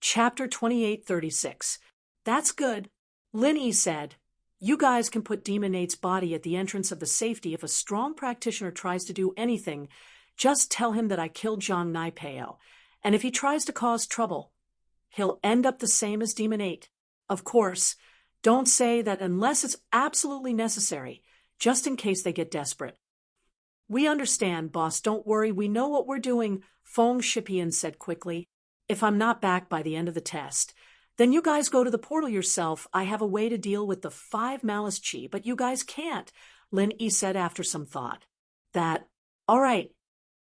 Chapter 2836. That's good. Lin Yi said, "You guys can put Demon Nate's body at the entrance of the safety if a strong practitioner tries to do anything. Just tell him that I killed Zhang Naipeo, and if he tries to cause trouble, he'll end up the same as Demon 8. Of course, don't say that unless it's absolutely necessary, just in case they get desperate." "We understand, boss, don't worry, we know what we're doing," Feng Shipian said quickly. "If I'm not back by the end of the test, then you guys go to the portal yourself. I have a way to deal with the 5 malice chi, but you guys can't," Lin Yi said after some thought. All right.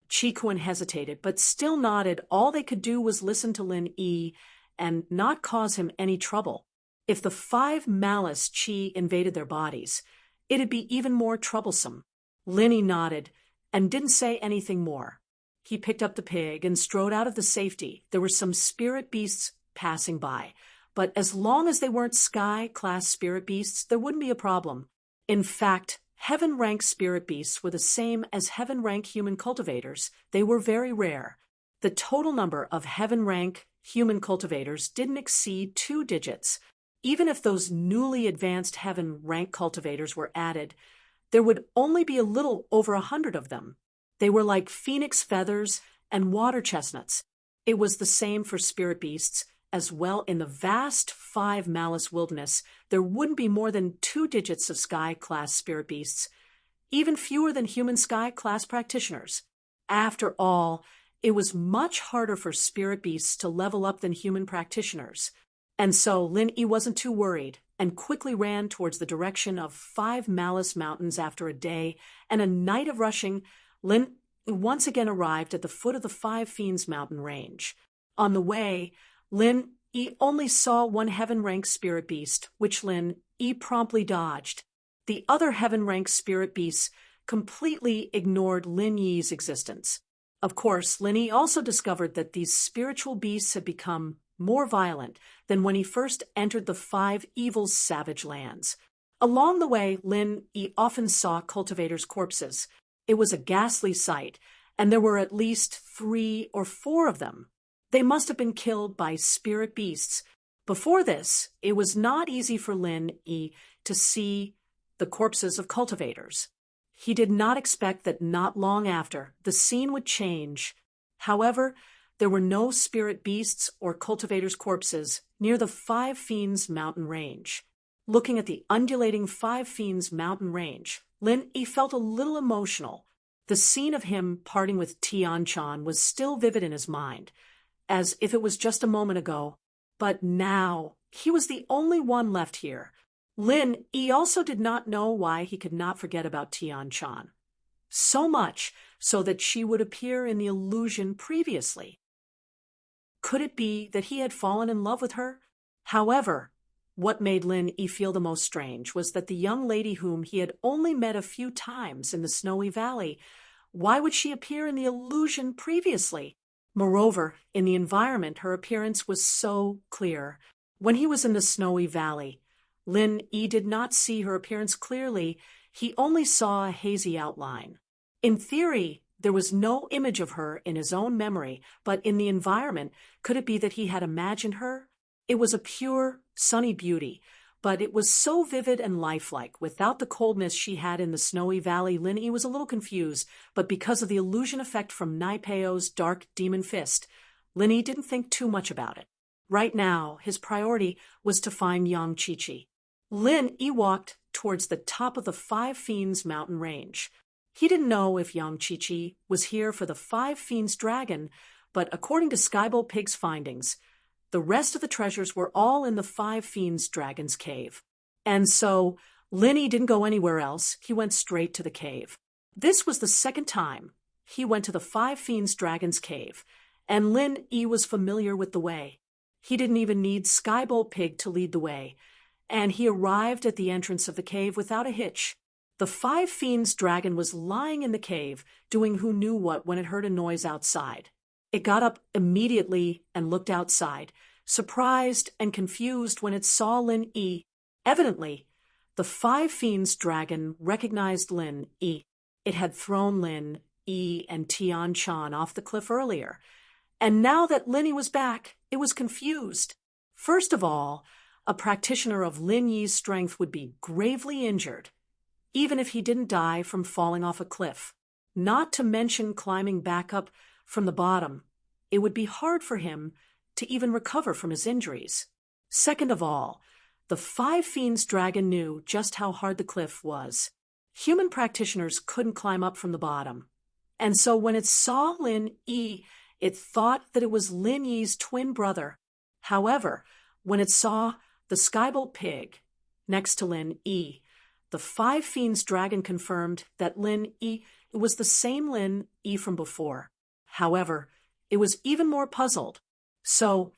Chi Kun hesitated, but still nodded. All they could do was listen to Lin Yi and not cause him any trouble. If the 5 malice chi invaded their bodies, it'd be even more troublesome. Lin Yi nodded and didn't say anything more. He picked up the pig and strode out of the safety. There were some spirit beasts passing by, but as long as they weren't sky-class spirit beasts, there wouldn't be a problem. In fact, heaven-rank spirit beasts were the same as heaven-rank human cultivators. They were very rare. The total number of heaven-rank human cultivators didn't exceed 2 digits. Even if those newly advanced heaven-rank cultivators were added, there would only be a little over 100 of them. They were like phoenix feathers and water chestnuts. It was the same for spirit beasts as well. In the vast 5 malice wilderness, there wouldn't be more than 2 digits of sky-class spirit beasts, even fewer than human sky-class practitioners. After all, it was much harder for spirit beasts to level up than human practitioners. And so Lin Yi wasn't too worried and quickly ran towards the direction of 5 malice mountains. After a day and a night of rushing, Lin once again arrived at the foot of the 5 Fiends mountain range. On the way, Lin Yi only saw one heaven-rank spirit beast, which Lin Yi promptly dodged. The other heaven-rank spirit beasts completely ignored Lin Yi's existence. Of course, Lin Yi also discovered that these spiritual beasts had become more violent than when he first entered the 5 evil savage lands. Along the way, Lin Yi often saw cultivators' corpses. It was a ghastly sight, and there were at least 3 or 4 of them. They must have been killed by spirit beasts. Before this, it was not easy for Lin Yi to see the corpses of cultivators. He did not expect that not long after, the scene would change. However, there were no spirit beasts or cultivators' corpses near the 5 Fiends mountain range. Looking at the undulating 5 Fiends mountain range, Lin Yi felt a little emotional. The scene of him parting with Tian Chan was still vivid in his mind, as if it was just a moment ago. But now, he was the only one left here. Lin Yi also did not know why he could not forget about Tian Chan. So much so that she would appear in the illusion previously. Could it be that he had fallen in love with her? However, what made Lin Yi feel the most strange was that the young lady whom he had only met a few times in the Snowy Valley, why would she appear in the illusion previously? Moreover, in the environment, her appearance was so clear. When he was in the Snowy Valley, Lin Yi did not see her appearance clearly. He only saw a hazy outline. In theory, there was no image of her in his own memory, but in the environment, could it be that he had imagined her? It was a pure, sunny beauty, but it was so vivid and lifelike. Without the coldness she had in the Snowy Valley, Lin Yi was a little confused, but because of the illusion effect from Naipeo's dark demon fist, Lin Yi didn't think too much about it. Right now, his priority was to find Yang Qiqi. Lin Yi walked towards the top of the 5 Fiends mountain range. He didn't know if Yang Qiqi was here for the 5 Fiends dragon, but according to Skybolt Pig's findings, the rest of the treasures were all in the 5 Fiends dragon's cave. And so, Lin Yi didn't go anywhere else. He went straight to the cave. This was the second time he went to the 5 Fiends dragon's cave, and Lin Yi was familiar with the way. He didn't even need Skybolt Pig to lead the way, and he arrived at the entrance of the cave without a hitch. The 5 Fiends dragon was lying in the cave, doing who knew what when it heard a noise outside. It got up immediately and looked outside, surprised and confused when it saw Lin Yi. Evidently, the 5 Fiends dragon recognized Lin Yi. It had thrown Lin Yi and Tian Chan off the cliff earlier, And now that Linny was back, it was confused. First of all, a practitioner of Lin Yi's strength would be gravely injured, even if he didn't die from falling off a cliff. Not to mention climbing back up from the bottom. It would be hard for him to even recover from his injuries. Second of all, the Five Fiends dragon knew just how hard the cliff was. Human practitioners couldn't climb up from the bottom. And so when it saw Lin Yi, it thought that it was Lin Yi's twin brother. However, when it saw the Skybolt pig next to Lin Yi, the Five Fiends dragon confirmed that Lin Yi was the same Lin Yi from before. However, it was even more puzzled. So,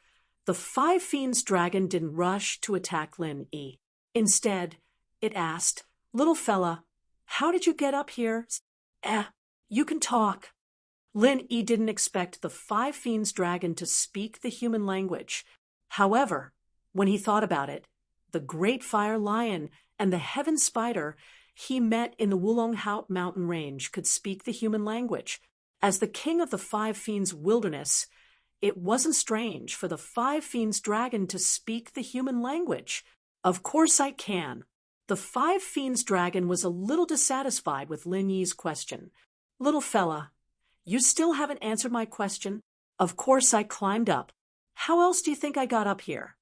the Five Fiends dragon didn't rush to attack Lin Yi. Instead, it asked, "Little fella, how did you get up here?" You can talk." Lin Yi didn't expect the Five Fiends dragon to speak the human language. However, when he thought about it, the Great Fire Lion and the Heaven Spider he met in the Wulong Haut mountain range could speak the human language. As the king of the Five Fiends wilderness, it wasn't strange for the Five Fiends dragon to speak the human language. "Of course I can." The Five Fiends dragon was a little dissatisfied with Lin Yi's question. "Little fella, you still haven't answered my question." "Of course I climbed up. How else do you think I got up here?"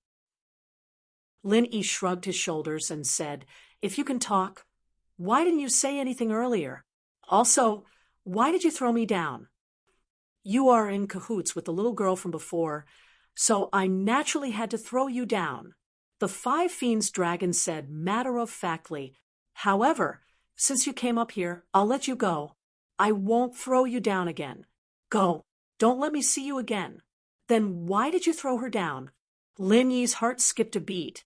Lin Yi shrugged his shoulders and said, "If you can talk, why didn't you say anything earlier? Also, why did you throw me down?" "You are in cahoots with the little girl from before, so I naturally had to throw you down," the Five Fiends dragon said matter-of-factly. "However, since you came up here, I'll let you go. I won't throw you down again. Go. Don't let me see you again." "Then why did you throw her down?" Lin Yi's heart skipped a beat.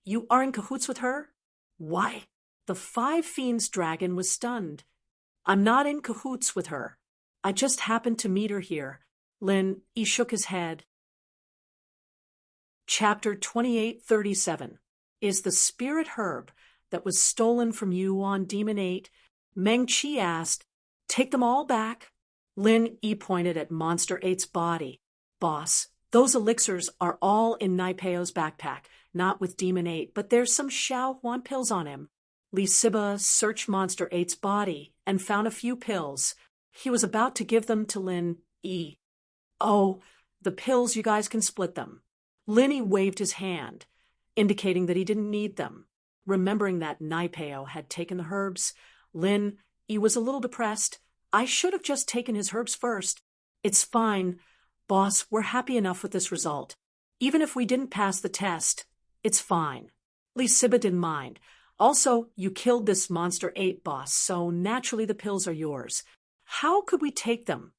"You are in cahoots with her?" "Why?" The Five Fiends dragon was stunned. "I'm not in cahoots with her. I just happened to meet her here." Lin Yi shook his head. Chapter 2837 is the spirit herb that was stolen from you on Demon 8. Meng Qi asked, "Take them all back?" Lin Yi pointed at Monster 8's body. "Boss, those elixirs are all in Naipeo's backpack, not with Demon 8, but there's some Xiao Huan pills on him." Li Siba searched Monster 8's body and found a few pills. He was about to give them to Lin Yi. "Oh, the pills, you guys can split them." Lin Yi waved his hand, indicating that he didn't need them. Remembering that Naipeo had taken the herbs, Lin Yi was a little depressed. "I should have just taken his herbs first." "It's fine, boss, we're happy enough with this result. Even if we didn't pass the test, it's fine." Li Siba didn't mind. "Also, you killed this Monster 8 boss, so naturally the pills are yours. How could we take them?"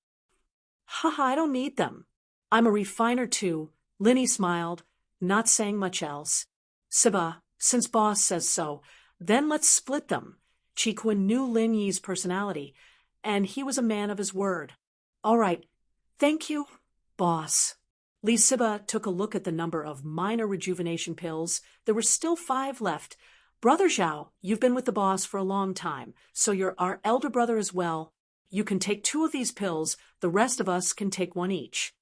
"Haha, I don't need them. I'm a refiner too." Lin Yi smiled, not saying much else. "Siba, since boss says so, then let's split them." Chiquan knew Lin Yi's personality, and he was a man of his word. "All right, thank you, boss." Li Siba took a look at the number of minor rejuvenation pills. There were still 5 left. "Brother Zhao, you've been with the boss for a long time, so you're our elder brother as well. You can take 2 of these pills, the rest of us can take 1 each."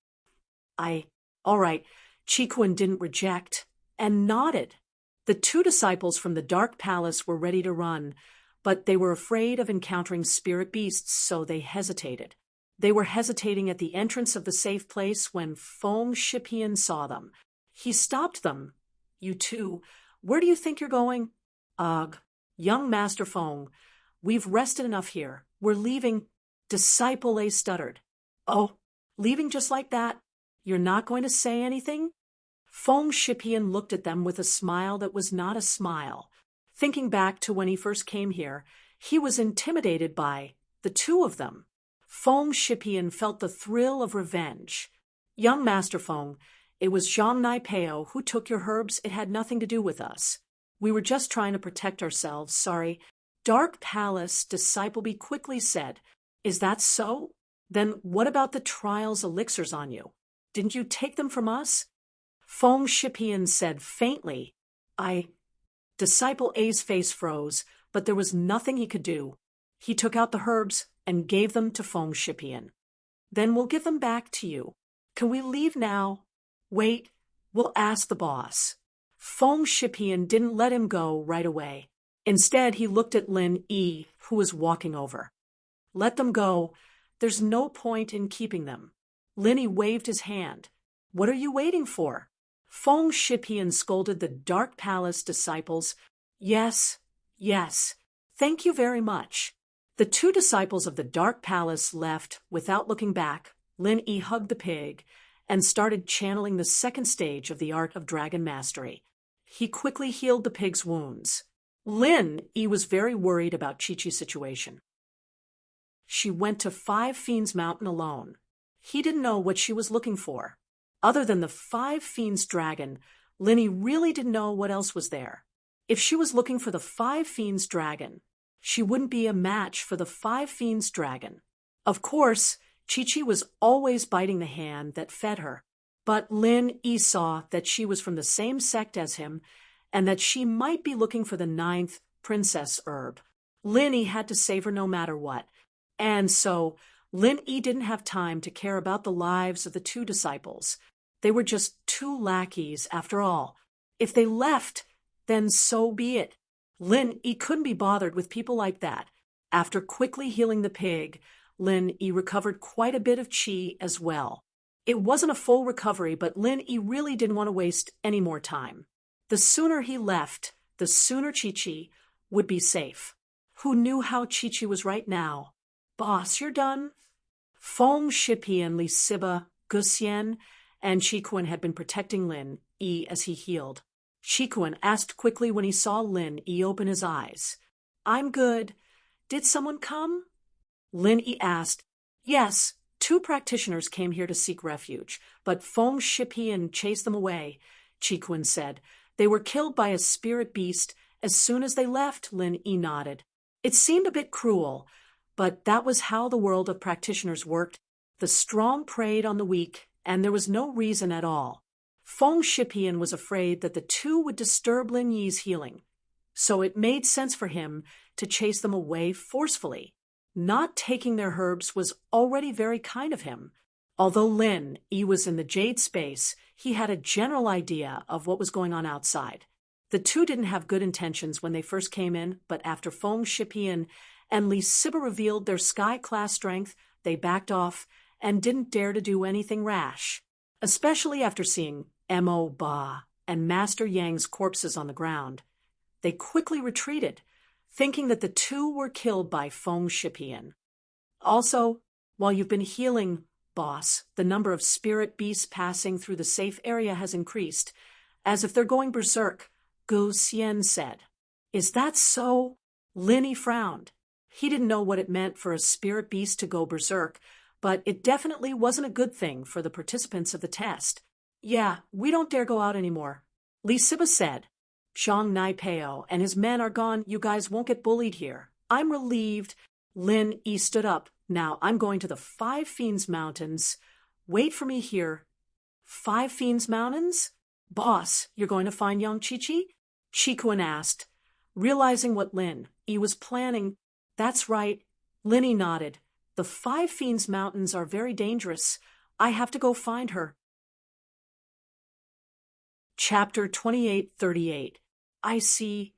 All right, Chiquan didn't reject, and nodded. The 2 disciples from the Dark Palace were ready to run, but they were afraid of encountering spirit beasts, so they hesitated. They were hesitating at the entrance of the safe place when Feng Shipian saw them. He stopped them. "You two, where do you think you're going?" "Ugh, young Master Feng, we've rested enough here. We're leaving." Disciple A stuttered. "Oh, leaving just like that? You're not going to say anything?" Feng Shipian looked at them with a smile that was not a smile. Thinking back to when he first came here, he was intimidated by the 2 of them. Feng Shipian felt the thrill of revenge. "Young Master Feng, it was Zhang Naipeo who took your herbs. It had nothing to do with us. We were just trying to protect ourselves, sorry." Dark Palace, Disciple B quickly said, "Is that so? Then what about the trial's elixirs on you? Didn't you take them from us?" Feng Shipian said faintly, Disciple A's face froze, but there was nothing he could do. He took out the herbs and gave them to Feng Shipian. "Then we'll give them back to you." Can we leave now? Wait, we'll ask the boss. Feng Shipian didn't let him go right away. Instead, he looked at Lin Yi, who was walking over. Let them go. There's no point in keeping them. Lin Yi waved his hand. What are you waiting for? Feng Shipian scolded the Dark Palace disciples. Yes, yes. Thank you very much. The two disciples of the Dark Palace left without looking back. Lin Yi hugged the pig and started channeling the second stage of the art of dragon mastery. He quickly healed the pig's wounds. Lin Yi was very worried about Chi-Chi's situation. She went to Five Fiends Mountain alone. He didn't know what she was looking for. Other than the Five Fiends dragon, Lin Yi really didn't know what else was there. If she was looking for the Five Fiends dragon, she wouldn't be a match for the Five Fiends dragon. Of course, Chi-Chi was always biting the hand that fed her, but Lin Yi saw that she was from the same sect as him and that she might be looking for the 9th princess herb. Lin Yi had to save her no matter what, and so Lin Yi didn't have time to care about the lives of the two disciples. They were just two lackeys after all. If they left, then so be it. Lin Yi couldn't be bothered with people like that. After quickly healing the pig, Lin Yi recovered quite a bit of chi as well. It wasn't a full recovery, but Lin Yi really didn't want to waste any more time. The sooner he left, the sooner Chi-Chi would be safe. Who knew how Chi-Chi was right now? Boss, you're done? Feng Shipian, Li Siba, Guxian, and Qikuan had been protecting Lin Yi as he healed. Qikuan asked quickly when he saw Lin Yi open his eyes. I'm good. Did someone come? Lin Yi asked. Yes, 2 practitioners came here to seek refuge, but Feng Shipian chased them away, Qikuan said. They were killed by a spirit beast as soon as they left, Lin Yi nodded. It seemed a bit cruel, but that was how the world of practitioners worked. The strong preyed on the weak, and there was no reason at all. Feng Shipian was afraid that the 2 would disturb Lin Yi's healing, so it made sense for him to chase them away forcefully. Not taking their herbs was already very kind of him. Although Lin Yi was in the jade space, he had a general idea of what was going on outside. The 2 didn't have good intentions when they first came in, but after Feng Shipian and Li Siba revealed their sky-class strength, they backed off and didn't dare to do anything rash. Especially after seeing Mo Ba and Master Yang's corpses on the ground. They quickly retreated, thinking that the 2 were killed by Feng Shipian. Also, while you've been healing, boss, the number of spirit beasts passing through the safe area has increased, as if they're going berserk, Gu Xian said. Is that so? Lin Yi frowned. He didn't know what it meant for a spirit beast to go berserk, but it definitely wasn't a good thing for the participants of the test. Yeah, we don't dare go out anymore, Li Siba said. Zhang Naipeo and his men are gone. You guys won't get bullied here. I'm relieved. Lin Yi stood up. Now I'm going to the Five Fiends Mountains. Wait for me here. Five Fiends Mountains? Boss, you're going to find young Chi-Chi? Qikuan asked, realizing what Lin Yi was planning. That's right. Lin Yi nodded. The Five Fiends Mountains are very dangerous. I have to go find her. Chapter 2838. I see.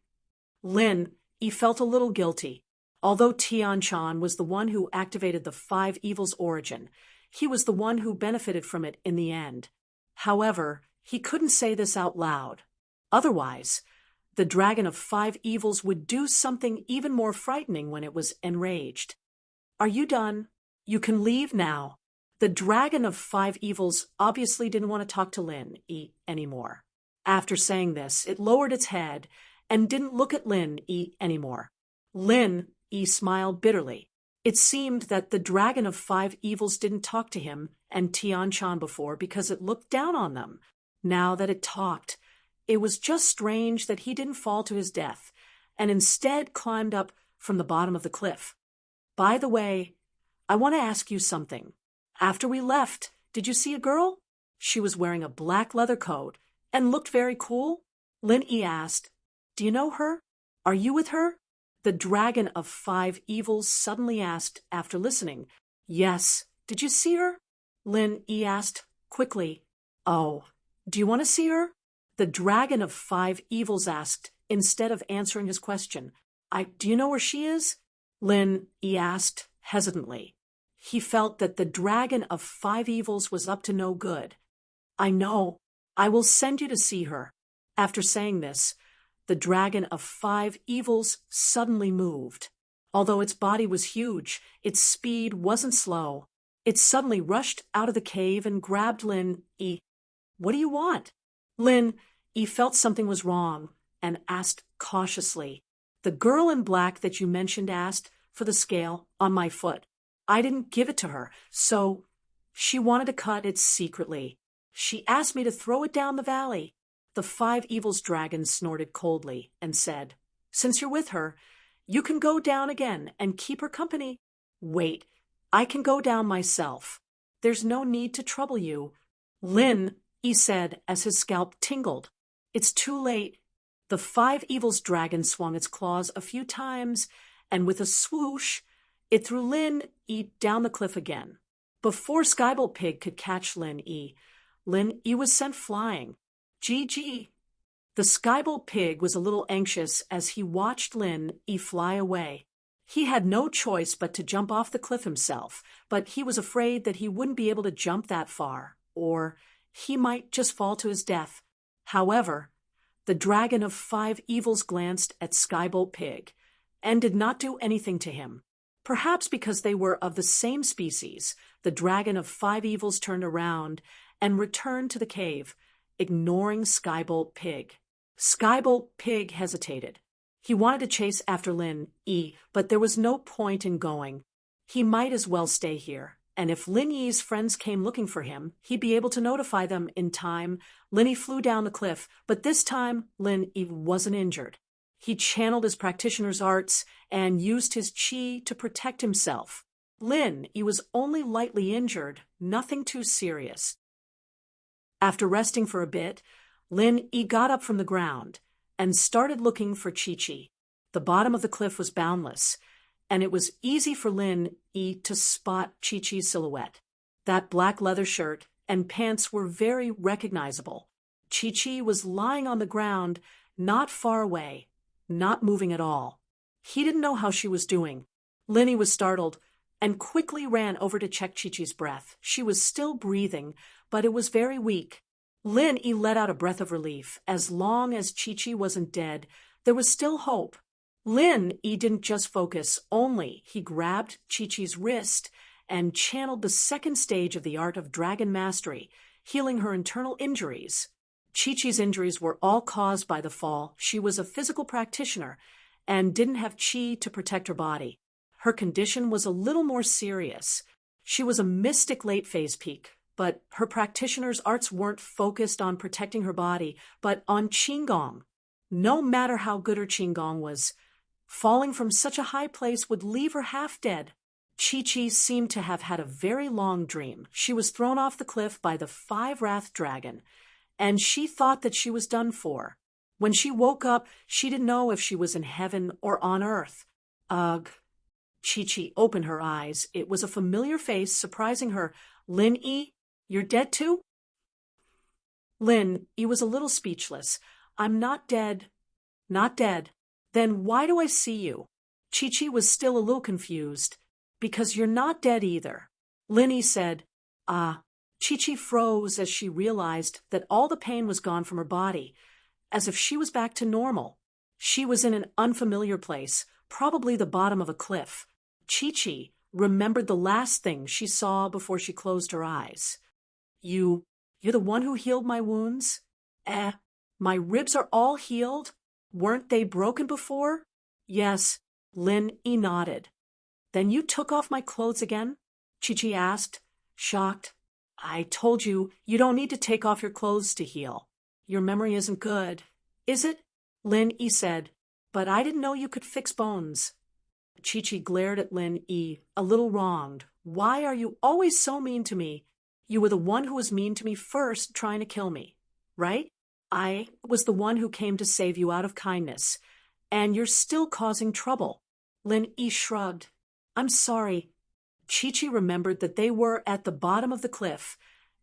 Lin Yi felt a little guilty. Although Tian Chan was the one who activated the 5 evils' origin, he was the one who benefited from it in the end. However, he couldn't say this out loud. Otherwise, the dragon of 5 evils would do something even more frightening when it was enraged. Are you done? You can leave now. The dragon of 5 evils obviously didn't want to talk to Lin Yi anymore. After saying this, it lowered its head and didn't look at Lin Yi anymore. Lin Yi smiled bitterly. It seemed that the dragon of 5 evils didn't talk to him and Tian Chan before because it looked down on them. Now that it talked, it was just strange that he didn't fall to his death and instead climbed up from the bottom of the cliff. By the way, I want to ask you something. After we left, did you see a girl? She was wearing a black leather coat and looked very cool. Lin Yi asked, do you know her? Are you with her? The dragon of 5 evils suddenly asked after listening. Yes. Did you see her? Lin Yi asked. quickly. Oh, do you want to see her? The dragon of 5 evils asked, instead of answering his question. Do you know where she is? Lin, he asked, hesitantly. He felt that the dragon of 5 evils was up to no good. I know. I will send you to see her. After saying this, the dragon of 5 evils suddenly moved. Although its body was huge, its speed wasn't slow. It suddenly rushed out of the cave and grabbed Lin. What do you want? Lin felt something was wrong and asked cautiously. The girl in black that you mentioned asked for the scale on my foot. I didn't give it to her, so she wanted to cut it secretly. She asked me to throw it down the valley. The 5 evils dragon snorted coldly and said, Since you're with her, you can go down again and keep her company. Wait, I can go down myself. There's no need to trouble you. Lin, he said as his scalp tingled. It's too late. The 5 evils dragon swung its claws a few times, and with a swoosh, it threw Lin down the cliff again. Before Skybolt Pig could catch Lin was sent flying. GG. The Skybolt Pig was a little anxious as he watched Lin fly away. He had no choice but to jump off the cliff himself, but he was afraid that he wouldn't be able to jump that far, or he might just fall to his death. However, the dragon of 5 evils glanced at Skybolt Pig and did not do anything to him. Perhaps because they were of the same species, the dragon of 5 evils turned around and returned to the cave, ignoring Skybolt Pig. Skybolt Pig hesitated. He wanted to chase after Lin, but there was no point in going. He might as well stay here, and if Lin Yi's friends came looking for him, he'd be able to notify them in time. Lin flew down the cliff, but this time Lin wasn't injured. He channeled his practitioner's arts and used his chi to protect himself. Lin was only lightly injured, nothing too serious. After resting for a bit, Lin got up from the ground and started looking for Chi-Chi. The bottom of the cliff was boundless, and it was easy for Lin to spot Chi-Chi's silhouette. That black leather shirt and pants were very recognizable. Chi-Chi was lying on the ground, not far away, not moving at all. He didn't know how she was doing. Lin was startled and quickly ran over to check Chi-Chi's breath. She was still breathing, but it was very weak. Lin let out a breath of relief. As long as Chi-Chi wasn't dead, there was still hope. Lin didn't just focus only. He grabbed Chi-Chi's wrist and channeled the second stage of the art of dragon mastery, healing her internal injuries. Chi-Chi's injuries were all caused by the fall. She was a physical practitioner and didn't have chi to protect her body. Her condition was a little more serious. She was a mystic late phase peak, but her practitioner's arts weren't focused on protecting her body, but on Qigong. No matter how good her Qigong was, falling from such a high place would leave her half dead. Chi-Chi seemed to have had a very long dream. She was thrown off the cliff by the 5-wrath dragon, and she thought that she was done for. When she woke up, she didn't know if she was in heaven or on earth. Ugh. Chi-Chi opened her eyes. It was a familiar face, surprising her. Lin, you're dead too? Lin was a little speechless. I'm not dead. Not dead. Then why do I see you? Chi-Chi was still a little confused. Because you're not dead either. Lin said, Chi-Chi froze as she realized that all the pain was gone from her body, as if she was back to normal. She was in an unfamiliar place, probably the bottom of a cliff. Chi-Chi remembered the last thing she saw before she closed her eyes. You're the one who healed my wounds? My ribs are all healed? Weren't they broken before? Yes, Lin nodded. Then you took off my clothes again? Chi-Chi asked, shocked. I told you, you don't need to take off your clothes to heal. Your memory isn't good, is it? Lin said, but I didn't know you could fix bones. Chi-Chi glared at Lin a little wronged. Why are you always so mean to me? You were the one who was mean to me first, trying to kill me, right? I was the one who came to save you out of kindness, and you're still causing trouble. Lin shrugged. I'm sorry. Chi-Chi remembered that they were at the bottom of the cliff,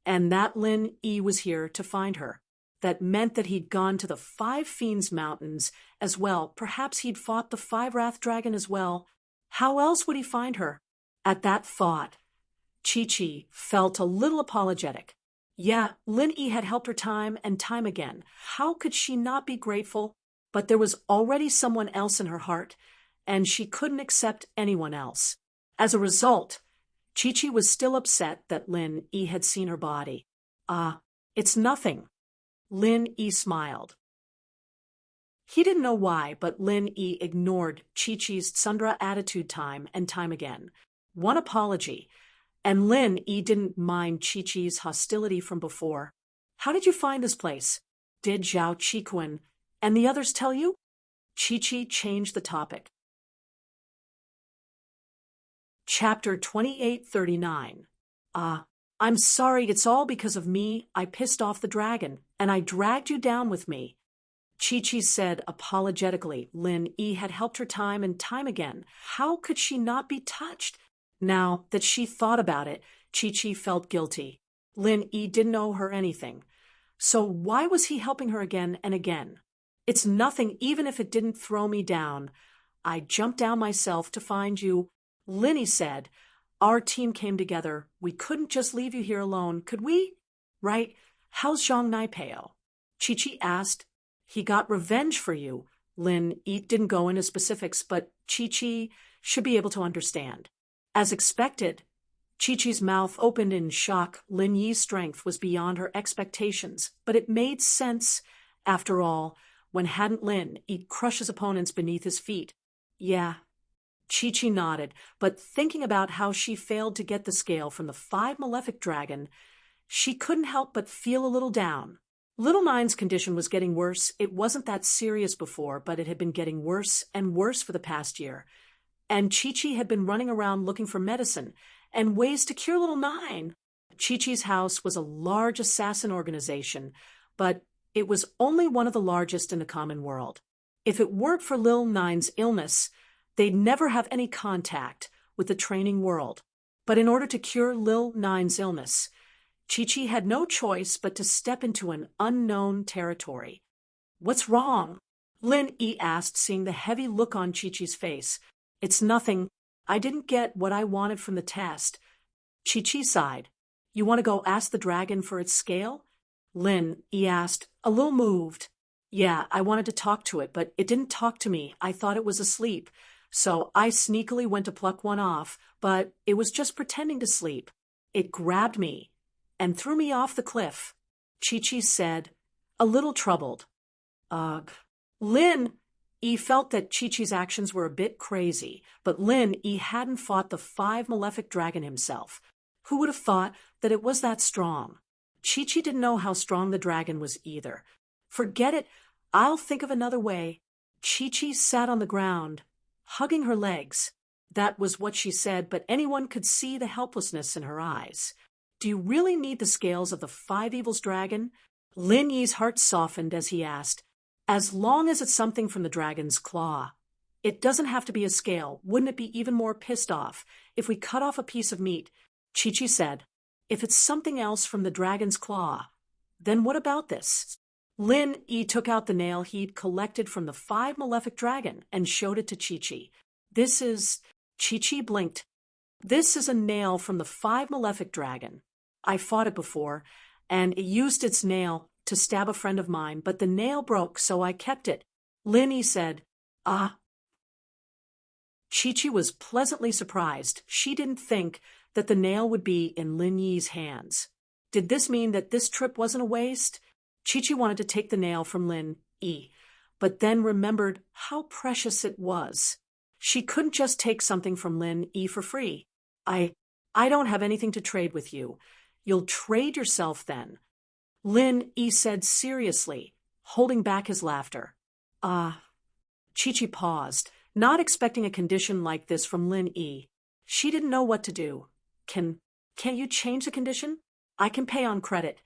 and that Lin Yi was here to find her. That meant that he'd gone to the Five Fiends Mountains as well. Perhaps he'd fought the Five Wrath Dragon as well. How else would he find her? At that thought, Chi-Chi felt a little apologetic. Yeah, Lin Yi had helped her time and time again. How could she not be grateful? But there was already someone else in her heart, and she couldn't accept anyone else. As a result, Chi-Chi was still upset that Lin Yi had seen her body. It's nothing. Lin Yi smiled. He didn't know why, but Lin Yi ignored Chi-Chi's tsundere attitude time and time again. One apology, and Lin Yi didn't mind Chi-Chi's hostility from before. How did you find this place? Did Zhao Qikun and the others tell you? Chi-Chi changed the topic. Chapter 2839. I'm sorry, it's all because of me. I pissed off the dragon, and I dragged you down with me. Chi-Chi said apologetically. Lin Yi had helped her time and time again. How could she not be touched? Now that she thought about it, Chi-Chi felt guilty. Lin Yi didn't owe her anything. So why was he helping her again and again? It's nothing, even if it didn't throw me down. I jumped down myself to find you. Lin Yi said, our team came together. We couldn't just leave you here alone, could we? Right? How's Zhang Naipeo? Chi-Chi asked. He got revenge for you. Lin Yi didn't go into specifics, but Chi-Chi should be able to understand. As expected, Chi-Chi's mouth opened in shock. Lin Yi's strength was beyond her expectations, but it made sense. After all, when hadn't Lin Yi crushed his opponents beneath his feet? Yeah. Chi-Chi nodded, but thinking about how she failed to get the scale from the Five Malefic Dragon, she couldn't help but feel a little down. Little Nine's condition was getting worse. It wasn't that serious before, but it had been getting worse and worse for the past year. And Chi-Chi had been running around looking for medicine and ways to cure Little Nine. Chi-Chi's house was a large assassin organization, but it was only one of the largest in the common world. If it weren't for Little Nine's illness, they'd never have any contact with the training world. But in order to cure Lil Nine's illness, Chi-Chi had no choice but to step into an unknown territory. What's wrong? Lin Yi asked, seeing the heavy look on Chi-Chi's face. It's nothing. I didn't get what I wanted from the test. Chi-Chi sighed. You want to go ask the dragon for its scale? Lin Yi asked, a little moved. Yeah, I wanted to talk to it, but it didn't talk to me. I thought it was asleep. So I sneakily went to pluck one off, but it was just pretending to sleep. It grabbed me and threw me off the cliff. Chi-Chi said, a little troubled. Ugh. Lin Yi felt that Chi-Chi's actions were a bit crazy, but Lin Yi hadn't fought the Five Malefic Dragon himself. Who would have thought that it was that strong? Chi-Chi didn't know how strong the dragon was either. Forget it. I'll think of another way. Chi-Chi sat on the ground, hugging her legs. That was what she said, but anyone could see the helplessness in her eyes. Do you really need the scales of the Five Evils dragon? Lin Yi's heart softened as he asked. As long as it's something from the dragon's claw. It doesn't have to be a scale. Wouldn't it be even more pissed off if we cut off a piece of meat? Chi-Chi said. If it's something else from the dragon's claw, then what about this? Lin Yi took out the nail he'd collected from the Five Malefic Dragon and showed it to Chi-Chi. This is... Chi-Chi blinked. This is a nail from the Five Malefic Dragon. I fought it before, and it used its nail to stab a friend of mine, but the nail broke, so I kept it. Lin Yi said, Chi-Chi was pleasantly surprised. She didn't think that the nail would be in Lin Yi's hands. Did this mean that this trip wasn't a waste? Chi-Chi wanted to take the nail from Lin Yi, but then remembered how precious it was. She couldn't just take something from Lin Yi for free. I don't have anything to trade with you. You'll trade yourself then. Lin Yi said seriously, holding back his laughter. Chi-Chi paused, not expecting a condition like this from Lin Yi. She didn't know what to do. Can you change the condition? I can pay on credit.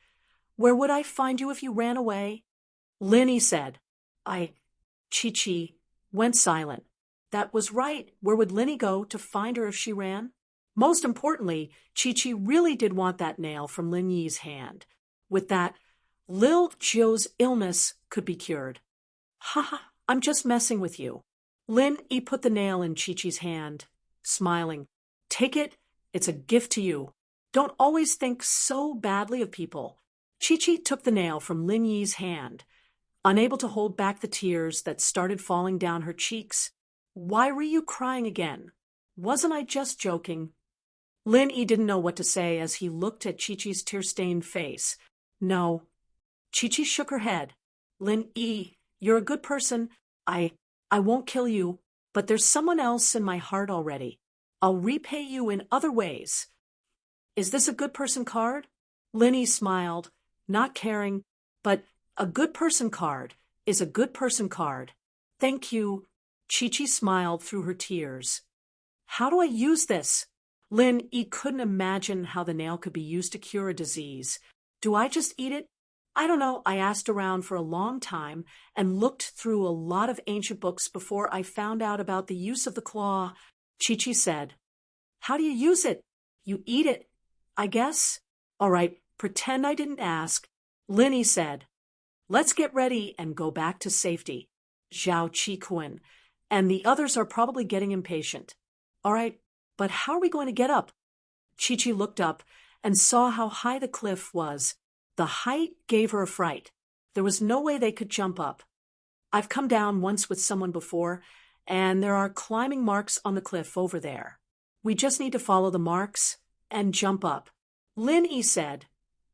Where would I find you if you ran away? Lin Yi said. Chi-Chi went silent. That was right. Where would Lin Yi go to find her if she ran? Most importantly, Chi-Chi really did want that nail from Lin Yi's hand. With that, Lil Joe's illness could be cured. Haha, I'm just messing with you. Lin Yi put the nail in Chi-Chi's hand, smiling. Take it, it's a gift to you. Don't always think so badly of people. Chi-Chi took the nail from Lin Yi's hand, unable to hold back the tears that started falling down her cheeks. Why were you crying again? Wasn't I just joking? Lin Yi didn't know what to say as he looked at Chi-Chi's tear-stained face. No. Chi-Chi shook her head. Lin Yi, you're a good person. I won't kill you, but there's someone else in my heart already. I'll repay you in other ways. Is this a good person card? Lin Yi smiled, not caring, but a good person card is a good person card. Thank you. Chi-Chi smiled through her tears. How do I use this? Lin Yi couldn't imagine how the nail could be used to cure a disease. Do I just eat it? I don't know. I asked around for a long time and looked through a lot of ancient books before I found out about the use of the claw. Chi-Chi said. How do you use it? You eat it, I guess. All right, pretend I didn't ask. Lin Yi said. Let's get ready and go back to safety. Zhao Qi and the others are probably getting impatient. All right, but how are we going to get up? Chi-Chi looked up and saw how high the cliff was. The height gave her a fright. There was no way they could jump up. I've come down once with someone before, and there are climbing marks on the cliff over there. We just need to follow the marks and jump up. Lin Yi said,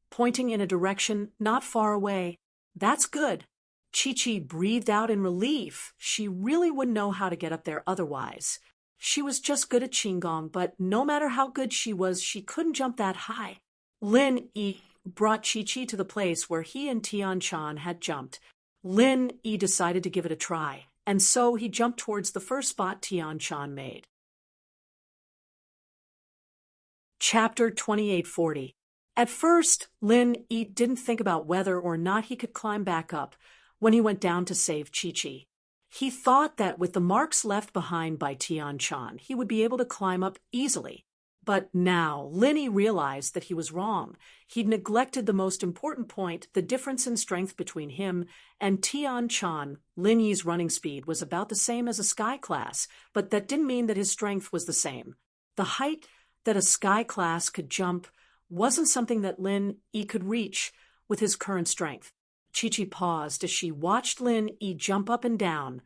pointing in a direction not far away. That's good. Chi-Chi breathed out in relief. She really wouldn't know how to get up there otherwise. She was just good at Qigong, but no matter how good she was, she couldn't jump that high. Lin Yi brought Chi-Chi to the place where he and Tian Chan had jumped. Lin Yi decided to give it a try, and so he jumped towards the first spot Tian Chan made. Chapter 2840. At first, Lin Yi didn't think about whether or not he could climb back up when he went down to save Chi-Chi. He thought that with the marks left behind by Tian Chan, he would be able to climb up easily. But now, Lin Yi realized that he was wrong. He'd neglected the most important point, the difference in strength between him and Tian Chan. Lin Yi's running speed was about the same as a sky class, but that didn't mean that his strength was the same. The height that a sky class could jump wasn't something that Lin Yi could reach with his current strength. Chi-Chi paused as she watched Lin Yi jump up and down,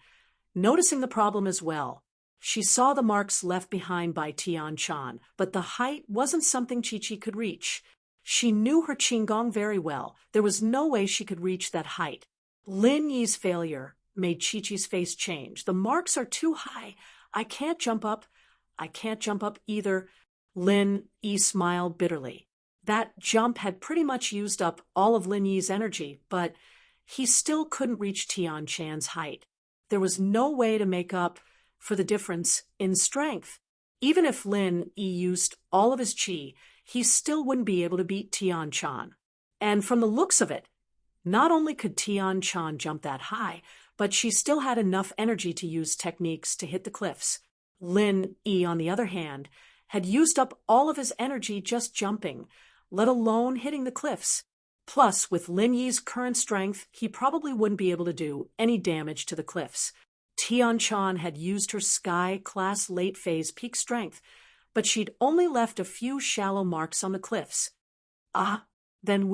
noticing the problem as well. She saw the marks left behind by Tian Chan, but the height wasn't something Chi-Chi could reach. She knew her Qigong very well. There was no way she could reach that height. Lin Yi's failure made Chi-Chi's face change. The marks are too high. I can't jump up. I can't jump up either. Lin Yi smiled bitterly. That jump had pretty much used up all of Lin Yi's energy, but he still couldn't reach Tian Chan's height. There was no way to make up for the difference in strength. Even if Lin Yi used all of his qi, he still wouldn't be able to beat Tian Chan. And from the looks of it, not only could Tian Chan jump that high, but she still had enough energy to use techniques to hit the cliffs. Lin Yi, on the other hand, had used up all of his energy just jumping, let alone hitting the cliffs. Plus, with Lin Yi's current strength, he probably wouldn't be able to do any damage to the cliffs. Tian Chan had used her Sky Class late phase peak strength, but she'd only left a few shallow marks on the cliffs. Then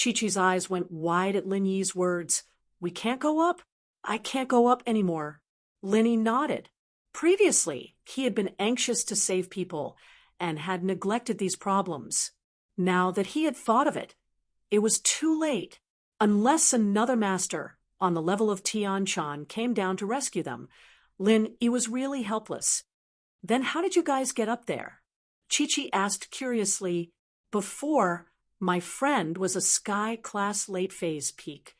Chi-Chi's eyes went wide at Lin Yi's words. We can't go up? I can't go up anymore. Lin Yi nodded. Previously, he had been anxious to save people and had neglected these problems. Now that he had thought of it, it was too late. Unless another master on the level of Tian Chan came down to rescue them, Lin Yi was really helpless. Then how did you guys get up there? Chi-Chi asked curiously. Before, my friend was a Sky Class late phase peak.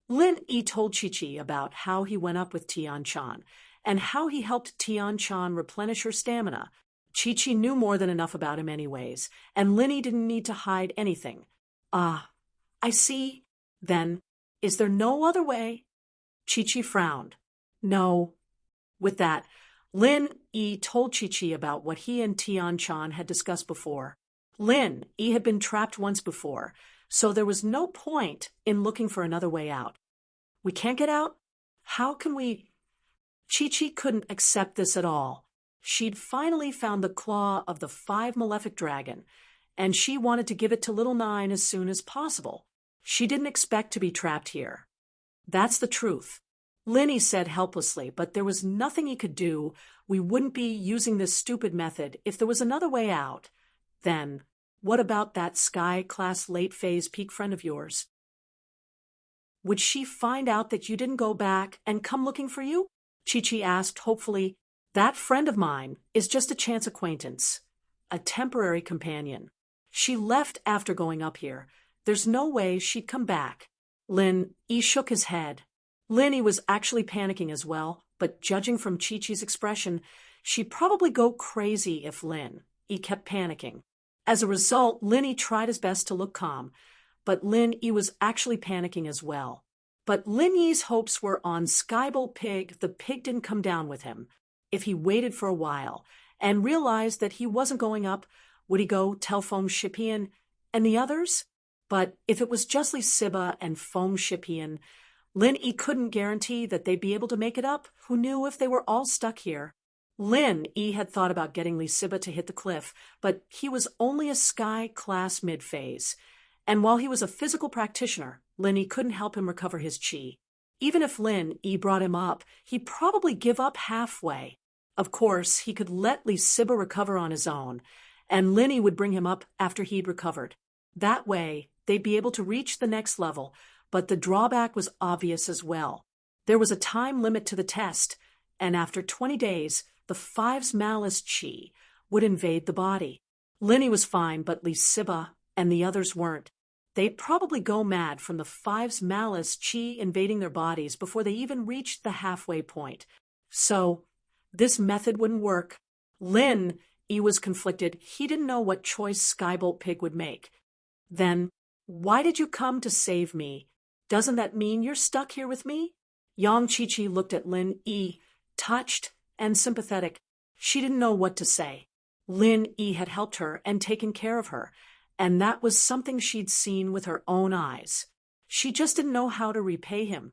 Lin Yi told Chi-Chi about how he went up with Tian Chan and how he helped Tian Chan replenish her stamina. Chi-Chi knew more than enough about him anyways, and Lin Yi didn't need to hide anything. I see. Then, is there no other way? Chi-Chi frowned. No. With that, Lin Yi told Chi-Chi about what he and Tian-chan had discussed before. Lin Yi had been trapped once before, so there was no point in looking for another way out. We can't get out? How can we? Chi-Chi couldn't accept this at all. She'd finally found the claw of the 5 malefic dragon, and she wanted to give it to little Nine as soon as possible. She didn't expect to be trapped here. That's the truth. Linny said helplessly, but there was nothing he could do. We wouldn't be using this stupid method if there was another way out. Then, what about that Sky-class late-phase peak friend of yours? Would she find out that you didn't go back and come looking for you? Chi-Chi asked hopefully. That friend of mine is just a chance acquaintance, a temporary companion. She left after going up here. There's no way she'd come back. Lin Yi shook his head. Lin Yi was actually panicking as well, but judging from Chi-Chi's expression, she'd probably go crazy if Lin Yi kept panicking. As a result, Lin Yi tried his best to look calm, but Lin Yi was actually panicking as well. But Lin Yi's hopes were on Skybolt Pig. The pig didn't come down with him. If he waited for a while and realized that he wasn't going up, would he go tell Foam Shipian and the others? But if it was just Lee Siba and Foam Shipian, Lin Yi couldn't guarantee that they'd be able to make it up. Who knew if they were all stuck here? Lin Yi had thought about getting Lee Siba to hit the cliff, but he was only a Sky-class mid-phase. And while he was a physical practitioner, Lin Yi couldn't help him recover his chi. Even if Lin Yi brought him up, he'd probably give up halfway. Of course, he could let Lee Siba recover on his own, and Lin Yi would bring him up after he'd recovered. That way, they'd be able to reach the next level, but the drawback was obvious as well. There was a time limit to the test, and after 20 days, the 5's malice chi would invade the body. Lin Yi was fine, but Lee Siba and the others weren't. They'd probably go mad from the 5's malice chi invading their bodies before they even reached the halfway point. So, this method wouldn't work. Lin Yi was conflicted. He didn't know what choice Skybolt Pig would make. Then, why did you come to save me? Doesn't that mean you're stuck here with me? Yang Chi-Chi looked at Lin Yi, touched and sympathetic. She didn't know what to say. Lin Yi had helped her and taken care of her, and that was something she'd seen with her own eyes. She just didn't know how to repay him.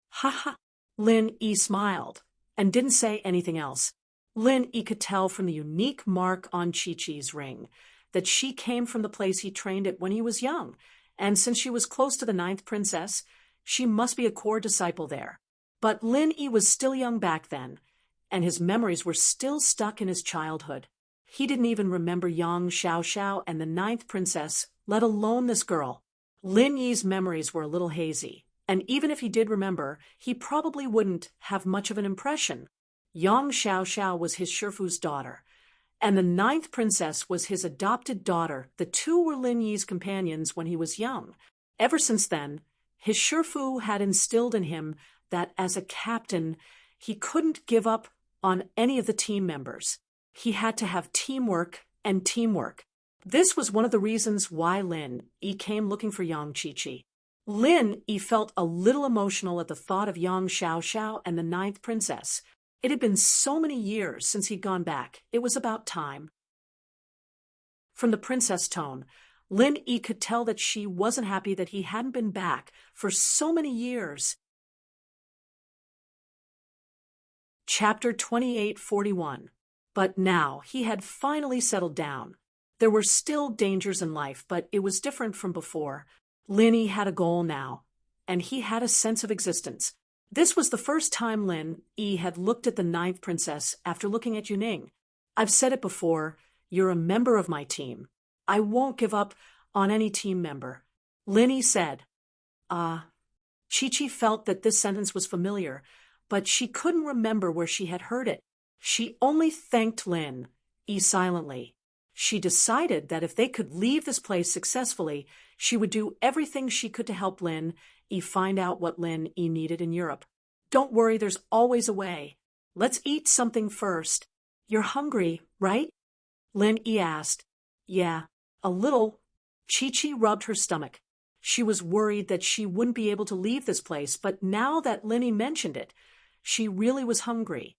Ha ha! Lin Yi smiled and didn't say anything else. Lin Yi could tell from the unique mark on Chi-Chi's ring that she came from the place he trained at when he was young, and since she was close to the 9th princess, she must be a core disciple there. But Lin Yi was still young back then, and his memories were still stuck in his childhood. He didn't even remember Yang Xiaoxiao and the 9th princess, let alone this girl. Lin Yi's memories were a little hazy, and even if he did remember, he probably wouldn't have much of an impression. Yang Xiaoxiao was his Shifu's daughter, and the 9th princess was his adopted daughter. The two were Lin Yi's companions when he was young. Ever since then, his Shifu had instilled in him that as a captain, he couldn't give up on any of the team members. He had to have teamwork and teamwork. This was one of the reasons why Lin Yi came looking for Yang Chi-Chi. Lin Yi felt a little emotional at the thought of Yang Xiaoxiao and the 9th princess. It had been so many years since he'd gone back. It was about time. From the princess tone, Lin Yi could tell that she wasn't happy that he hadn't been back for so many years. Chapter 2841. But now he had finally settled down. There were still dangers in life, but it was different from before. Lin Yi had a goal now, and he had a sense of existence. This was the first time Lin Yi had looked at the 9th princess after looking at Yuning. I've said it before, you're a member of my team. I won't give up on any team member. Lin Yi said. Chi-Chi felt that this sentence was familiar, but she couldn't remember where she had heard it. She only thanked Lin Yi silently. She decided that if they could leave this place successfully, she would do everything she could to help Lin Yi find out what Lin Yi needed in Europe. Don't worry, there's always a way. Let's eat something first. You're hungry, right? Lin Yi asked. Yeah, a little. Chi-Chi rubbed her stomach. She was worried that she wouldn't be able to leave this place, but now that Lin Yi mentioned it, she really was hungry.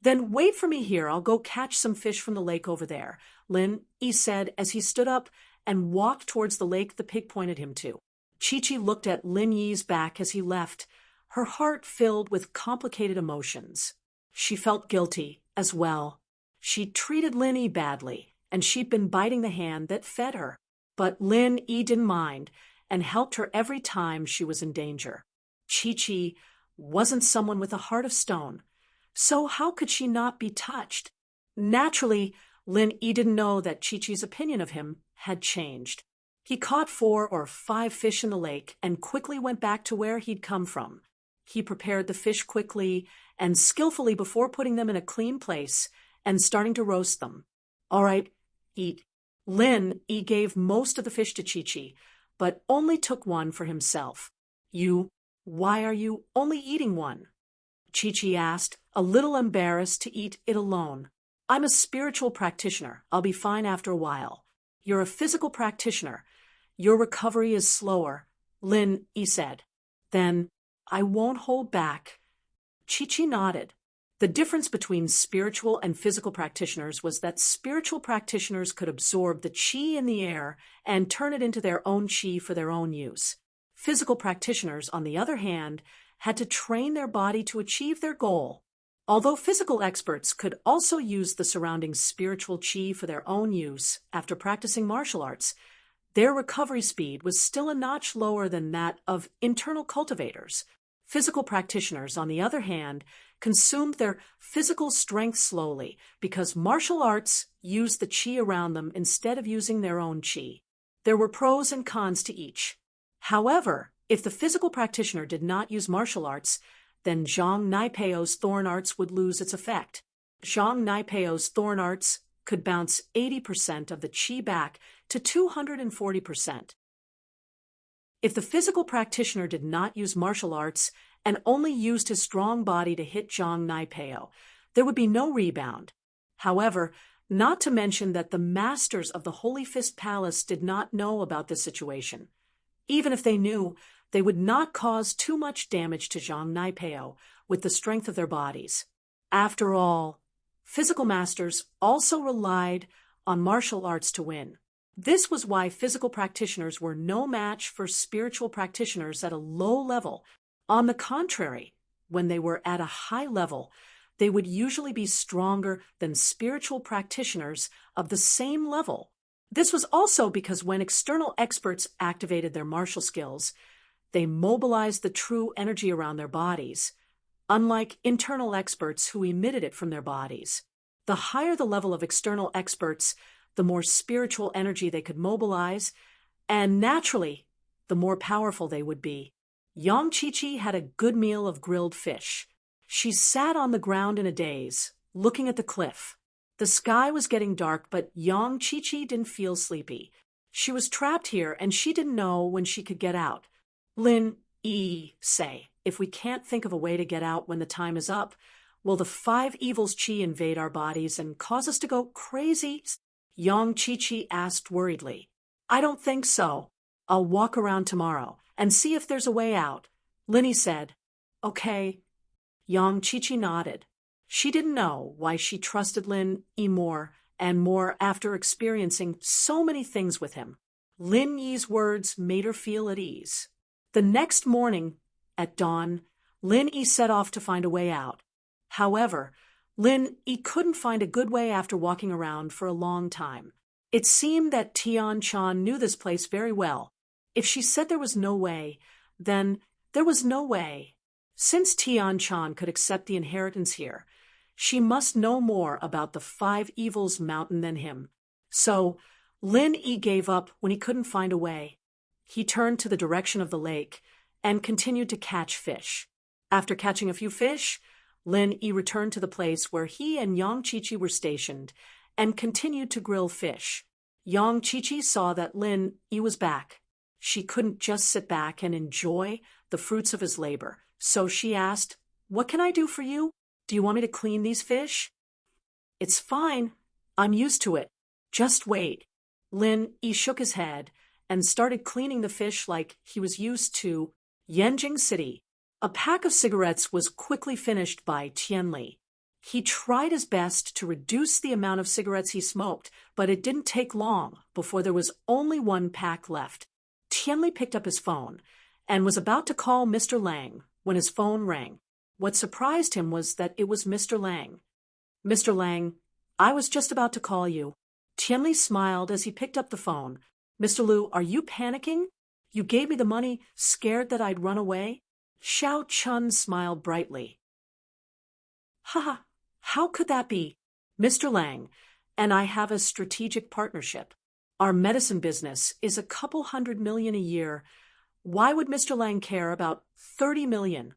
Then wait for me here. I'll go catch some fish from the lake over there, Lin Yi said as he stood up and walked towards the lake the pig pointed him to. Chi-Chi looked at Lin Yi's back as he left, her heart filled with complicated emotions. She felt guilty as well. She treated Lin Yi badly, and she'd been biting the hand that fed her. But Lin Yi didn't mind and helped her every time she was in danger. Chi-Chi wasn't someone with a heart of stone, so how could she not be touched? Naturally, Lin Yi didn't know that Chi-Chi's opinion of him had changed. He caught 4 or 5 fish in the lake and quickly went back to where he'd come from. He prepared the fish quickly and skillfully before putting them in a clean place and starting to roast them. All right, eat. Lin Yi gave most of the fish to Chi-Chi, but only took one for himself. Why are you only eating one? Chi-Chi asked, a little embarrassed to eat it alone. I'm a spiritual practitioner. I'll be fine after a while. You're a physical practitioner. Your recovery is slower, Lin Yi said. Then I won't hold back. Chi-Chi nodded. The difference between spiritual and physical practitioners was that spiritual practitioners could absorb the qi in the air and turn it into their own qi for their own use. Physical practitioners, on the other hand, had to train their body to achieve their goal. Although physical experts could also use the surrounding spiritual qi for their own use after practicing martial arts, their recovery speed was still a notch lower than that of internal cultivators. Physical practitioners, on the other hand, consumed their physical strength slowly because martial arts used the qi around them instead of using their own qi. There were pros and cons to each. However, if the physical practitioner did not use martial arts, then Zhang Naipeo's thorn arts would lose its effect. Zhang Naipeo's thorn arts could bounce 80% of the qi back to 240%. If the physical practitioner did not use martial arts and only used his strong body to hit Zhang Naipeo, there would be no rebound. However, not to mention that the masters of the Holy Fist Palace did not know about this situation. Even if they knew, they would not cause too much damage to Zhang Naipeo with the strength of their bodies. After all, physical masters also relied on martial arts to win. This was why physical practitioners were no match for spiritual practitioners at a low level. On the contrary, when they were at a high level, they would usually be stronger than spiritual practitioners of the same level. This was also because when external experts activated their martial skills, they mobilized the true energy around their bodies, unlike internal experts who emitted it from their bodies. The higher the level of external experts, the more spiritual energy they could mobilize, and naturally, the more powerful they would be. Young Chi-Chi had a good meal of grilled fish. She sat on the ground in a daze, looking at the cliff. The sky was getting dark, but young Chi-Chi didn't feel sleepy. She was trapped here, and she didn't know when she could get out. Lin Yi say, if we can't think of a way to get out when the time is up, will the 5 evils qi invade our bodies and cause us to go crazy? Young Chi-Chi asked worriedly. I don't think so. I'll walk around tomorrow and see if there's a way out. Linny said, okay. Young Chi-Chi nodded. She didn't know why she trusted Lin Yi more and more after experiencing so many things with him. Lin Yi's words made her feel at ease. The next morning, at dawn, Lin Yi set off to find a way out. However, Lin Yi couldn't find a good way after walking around for a long time. It seemed that Tian Chan knew this place very well. If she said there was no way, then there was no way. Since Tian Chan could accept the inheritance here, she must know more about the 5 evils mountain than him. So, Lin Yi gave up when he couldn't find a way. He turned to the direction of the lake and continued to catch fish. After catching a few fish, Lin Yi returned to the place where he and Yang Chi-Chi were stationed and continued to grill fish. Yang Chi-Chi saw that Lin Yi was back. She couldn't just sit back and enjoy the fruits of his labor, so she asked, "What can I do for you? Do you want me to clean these fish?" "It's fine. I'm used to it. Just wait." Lin Yi shook his head and started cleaning the fish like he was used to. Yanjing City. A pack of cigarettes was quickly finished by Tianli. He tried his best to reduce the amount of cigarettes he smoked, but it didn't take long before there was only one pack left. Tianli picked up his phone and was about to call Mr. Lang when his phone rang. What surprised him was that it was Mr. Lang. Mr. Lang, I was just about to call you. Tianli smiled as he picked up the phone. Mr. Lu, are you panicking? You gave me the money, scared that I'd run away? Xiao Chun smiled brightly. Ha! How could that be? Mr. Lang and I have a strategic partnership. Our medicine business is a couple $100 million a year. Why would Mr. Lang care about $30 million?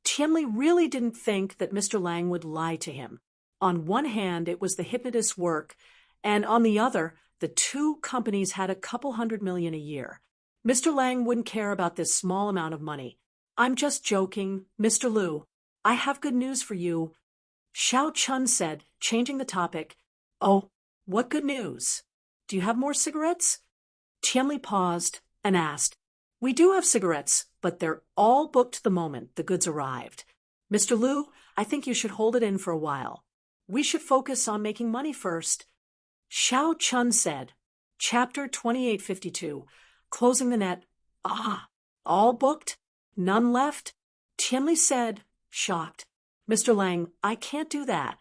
Tianli really didn't think that Mr. Lang would lie to him. On one hand, it was the hypnotist's work, and on the other, the two companies had a couple $100 million a year. Mr. Lang wouldn't care about this small amount of money. I'm just joking, Mr. Lu. I have good news for you. Xiao Chun said, changing the topic. Oh, what good news? Do you have more cigarettes? Tianli paused and asked. We do have cigarettes, but they're all booked the moment the goods arrived. Mr. Lu, I think you should hold it in for a while. We should focus on making money first. Xiao Chun said. Chapter 2852. Closing the net. Ah, all booked? None left? Tianli said, shocked. Mr. Lang, I can't do that.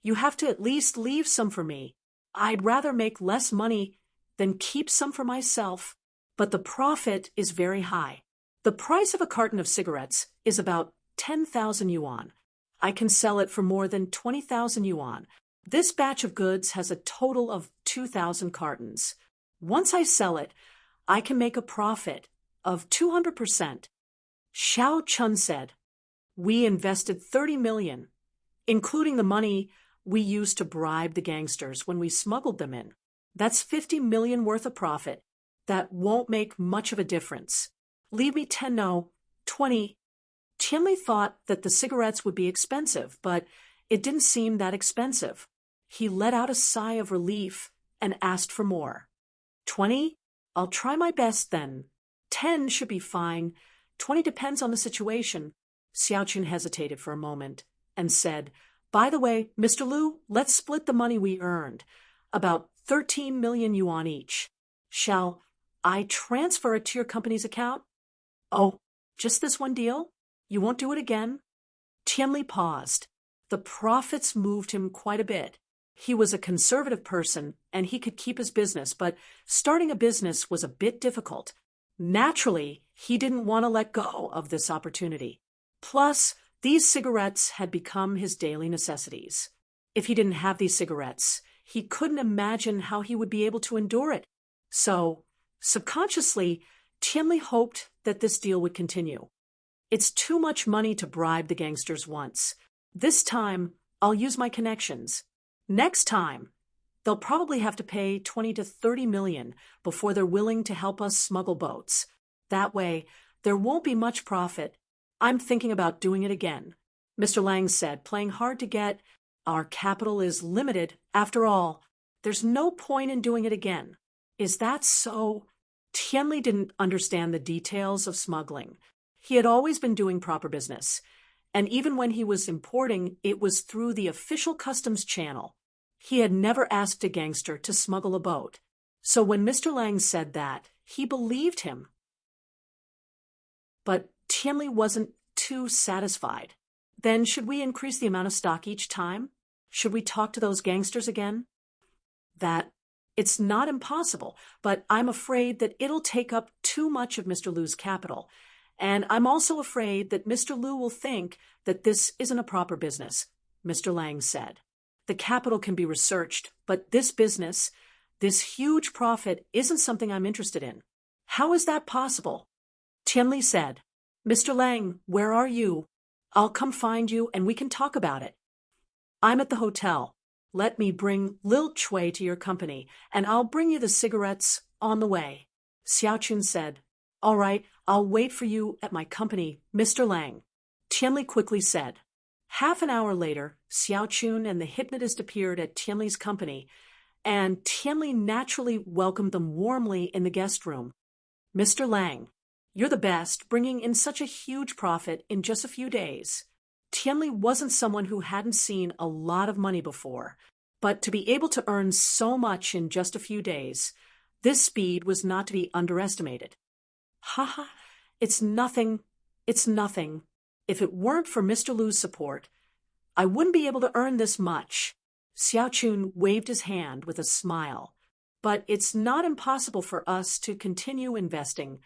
You have to at least leave some for me. I'd rather make less money than keep some for myself, but the profit is very high. The price of a carton of cigarettes is about 10,000 yuan. I can sell it for more than 20,000 yuan. This batch of goods has a total of 2,000 cartons. Once I sell it, I can make a profit of 200%. Xiao Chun said. We invested 30 million, including the money we used to bribe the gangsters when we smuggled them in. That's 50 million worth of profit. That won't make much of a difference. Leave me 10, no, 20. Tianli thought that the cigarettes would be expensive, but it didn't seem that expensive. He let out a sigh of relief and asked for more. 20? I'll try my best then. 10 should be fine. 20 depends on the situation. Xiao Chun hesitated for a moment and said, by the way, Mr. Lu, let's split the money we earned, about 13 million yuan each. Shall I transfer it to your company's account? Oh, just this one deal? You won't do it again? Tianli paused. The profits moved him quite a bit. He was a conservative person and he could keep his business, but starting a business was a bit difficult. Naturally, he didn't want to let go of this opportunity. Plus, these cigarettes had become his daily necessities. If he didn't have these cigarettes, he couldn't imagine how he would be able to endure it. So, subconsciously, Tianli hoped that this deal would continue. It's too much money to bribe the gangsters once. This time, I'll use my connections. Next time, they'll probably have to pay 20 to 30 million before they're willing to help us smuggle boats. That way, there won't be much profit. I'm thinking about doing it again. Mr. Lang said, playing hard to get. Our capital is limited. After all, there's no point in doing it again. Is that so? Tianli didn't understand the details of smuggling. He had always been doing proper business. And even when he was importing, it was through the official customs channel. He had never asked a gangster to smuggle a boat. So when Mr. Lang said that, he believed him. But Tianli wasn't too satisfied. Then should we increase the amount of stock each time? Should we talk to those gangsters again? It's not impossible, but I'm afraid that it'll take up too much of Mr. Lu's capital. And I'm also afraid that Mr. Lu will think that this isn't a proper business, Mr. Lang said. The capital can be researched, but this business, this huge profit, isn't something I'm interested in. How is that possible? Tianli said, Mr. Lang, where are you? I'll come find you and we can talk about it. I'm at the hotel. Let me bring Lil Chui to your company, and I'll bring you the cigarettes on the way. Xiao Chun said, All right, I'll wait for you at my company, Mr. Lang. Tianli quickly said. Half an hour later, Xiao Chun and the hypnotist appeared at Tianli's company, and Tianli naturally welcomed them warmly in the guest room. Mr. Lang, you're the best, bringing in such a huge profit in just a few days. Tianli wasn't someone who hadn't seen a lot of money before, but to be able to earn so much in just a few days, this speed was not to be underestimated. Haha, it's nothing. It's nothing. If it weren't for Mr. Lu's support, I wouldn't be able to earn this much. Xiao Chun waved his hand with a smile. But it's not impossible for us to continue investing.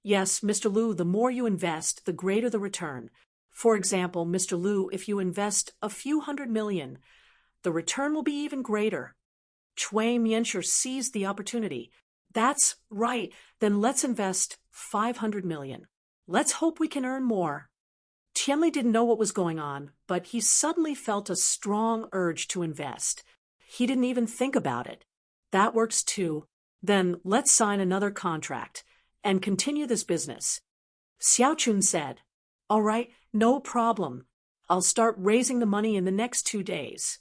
Yes, Mr. Lu, the more you invest, the greater the return. For example, Mr. Lu, if you invest a few $100 million, the return will be even greater. Chui Mianshi seized the opportunity. That's right. Then let's invest $500 million. Let's hope we can earn more. Tianli didn't know what was going on, but he suddenly felt a strong urge to invest. He didn't even think about it. That works too. Then let's sign another contract and continue this business. Xiao Chun said, All right, no problem. I'll start raising the money in the next 2 days.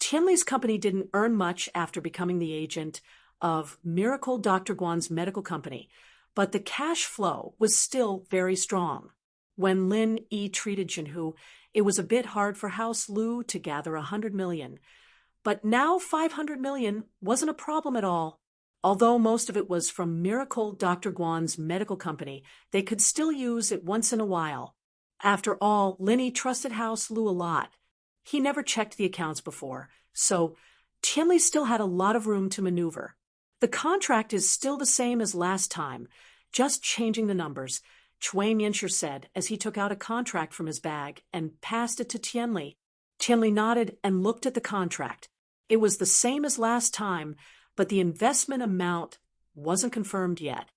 Tianli's company didn't earn much after becoming the agent of Miracle Dr. Guan's medical company, but the cash flow was still very strong. When Lin Yi treated Jinhu, it was a bit hard for House Lu to gather $100 million. But now $500 million wasn't a problem at all. Although most of it was from Miracle Dr. Guan's medical company, they could still use it once in a while. After all, Lin Yi trusted House Lu a lot. He never checked the accounts before, so Tianli still had a lot of room to maneuver. The contract is still the same as last time, just changing the numbers, Chui Mianshi said as he took out a contract from his bag and passed it to Tianli. Tianli nodded and looked at the contract. It was the same as last time, but the investment amount wasn't confirmed yet.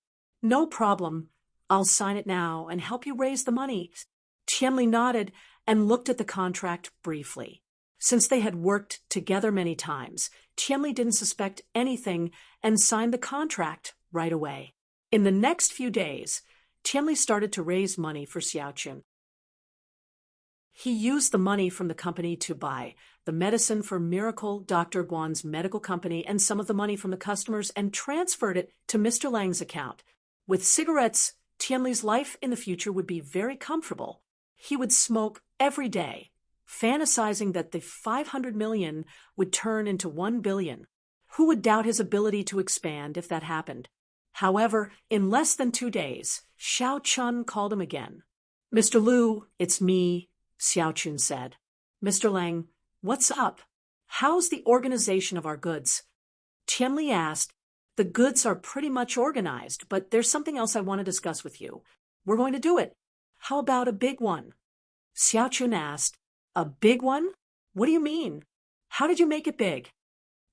No problem. I'll sign it now and help you raise the money. Tianli nodded and looked at the contract briefly. Since they had worked together many times, Tianli didn't suspect anything and signed the contract right away. In the next few days, Tianli started to raise money for Xiao Chun. He used the money from the company to buy the medicine for Miracle Dr. Guan's medical company and some of the money from the customers and transferred it to Mr. Lang's account. With cigarettes, Tianli's life in the future would be very comfortable. He would smoke every day, fantasizing that the $500 million would turn into $1 billion. Who would doubt his ability to expand if that happened? However, in less than 2 days, Xiao Chun called him again. Mr. Lu, it's me, Xiao Chun said. Mr. Lang, what's up? How's the organization of our goods? Tianli asked. The goods are pretty much organized, but there's something else I want to discuss with you. We're going to do it. How about a big one? Xiao Chun asked. A big one? What do you mean? How did you make it big?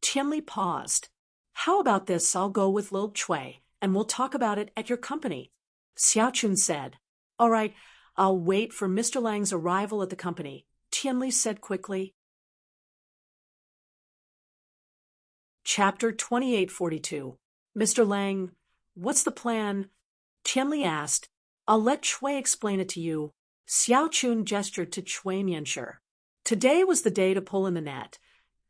Tianli paused. How about this? I'll go with Lil Chui, and we'll talk about it at your company. Xiao Chun said. All right, I'll wait for Mr. Lang's arrival at the company, Tianli said quickly. Chapter 2842. Mr. Lang, what's the plan? Tianli asked. I'll let Chui explain it to you. Xiao Chun gestured to Chui Mianshi. Today was the day to pull in the net.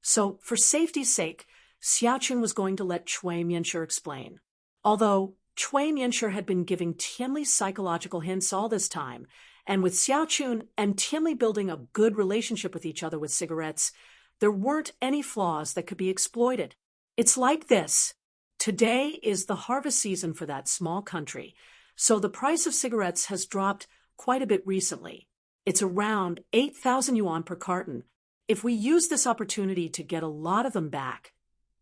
So, for safety's sake, Xiao Chun was going to let Chui Mianshi explain. Although Chui Mianshi had been giving Tianli psychological hints all this time, and with Xiao Chun and Tianli building a good relationship with each other with cigarettes, there weren't any flaws that could be exploited. It's like this. Today is the harvest season for that small country, so the price of cigarettes has dropped quite a bit recently. It's around 8,000 yuan per carton. If we use this opportunity to get a lot of them back,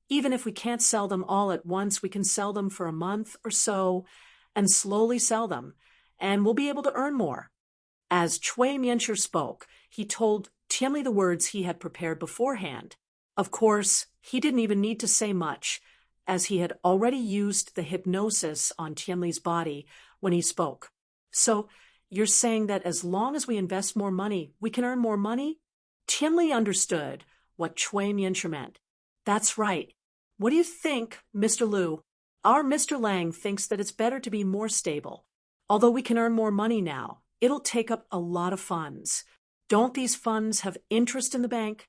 even if we can't sell them all at once, we can sell them for a month or so and slowly sell them, and we'll be able to earn more. As Chui Mianshi spoke, he told Tianli the words he had prepared beforehand. Of course, he didn't even need to say much, as he had already used the hypnosis on Tianli's body when he spoke. So, you're saying that as long as we invest more money, we can earn more money? Tianli understood what Chui Mianshi meant. That's right. What do you think, Mr. Lu? Our Mr. Lang thinks that it's better to be more stable. Although we can earn more money now, it'll take up a lot of funds. Don't these funds have interest in the bank?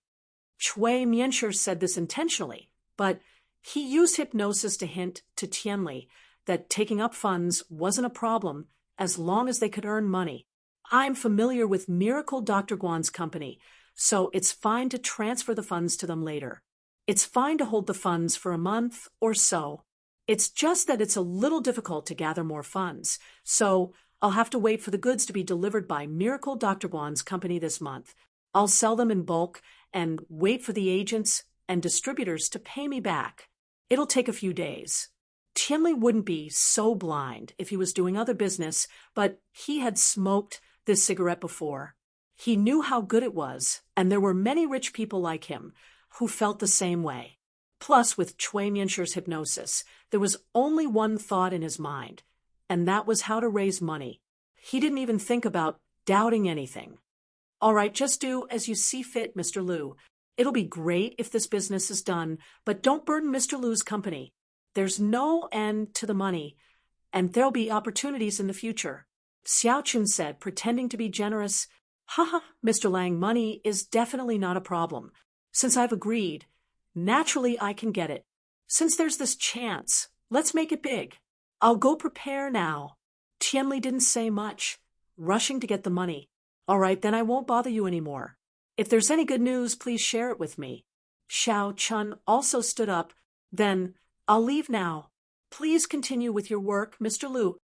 Chui Mianshi said this intentionally, but he used hypnosis to hint to Tianli that taking up funds wasn't a problem as long as they could earn money. I'm familiar with Miracle Dr. Guan's company, so it's fine to transfer the funds to them later. It's fine to hold the funds for a month or so. It's just that it's a little difficult to gather more funds, so I'll have to wait for the goods to be delivered by Miracle Dr. Guan's company this month. I'll sell them in bulk and wait for the agents and distributors to pay me back. It'll take a few days. Tianli wouldn't be so blind if he was doing other business, but he had smoked this cigarette before. He knew how good it was, and there were many rich people like him who felt the same way. Plus, with Cui Mianshir's hypnosis, there was only one thought in his mind, and that was how to raise money. He didn't even think about doubting anything. All right, just do as you see fit, Mr. Liu. It'll be great if this business is done, but don't burden Mr. Liu's company. There's no end to the money, and there'll be opportunities in the future. Xiao Chun said, pretending to be generous. Haha, Mr. Lang, money is definitely not a problem. Since I've agreed, naturally I can get it. Since there's this chance, let's make it big. I'll go prepare now. Tianli didn't say much, rushing to get the money. All right, then I won't bother you anymore. If there's any good news, please share it with me. Xiao Chun also stood up. Then, I'll leave now. Please continue with your work, Mr. Liu.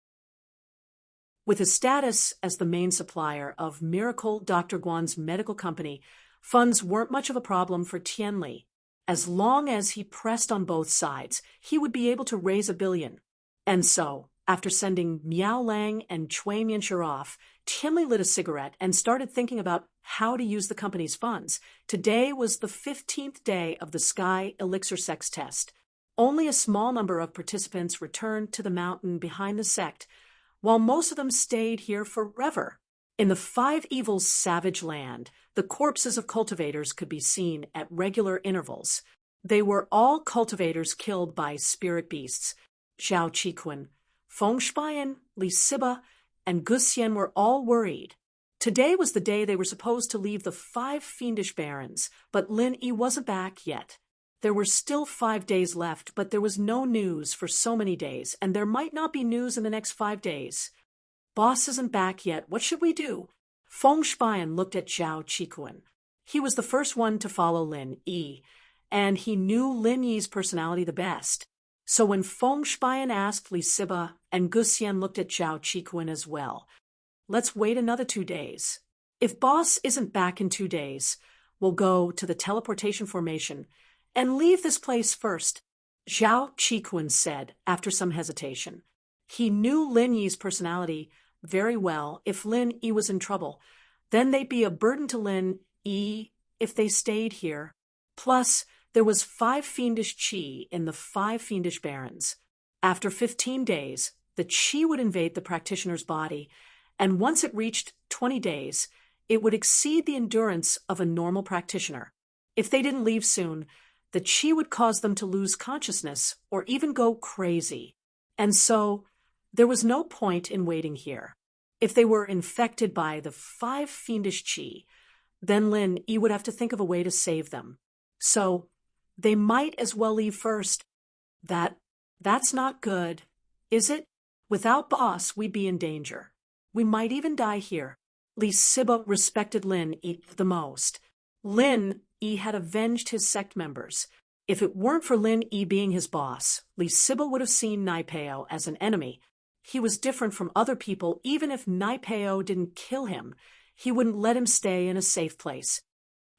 With his status as the main supplier of Miracle Dr. Guan's medical company, funds weren't much of a problem for Tianli. As long as he pressed on both sides, he would be able to raise $1 billion. And so, after sending Miao Lang and Cui Mianshir off, Tianli lit a cigarette and started thinking about how to use the company's funds. Today was the 15th day of the Sky Elixir Sex Test. Only a small number of participants returned to the mountain behind the sect, while most of them stayed here forever. In the Five Evils savage land, the corpses of cultivators could be seen at regular intervals. They were all cultivators killed by spirit beasts. Zhao Qikun, Feng Shiyan, Li Siba, and Gu Xian were all worried. Today was the day they were supposed to leave the 5 fiendish barons, but Lin Yi wasn't back yet. There were still 5 days left, but there was no news for so many days, and there might not be news in the next 5 days. Boss isn't back yet. What should we do? Feng Shiyan looked at Zhao Qikun. He was the first one to follow Lin Yi, and he knew Lin Yi's personality the best. So when Feng Shiyan asked, Li Siba and Gu Xian looked at Zhao Qikun as well. Let's wait another 2 days. If boss isn't back in 2 days, we'll go to the teleportation formation and leave this place first, Zhao Qikun said after some hesitation. He knew Lin Yi's personality very well. If Lin Yi was in trouble, then they'd be a burden to Lin Yi if they stayed here. Plus, there was 5 fiendish qi in the 5 fiendish barons. After 15 days, the qi would invade the practitioner's body, and once it reached 20 days, it would exceed the endurance of a normal practitioner. If they didn't leave soon, the qi would cause them to lose consciousness or even go crazy. And so, there was no point in waiting here. If they were infected by the 5 fiendish qi, then Lin Yi would have to think of a way to save them. So, they might as well leave first. That's not good, is it? Without boss, we'd be in danger. We might even die here. Li Siba respected Lin Yi the most. Lin Yi had avenged his sect members. If it weren't for Lin Yi being his boss, Li Siba would have seen Nai Peo as an enemy. He was different from other people. Even if Nai Peo didn't kill him, he wouldn't let him stay in a safe place.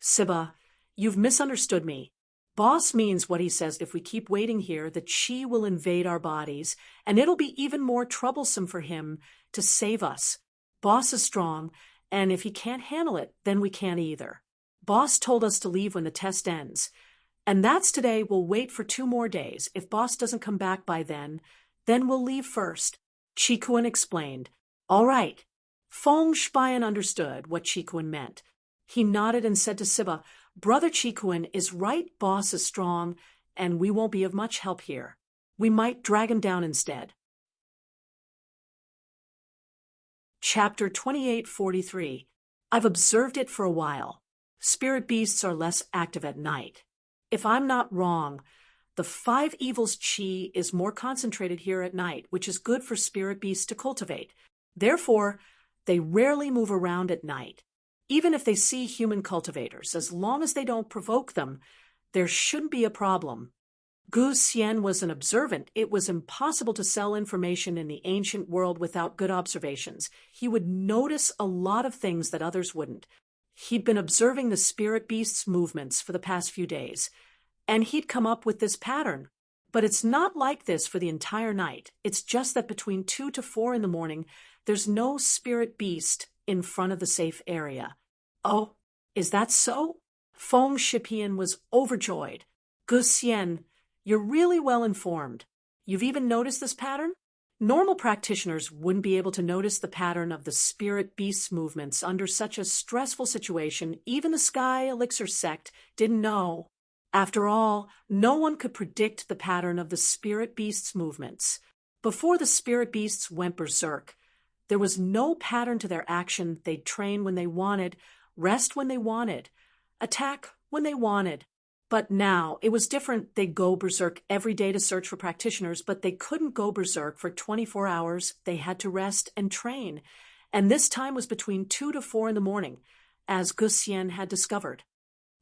Siba, you've misunderstood me. Boss means what he says. If we keep waiting here, the qi will invade our bodies, and it'll be even more troublesome for him to save us. Boss is strong, and if he can't handle it, then we can't either. Boss told us to leave when the test ends, and that's today. We'll wait for 2 more days. If boss doesn't come back by then we'll leave first. Qikun explained. All right. Feng Shiyan understood what Qikun meant. He nodded and said to Siba, Brother Qikun is right. Boss is strong, and we won't be of much help here. We might drag him down instead. Chapter 2843. I've observed it for a while. Spirit beasts are less active at night. If I'm not wrong, the 5 evils qi is more concentrated here at night, which is good for spirit beasts to cultivate. Therefore, They rarely move around at night. Even if they see human cultivators, as long as they don't provoke them, there shouldn't be a problem. Gu Xian was an observant. It was impossible to sell information in the ancient world without good observations. He would notice a lot of things that others wouldn't. He'd been observing the spirit beast's movements for the past few days, and he'd come up with this pattern. But it's not like this for the entire night. It's just that between 2 to 4 in the morning, there's no spirit beast in front of the safe area. Oh, is that so? Feng Shipian was overjoyed. Gu Xian, you're really well informed. You've even noticed this pattern? Normal practitioners wouldn't be able to notice the pattern of the spirit beast's movements under such a stressful situation. Even the Sky Elixir sect didn't know. After all, no one could predict the pattern of the spirit beast's movements. Before the spirit beasts went berserk, there was no pattern to their action. They'd train when they wanted, rest when they wanted, attack when they wanted. But now, it was different. They'd go berserk every day to search for practitioners, but they couldn't go berserk for 24 hours. They had to rest and train. And this time was between 2 to 4 in the morning, as Gu Xian had discovered.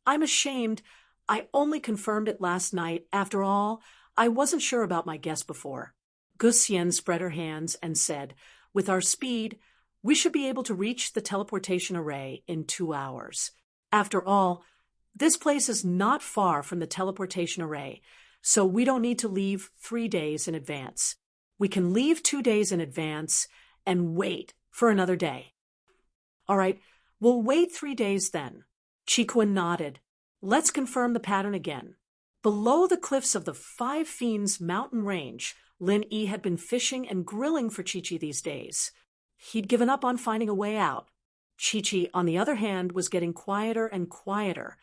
I'm ashamed. I only confirmed it last night. After all, I wasn't sure about my guess before. Gu Xian spread her hands and said, with our speed, we should be able to reach the teleportation array in 2 hours. After all, this place is not far from the teleportation array, so we don't need to leave 3 days in advance. We can leave 2 days in advance and wait for another day. All right, we'll wait 3 days then. Qi nodded. Let's confirm the pattern again. Below the cliffs of the Five Fiends mountain range, Lin Yi had been fishing and grilling for Chi-Chi these days. He'd given up on finding a way out. Chi-Chi, on the other hand, was getting quieter and quieter,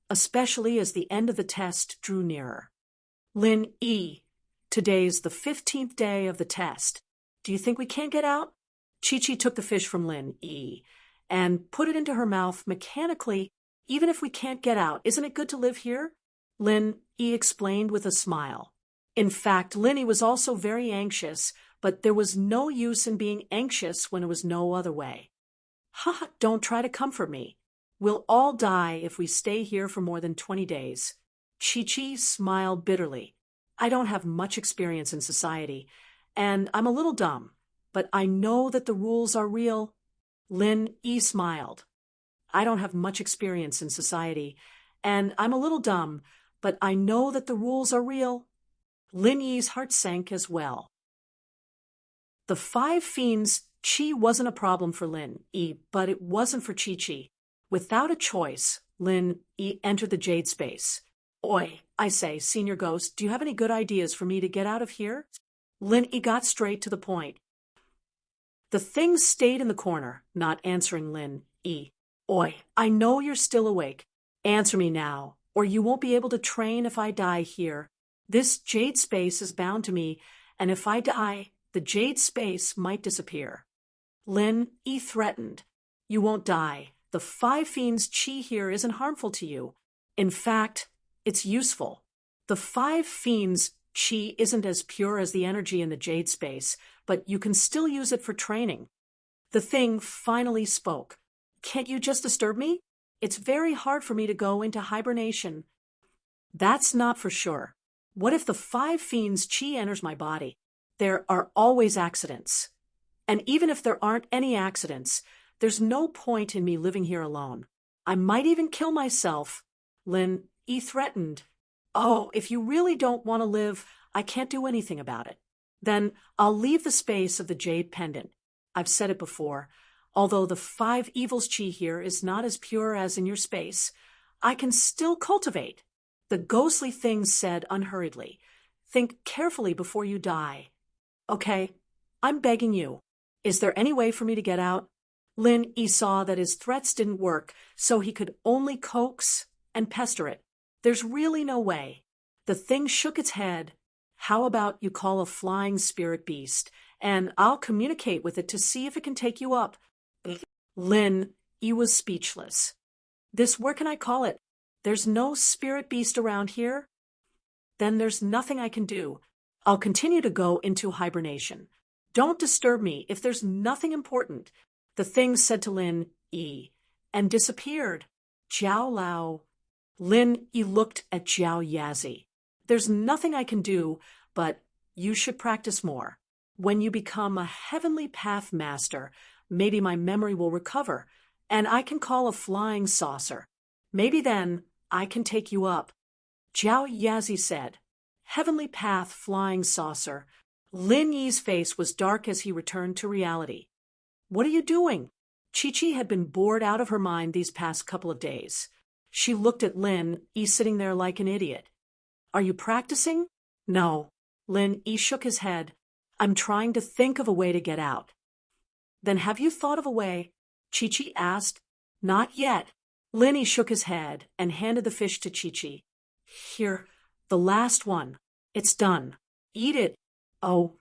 especially as the end of the test drew nearer. Lin Yi, today's the 15th day of the test. Do you think we can't get out? Chi-Chi took the fish from Lin Yi and put it into her mouth mechanically. Even if we can't get out, isn't it good to live here? Lin Yi explained with a smile. In fact, Lin Yi was also very anxious, but there was no use in being anxious when it was no other way. Ha, don't try to comfort me. We'll all die if we stay here for more than 20 days. Chi-Chi smiled bitterly. I don't have much experience in society, and I'm a little dumb, but I know that the rules are real. Lin Yi smiled. I don't have much experience in society, and I'm a little dumb, but I know that the rules are real. Lin Yi's heart sank as well. The Five Fiends, Qi wasn't a problem for Lin Yi, but it wasn't for Chi-Chi. Without a choice, Lin Yi entered the jade space. Oi, I say, Senior Ghost, do you have any good ideas for me to get out of here? Lin Yi got straight to the point. The thing stayed in the corner, not answering Lin Yi. Oi, I know you're still awake. Answer me now, or you won't be able to train if I die here. This jade space is bound to me, and if I die, the jade space might disappear. Lin Yi threatened. You won't die. The Five Fiends' Qi here isn't harmful to you. In fact, it's useful. The Five Fiends' Qi isn't as pure as the energy in the jade space, but you can still use it for training. The thing finally spoke. Can't you just disturb me? It's very hard for me to go into hibernation. That's not for sure. What if the Five Fiends' Qi enters my body? There are always accidents. And even if there aren't any accidents, there's no point in me living here alone. I might even kill myself. Lin Yi threatened. Oh, if you really don't want to live, I can't do anything about it. Then I'll leave the space of the jade pendant. I've said it before. Although the Five Evils Qi here is not as pure as in your space, I can still cultivate. The ghostly thing said unhurriedly. Think carefully before you die. Okay, I'm begging you. Is there any way for me to get out? Lin Yi saw that his threats didn't work, so he could only coax and pester it. There's really no way. The thing shook its head. How about you call a flying spirit beast, and I'll communicate with it to see if it can take you up. Lin Yi was speechless. Where can I call it? There's no spirit beast around here? Then there's nothing I can do. I'll continue to go into hibernation. Don't disturb me if there's nothing important. The thing said to Lin Yi and disappeared. Jiao Lao. Lin Yi looked at Jiao Yazi. There's nothing I can do, but you should practice more. When you become a heavenly path master, maybe my memory will recover, and I can call a flying saucer. Maybe then I can take you up. Jiao Yazi said. Heavenly path flying saucer. Lin Yi's face was dark as he returned to reality. What are you doing? Chi-Chi had been bored out of her mind these past couple of days. She looked at Lin Yi sitting there like an idiot. Are you practicing? No. Lin Yi shook his head. I'm trying to think of a way to get out. Then have you thought of a way? Chi-Chi asked. Not yet. Lin Yi shook his head and handed the fish to Chi-Chi. Here, the last one. It's done. Eat it. Oh.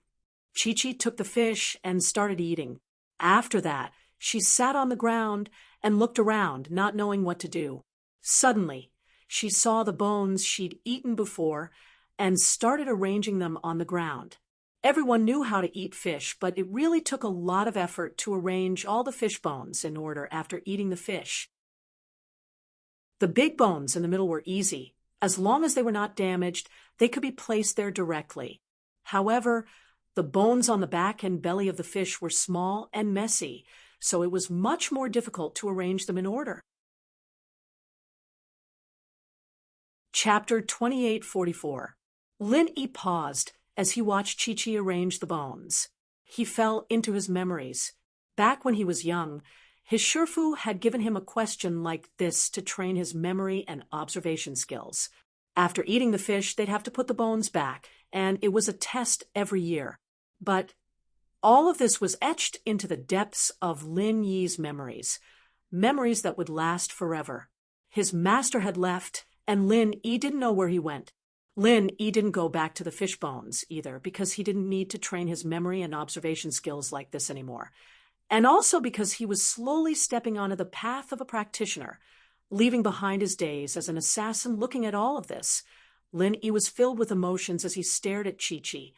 Chi-Chi took the fish and started eating. After that, she sat on the ground and looked around, not knowing what to do. Suddenly, she saw the bones she'd eaten before and started arranging them on the ground. Everyone knew how to eat fish, but it really took a lot of effort to arrange all the fish bones in order after eating the fish. The big bones in the middle were easy. As long as they were not damaged, they could be placed there directly. However, the bones on the back and belly of the fish were small and messy, so it was much more difficult to arrange them in order. Chapter 2844. Lin Yi paused as he watched Chi-Chi arrange the bones. He fell into his memories. Back when he was young, his Shifu had given him a question like this to train his memory and observation skills. After eating the fish, they'd have to put the bones back, and it was a test every year. But all of this was etched into the depths of Lin Yi's memories, memories that would last forever. His master had left, and Lin Yi didn't know where he went. Lin Yi didn't go back to the fish bones either, because he didn't need to train his memory and observation skills like this anymore. And also because he was slowly stepping onto the path of a practitioner, leaving behind his days as an assassin. Looking at all of this, Lin Yi was filled with emotions as he stared at Chi-Chi.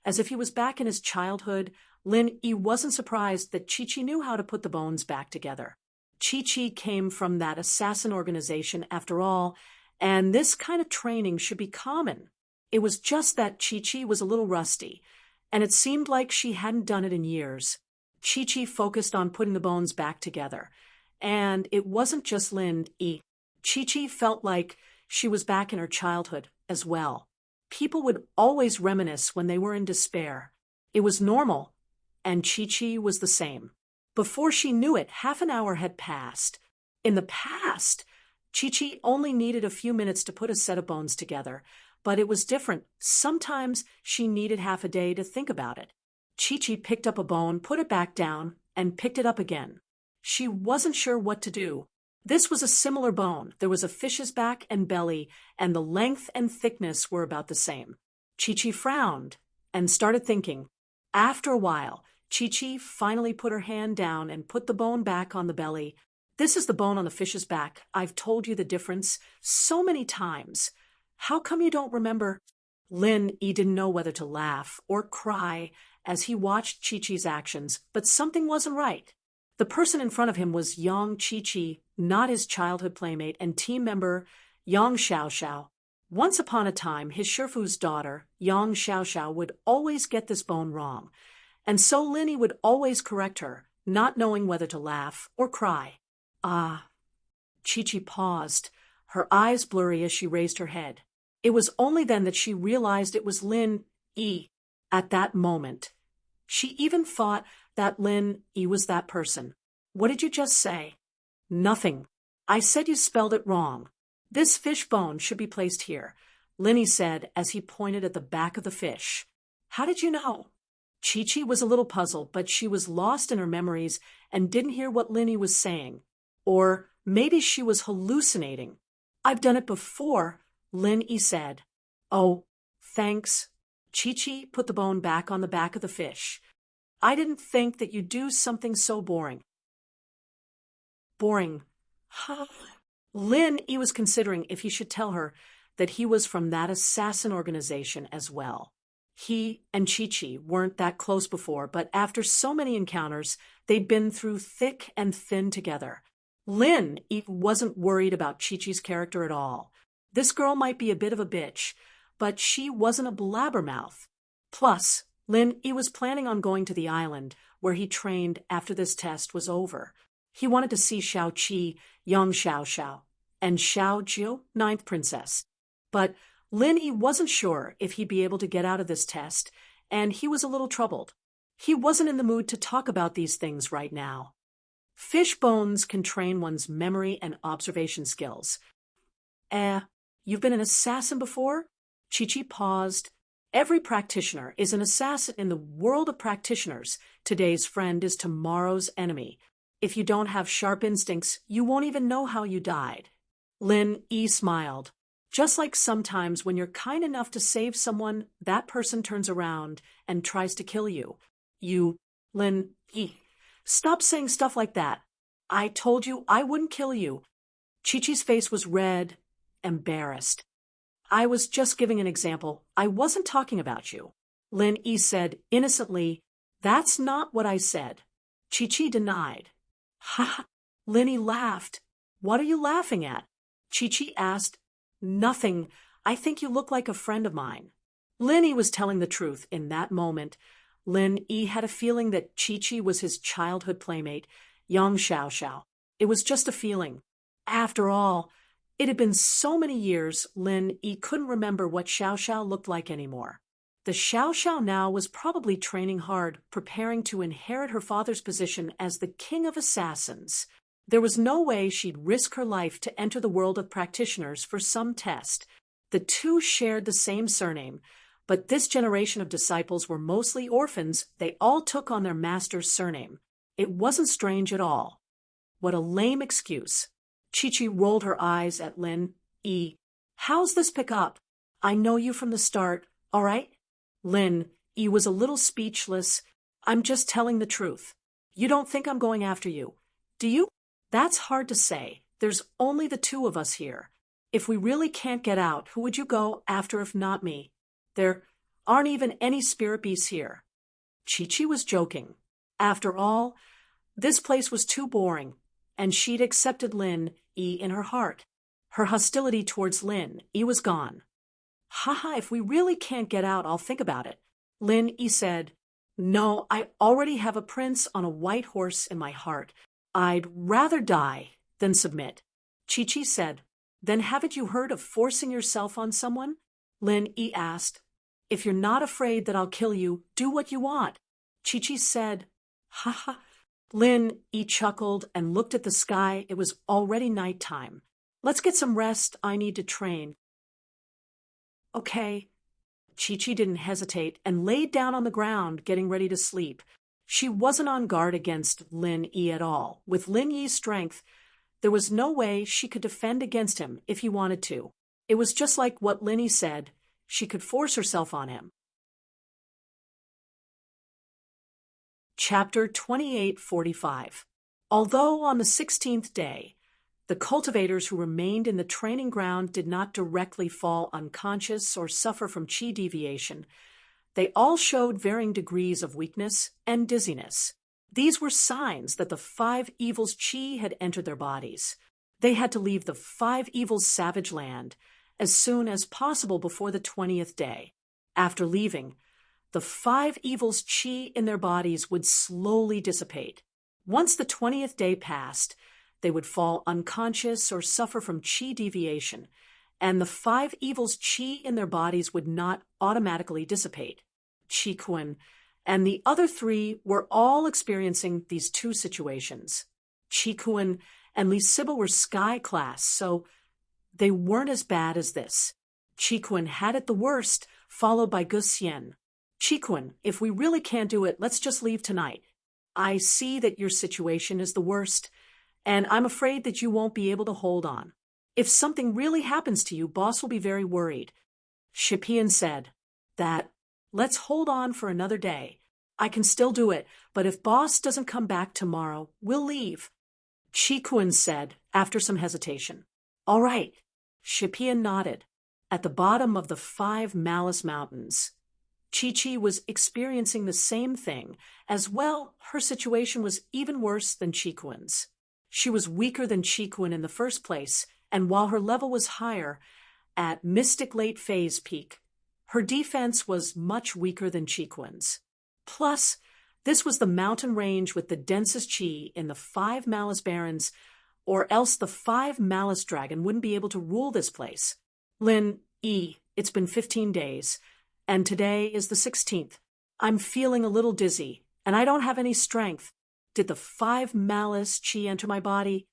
As if he was back in his childhood, Lin Yi wasn't surprised that Chi-Chi knew how to put the bones back together. Chi-Chi came from that assassin organization after all, and this kind of training should be common. It was just that Chi-Chi was a little rusty, and it seemed like she hadn't done it in years. Chi-Chi focused on putting the bones back together, and it wasn't just Lin Yi. Chi-Chi felt like she was back in her childhood as well. People would always reminisce when they were in despair. It was normal, and Chi-Chi was the same. Before she knew it, half an hour had passed. In the past, Chi-Chi only needed a few minutes to put a set of bones together, but it was different. Sometimes she needed half a day to think about it. Chi-Chi picked up a bone, put it back down, and picked it up again. She wasn't sure what to do. This was a similar bone. There was a fish's back and belly, and the length and thickness were about the same. Chi-Chi frowned and started thinking. After a while, Chi-Chi finally put her hand down and put the bone back on the belly. This is the bone on the fish's back. I've told you the difference so many times. How come you don't remember? Lin Yi didn't know whether to laugh or cry as he watched Chi-Chi's actions, but something wasn't right. The person in front of him was Yang Chi-Chi, not his childhood playmate and team member Yang Xiaoxiao. Once upon a time, his Shifu's daughter, Yang Xiaoxiao, would always get this bone wrong, and so Lin Yi would always correct her, not knowing whether to laugh or cry. Ah. Chi-Chi paused, her eyes blurry as she raised her head. It was only then that she realized it was Lin Yi. At that moment, she even thought that Lin Yi was that person. What did you just say? Nothing. I said you spelled it wrong. This fish bone should be placed here, Lin Yi said as he pointed at the back of the fish. How did you know? Chi-Chi was a little puzzled, but she was lost in her memories and didn't hear what Lin Yi was saying. Or maybe she was hallucinating. I've done it before, Lin Yi said. Oh, thanks. Chi-Chi put the bone back on the back of the fish. I didn't think that you'd do something so boring. Boring. Huh? Lin Yi was considering if he should tell her that he was from that assassin organization as well. He and Chi-Chi weren't that close before, but after so many encounters, they'd been through thick and thin together. Lin wasn't worried about Chi-Chi's character at all. This girl might be a bit of a bitch, but she wasn't a blabbermouth. Plus, Lin was planning on going to the island where he trained after this test was over. He wanted to see Xiao Qi, young Xiao Xiao, and Xiao Jiu, ninth princess. But Lin wasn't sure if he'd be able to get out of this test, and he was a little troubled. He wasn't in the mood to talk about these things right now. Fish bones can train one's memory and observation skills. You've been an assassin before? Chi-Chi paused. Every practitioner is an assassin in the world of practitioners. Today's friend is tomorrow's enemy. If you don't have sharp instincts, you won't even know how you died. Lin smiled. Just like sometimes when you're kind enough to save someone, that person turns around and tries to kill you. Lin, stop saying stuff like that. I told you I wouldn't kill you. Chi-Chi's face was red, embarrassed. I was just giving an example. I wasn't talking about you. Lin said innocently, that's not what I said. Chi-Chi denied. Ha! Lin laughed. What are you laughing at? Chi-Chi asked. Nothing. I think you look like a friend of mine. Lin was telling the truth in that moment. Lin had a feeling that Chi-Chi was his childhood playmate, young Xiao Xiao. It was just a feeling. After all, it had been so many years, Lin couldn't remember what Xiao Xiao looked like anymore. The Xiao Xiao now was probably training hard, preparing to inherit her father's position as the king of assassins. There was no way she'd risk her life to enter the world of practitioners for some test. The two shared the same surname, but this generation of disciples were mostly orphans. They all took on their master's surname. It wasn't strange at all. What a lame excuse. Chi-Chi rolled her eyes at Lin. How's this pick up? I know you from the start, all right? Lin was a little speechless. I'm just telling the truth. You don't think I'm going after you, do you? That's hard to say. There's only the two of us here. If we really can't get out, who would you go after if not me? There aren't even any spirit beasts here. Chi-Chi was joking. After all, this place was too boring, and she'd accepted Lin in her heart. Her hostility towards Lin was gone. Haha, if we really can't get out, I'll think about it. Lin said, no, I already have a prince on a white horse in my heart. I'd rather die than submit. Chi-Chi said, then haven't you heard of forcing yourself on someone? Lin asked, if you're not afraid that I'll kill you, do what you want. Chi-Chi said, haha. Lin chuckled and looked at the sky. It was already nighttime. Let's get some rest. I need to train. Okay. Chi-Chi didn't hesitate and laid down on the ground, getting ready to sleep. She wasn't on guard against Lin at all. With Lin strength, there was no way she could defend against him if he wanted to. It was just like what Lin said. She could force herself on him. Chapter 2845. Although on the 16th day, the cultivators who remained in the training ground did not directly fall unconscious or suffer from qi deviation, they all showed varying degrees of weakness and dizziness. These were signs that the five evils' qi had entered their bodies. They had to leave the five evils' savage land as soon as possible before the 20th day. After leaving, the five evils' qi in their bodies would slowly dissipate. Once the 20th day passed, they would fall unconscious or suffer from qi deviation, and the five evils' qi in their bodies would not automatically dissipate. Qi Kun and the other three were all experiencing these two situations. Qi Kun and Li Sibyl were sky class, so they weren't as bad as this. Qi Kun had it the worst, followed by Gu Xian. Qi Kun, if we really can't do it, let's just leave tonight. I see that your situation is the worst, and I'm afraid that you won't be able to hold on. If something really happens to you, boss will be very worried. Shipian said, let's hold on for another day. I can still do it, but if boss doesn't come back tomorrow, we'll leave. Qi Kun said, after some hesitation. All right. Shipian nodded. At the bottom of the five Malice Mountains, Chi-Chi was experiencing the same thing. As well, her situation was even worse than Chiquin's. She was weaker than Chiquin in the first place, and while her level was higher, at Mystic Late Phase peak, her defense was much weaker than Chiquin's. Plus, this was the mountain range with the densest chi in the 5 Malice Barons, or else the 5 Malice Dragon wouldn't be able to rule this place. Lin, it's been 15 days, and today is the 16th. I'm feeling a little dizzy, and I don't have any strength. Did the 5 Malice chi enter my body?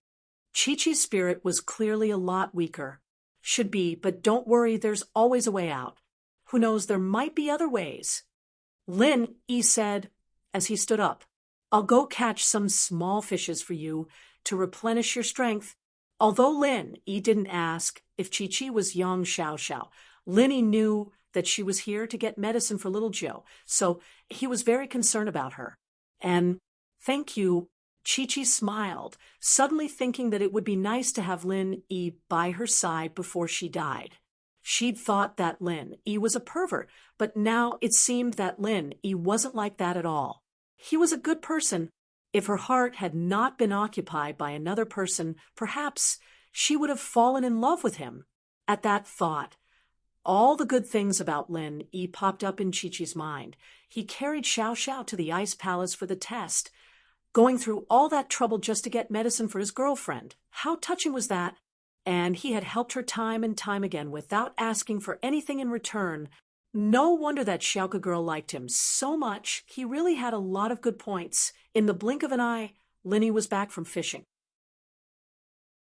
Chi-Chi's spirit was clearly a lot weaker. Should be, but don't worry, there's always a way out. Who knows, there might be other ways. Lin, said, as he stood up. I'll go catch some small fishes for you to replenish your strength. Although Lin, didn't ask if Chi-Chi was young Xiao Xiao, Lin knew that she was here to get medicine for little Joe, so he was very concerned about her. And, thank you, Chi-Chi smiled, suddenly thinking that it would be nice to have Lin by her side before she died. She'd thought that Lin was a pervert, but now it seemed that Lin wasn't like that at all. He was a good person. If her heart had not been occupied by another person, perhaps she would have fallen in love with him. At that thought, all the good things about Lin popped up in Chi-Chi's mind. He carried Xiao Xiao to the Ice Palace for the test, going through all that trouble just to get medicine for his girlfriend. How touching was that? And he had helped her time and time again without asking for anything in return. No wonder that Xiaoka girl liked him so much. He really had a lot of good points. In the blink of an eye, Lin was back from fishing.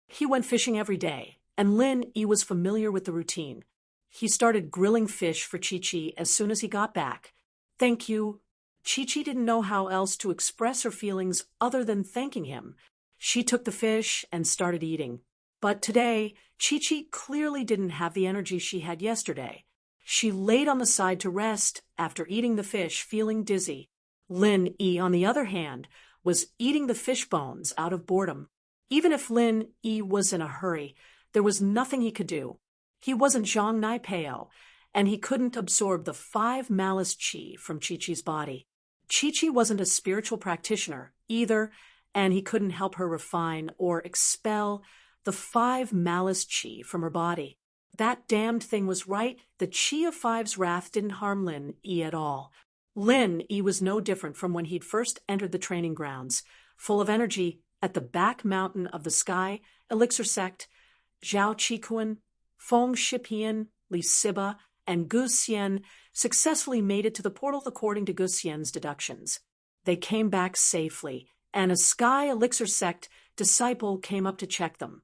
He went fishing every day, and Lin was familiar with the routine. He started grilling fish for Chi-Chi as soon as he got back. Thank you. Chi-Chi didn't know how else to express her feelings other than thanking him. She took the fish and started eating. But today, Chi-Chi clearly didn't have the energy she had yesterday. She laid on the side to rest after eating the fish, feeling dizzy. Lin, on the other hand, was eating the fish bones out of boredom. Even if Lin was in a hurry, there was nothing he could do. He wasn't Zhang Naipeo, and he couldn't absorb the 5 Malice chi from Chi-Chi's body. Chi-Chi wasn't a spiritual practitioner either, and he couldn't help her refine or expel the 5 Malice chi from her body. That damned thing was right. The chi of 5's wrath didn't harm Lin at all. Lin was no different from when he'd first entered the training grounds, full of energy, at the back mountain of the sky, Elixir Sect, Zhao Qikuan, Feng Shipian, Li Siba, and Gu Xian successfully made it to the portal according to Gu Xian's deductions. They came back safely, and a Sky Elixir Sect disciple came up to check them.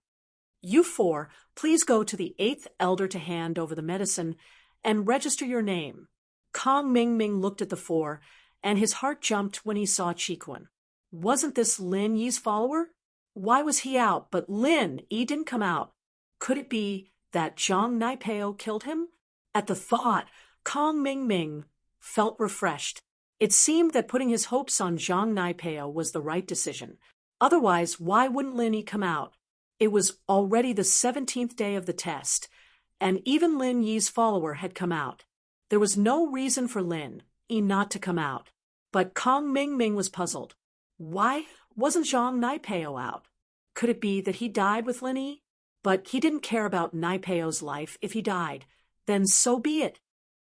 You 4, please go to the 8th elder to hand over the medicine and register your name. Kong Mingming looked at the 4, and his heart jumped when he saw Chiquan. Wasn't this Lin Yi's follower? Why was he out, but Lin Yi didn't come out? Could it be that Zhang Naipeo killed him? At the thought, Kong Mingming felt refreshed. It seemed that putting his hopes on Zhang Naipeo was the right decision. Otherwise, why wouldn't Lin Yi come out? It was already the 17th day of the test, and even Lin Yi's follower had come out. There was no reason for Lin Yi not to come out. But Kong Mingming was puzzled. Why wasn't Zhang Naipeo out? Could it be that he died with Lin Yi? But he didn't care about Naipeo's life. If he died, then so be it.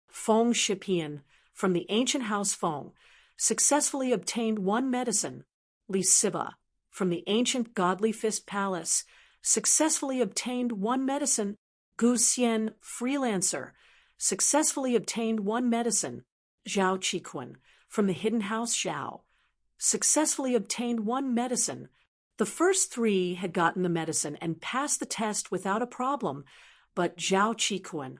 Feng Shipian, from the ancient house Feng, successfully obtained 1 medicine. Li Siba, from the ancient Godly Fist Palace, successfully obtained 1 medicine. Gu Xian, freelancer, successfully obtained 1 medicine. Zhao Qikuan, from the hidden house Zhao, successfully obtained 1 medicine. The first 3 had gotten the medicine and passed the test without a problem, but Zhao Qikuan,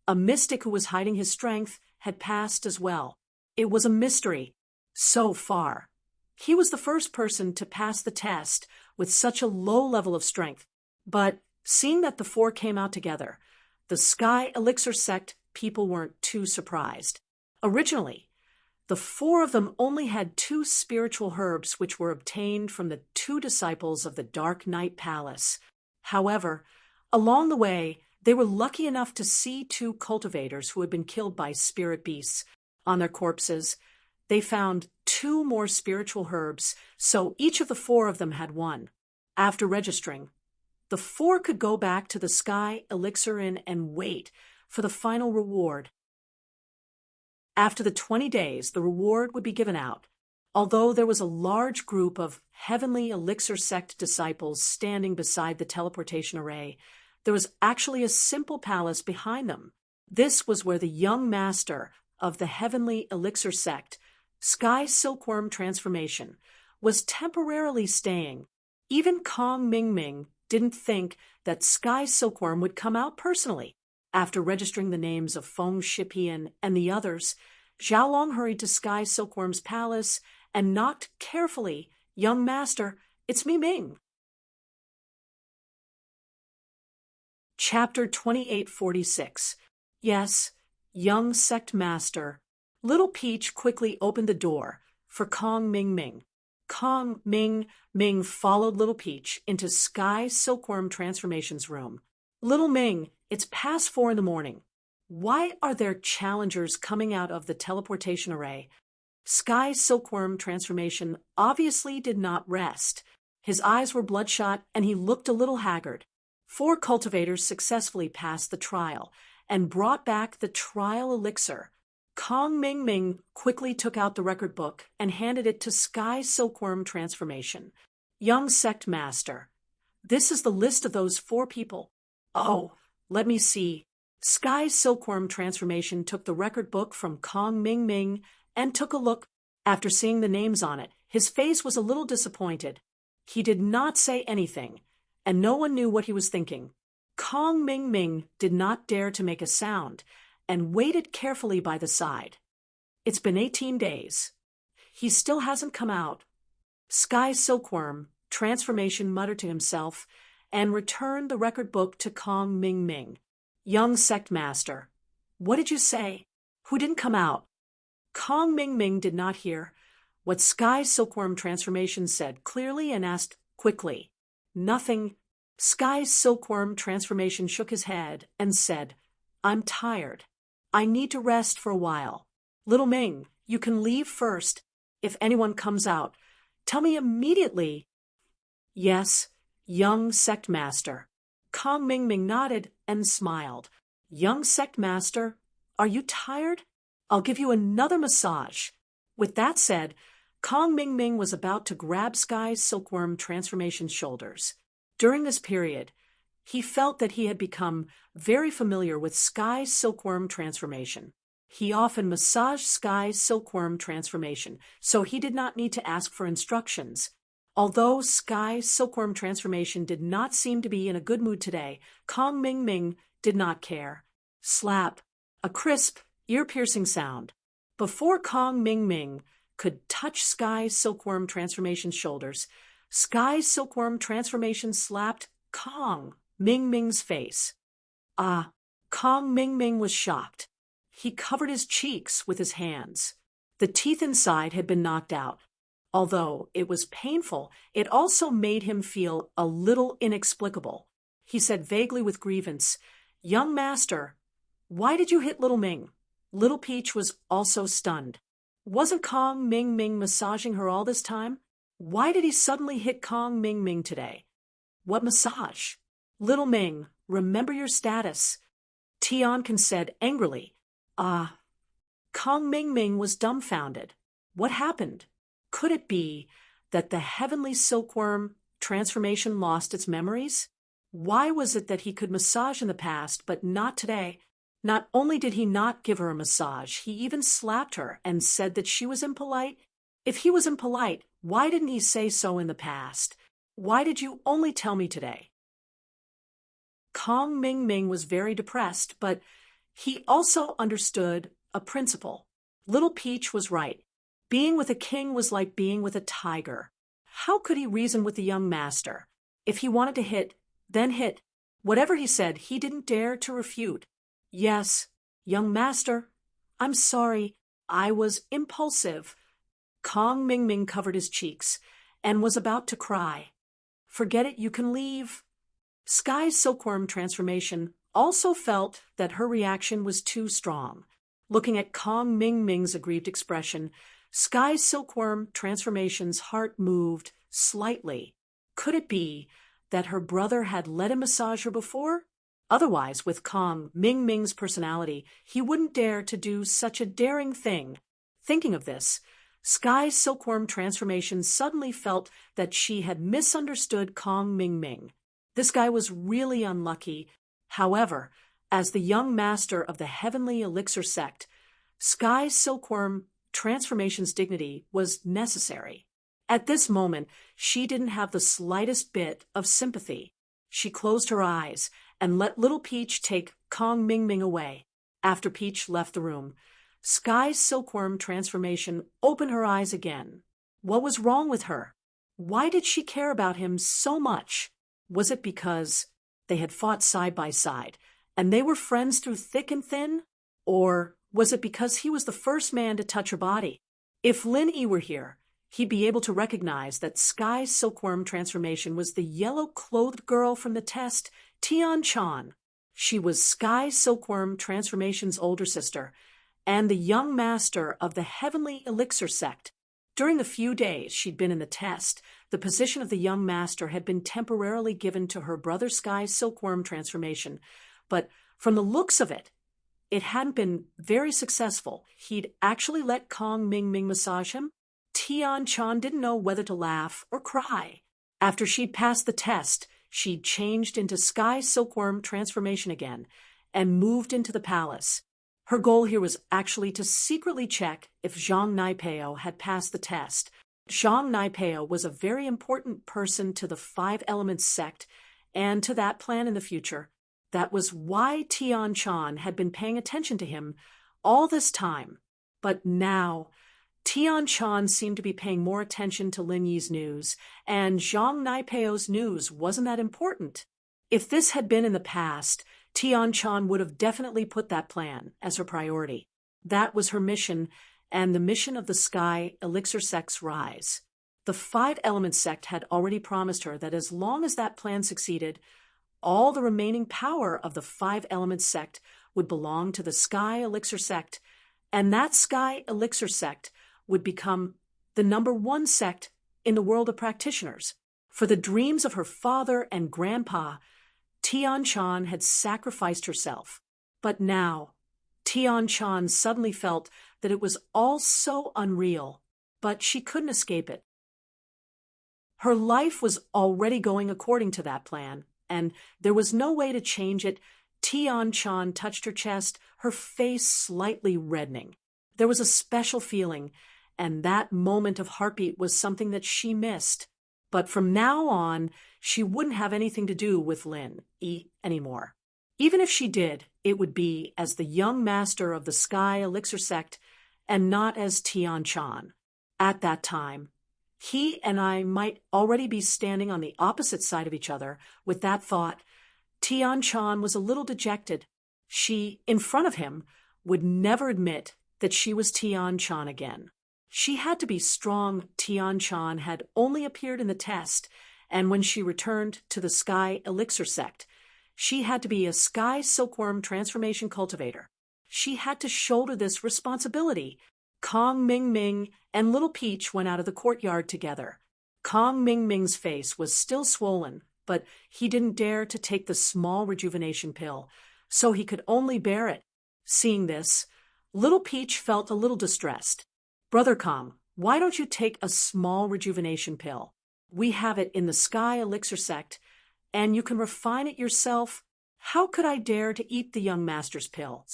a mystic who was hiding his strength, had passed as well. It was a mystery. So far, he was the first person to pass the test with such a low level of strength. But seeing that the 4 came out together, the Sky Elixir Sect people weren't too surprised. Originally, the 4 of them only had 2 spiritual herbs which were obtained from the 2 disciples of the Dark Night Palace. However, along the way, They were lucky enough to see two cultivators who had been killed by spirit beasts. On their corpses, they found two more spiritual herbs, so each of the four of them had one. After registering, the four could go back to the Sky Elixir Inn and wait for the final reward. After the 20 days, the reward would be given out. Although there was a large group of Heavenly Elixir Sect disciples standing beside the teleportation array, there was actually a simple palace behind them. This was where the young master of the Heavenly Elixir Sect, Sky Silkworm Transformation, was temporarily staying. Even Kong Ming didn't think that Sky Silkworm would come out personally. After registering the names of Feng Shipian and the others, Xiaolong hurried to Sky Silkworm's palace and knocked carefully. "Young master, it's me Ming." Chapter 2846. Yes, young sect master. Little Peach quickly opened the door for Kong Ming. Kong Ming followed Little Peach into Sky Silkworm Transformation's room. "Little Ming, it's past 4 in the morning. Why are there challengers coming out of the teleportation array?" Sky Silkworm Transformation obviously did not rest. His eyes were bloodshot and he looked a little haggard. 4 cultivators successfully passed the trial and brought back the trial elixir. Kong Ming quickly took out the record book and handed it to Sky Silkworm Transformation. "Young sect master, this is the list of those 4 people." "Oh, let me see." Sky Silkworm Transformation took the record book from Kong Ming and took a look. After seeing the names on it, his face was a little disappointed. He did not say anything, and no one knew what he was thinking. Kong Ming did not dare to make a sound and waited carefully by the side. "It's been 18 days. He still hasn't come out." Sky Silkworm Transformation muttered to himself and returned the record book to Kong Ming. "Young sect master, what did you say? Who didn't come out?" Kong Ming did not hear what Sky Silkworm Transformation said clearly and asked quickly. "Nothing." Sky Silkworm Transformation shook his head and said, "I'm tired. I need to rest for a while. Little Ming, you can leave first. If anyone comes out, tell me immediately." "Yes, young sect master." Kong Ming nodded and smiled. "Young sect master, are you tired? I'll give you another massage." With that said, Kong Ming was about to grab Sky Silkworm Transformation's shoulders. During this period, he felt that he had become very familiar with Sky Silkworm Transformation. He often massaged Sky Silkworm Transformation, so he did not need to ask for instructions. Although Sky Silkworm Transformation did not seem to be in a good mood today, Kong Ming did not care. Slap. A crisp, ear-piercing sound. Before Kong Ming could touch Sky Silkworm Transformation's shoulders, Sky Silkworm Transformation slapped Kong Ming's face. Kong Ming was shocked. He covered his cheeks with his hands. The teeth inside had been knocked out. Although it was painful, it also made him feel a little inexplicable. He said vaguely with grievance, "Young master, why did you hit Little Ming?" Little Peach was also stunned. Wasn't Kong Ming massaging her all this time? Why did he suddenly hit Kong Ming today? What massage? "Little Ming, remember your status," Tiankin said angrily. Kong Ming was dumbfounded. What happened? Could it be that the Heavenly Silkworm Transformation lost its memories? Why was it that he could massage in the past, but not today? Not only did he not give her a massage, he even slapped her and said that she was impolite. If he was impolite, why didn't he say so in the past? Why did you only tell me today? Kong Ming was very depressed, but he also understood a principle. Little Peach was right. Being with a king was like being with a tiger. How could he reason with the young master? If he wanted to hit, then hit. Whatever he said, he didn't dare to refute. "Yes, young master, I'm sorry, I was impulsive." Kong Ming covered his cheeks and was about to cry. "Forget it, you can leave." Sky Silkworm Transformation also felt that her reaction was too strong. Looking at Kong Ming Ming's aggrieved expression, Sky's silkworm transformation's heart moved slightly. Could it be that her brother had let him massage her before? Otherwise, with Kong Ming Ming's personality, he wouldn't dare to do such a daring thing. Thinking of this, Sky's silkworm transformation suddenly felt that she had misunderstood Kong Ming Ming. This guy was really unlucky. However, as the young master of the heavenly elixir sect, Sky's silkworm transformation's dignity was necessary. At this moment, she didn't have the slightest bit of sympathy. She closed her eyes and let little Peach take Kong Ming Ming away. After Peach left the room, Sky's silkworm transformation opened her eyes again. What was wrong with her? Why did she care about him so much? Was it because they had fought side by side, and they were friends through thick and thin? Or was it because he was the first man to touch her body? If Lin Yi were here, he'd be able to recognize that Sky's silkworm transformation was the yellow-clothed girl from the test, Tian Chan. She was Sky's silkworm transformation's older sister, and the young master of the heavenly elixir sect. During the few days she'd been in the test, the position of the young master had been temporarily given to her brother Sky's silkworm transformation, but from the looks of it, it hadn't been very successful. He'd actually let Kong Ming Ming massage him. Tian Chan didn't know whether to laugh or cry. After she'd passed the test, she'd changed into Sky's silkworm transformation again and moved into the palace. Her goal here was actually to secretly check if Zhang Naipeo had passed the test. Zhang Naipeo was a very important person to the Five Elements sect and to that plan in the future. That was why Tian Chan had been paying attention to him all this time. But now, Tian Chan seemed to be paying more attention to Lin Yi's news, and Zhang Naipeo's news wasn't that important. If this had been in the past, Tian Chan would have definitely put that plan as her priority. That was her mission, and the mission of the Sky Elixir Sect's rise. The Five Elements sect had already promised her that as long as that plan succeeded, all the remaining power of the Five Elements sect would belong to the Sky Elixir sect, and that Sky Elixir sect would become the #1 sect in the world of practitioners. For the dreams of her father and grandpa, Tian Chan had sacrificed herself. But now, Tian Chan suddenly felt that it was all so unreal, but she couldn't escape it. Her life was already going according to that plan, and there was no way to change it. Tian Chan touched her chest, her face slightly reddening. There was a special feeling, and that moment of heartbeat was something that she missed. But from now on, she wouldn't have anything to do with Lin Yi anymore. Even if she did, it would be as the young master of the Sky Elixir sect and not as Tian Chan. At that time, he and I might already be standing on the opposite side of each other. With that thought, Tian Chan was a little dejected. She, in front of him, would never admit that she was Tian Chan again. She had to be strong. Tian Chan had only appeared in the test, and when she returned to the Sky Elixir sect, she had to be a Sky Silkworm transformation cultivator. She had to shoulder this responsibility. Kong Ming Ming and Little Peach went out of the courtyard together. Kong Ming Ming's face was still swollen, but he didn't dare to take the small rejuvenation pill, so he could only bear it. Seeing this, Little Peach felt a little distressed. "Brother Kong, why don't you take a small rejuvenation pill? We have it in the Sky Elixir sect, and you can refine it yourself. How could I dare to eat the young master's pill?"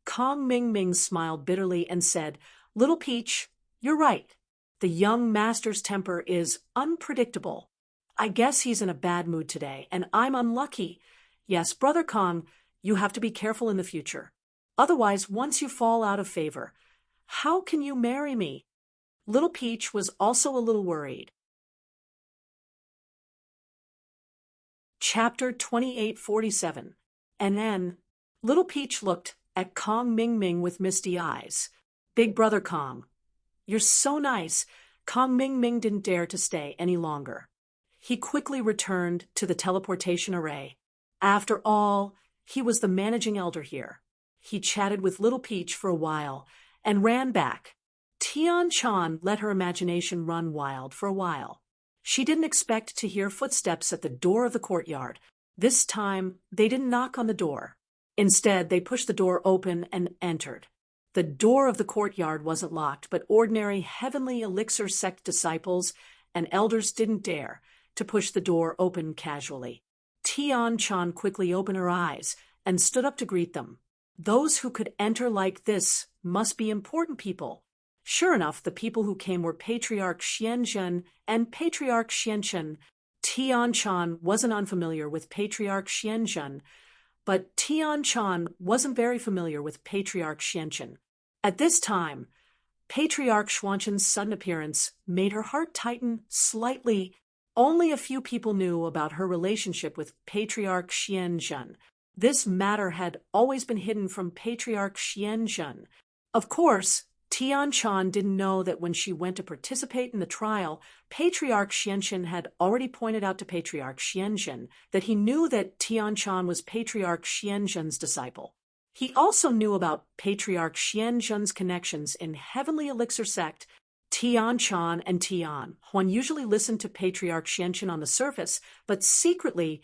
Kong Ming Ming smiled bitterly and said, "Little Peach, you're right. The young master's temper is unpredictable. I guess he's in a bad mood today, and I'm unlucky. Yes, Brother Kong, you have to be careful in the future. Otherwise, once you fall out of favor, how can you marry me?" Little Peach was also a little worried. Chapter 2847. And then, Little Peach looked at Kong Ming Ming with misty eyes. "Big Brother Kong, you're so nice." Kong Ming Ming didn't dare to stay any longer. He quickly returned to the teleportation array. After all, He was the managing elder here. He chatted with Little Peach for a while and ran back. Tian-chan let her imagination run wild for a while. She didn't expect to hear footsteps at the door of the courtyard. This time, they didn't knock on the door. Instead, they pushed the door open and entered. The door of the courtyard wasn't locked, but ordinary Heavenly Elixir sect disciples and elders didn't dare to push the door open casually. Tian-chan quickly opened her eyes and stood up to greet them. Those who could enter like this must be important people. Sure enough, the people who came were Patriarch Xianzhen and Patriarch Xianchen. Tian-chan wasn't unfamiliar with Patriarch Xianzhen, but Tian-chan wasn't very familiar with Patriarch Xianchen. At this time, Patriarch Xuanchen's sudden appearance made her heart tighten slightly. Only a few people knew about her relationship with Patriarch Xianzhen. This matter had always been hidden from Patriarch Xianzhen. Of course, Tian-chan didn't know that when she went to participate in the trial, Patriarch Xianchen had already pointed out to Patriarch Xianzhen that he knew that Tian-chan was Patriarch Xianzhen's disciple. He also knew about Patriarch Xianzhen's connections in Heavenly Elixir sect. Tian-chan and Tian Huan usually listened to Patriarch Xianchen on the surface, but secretly,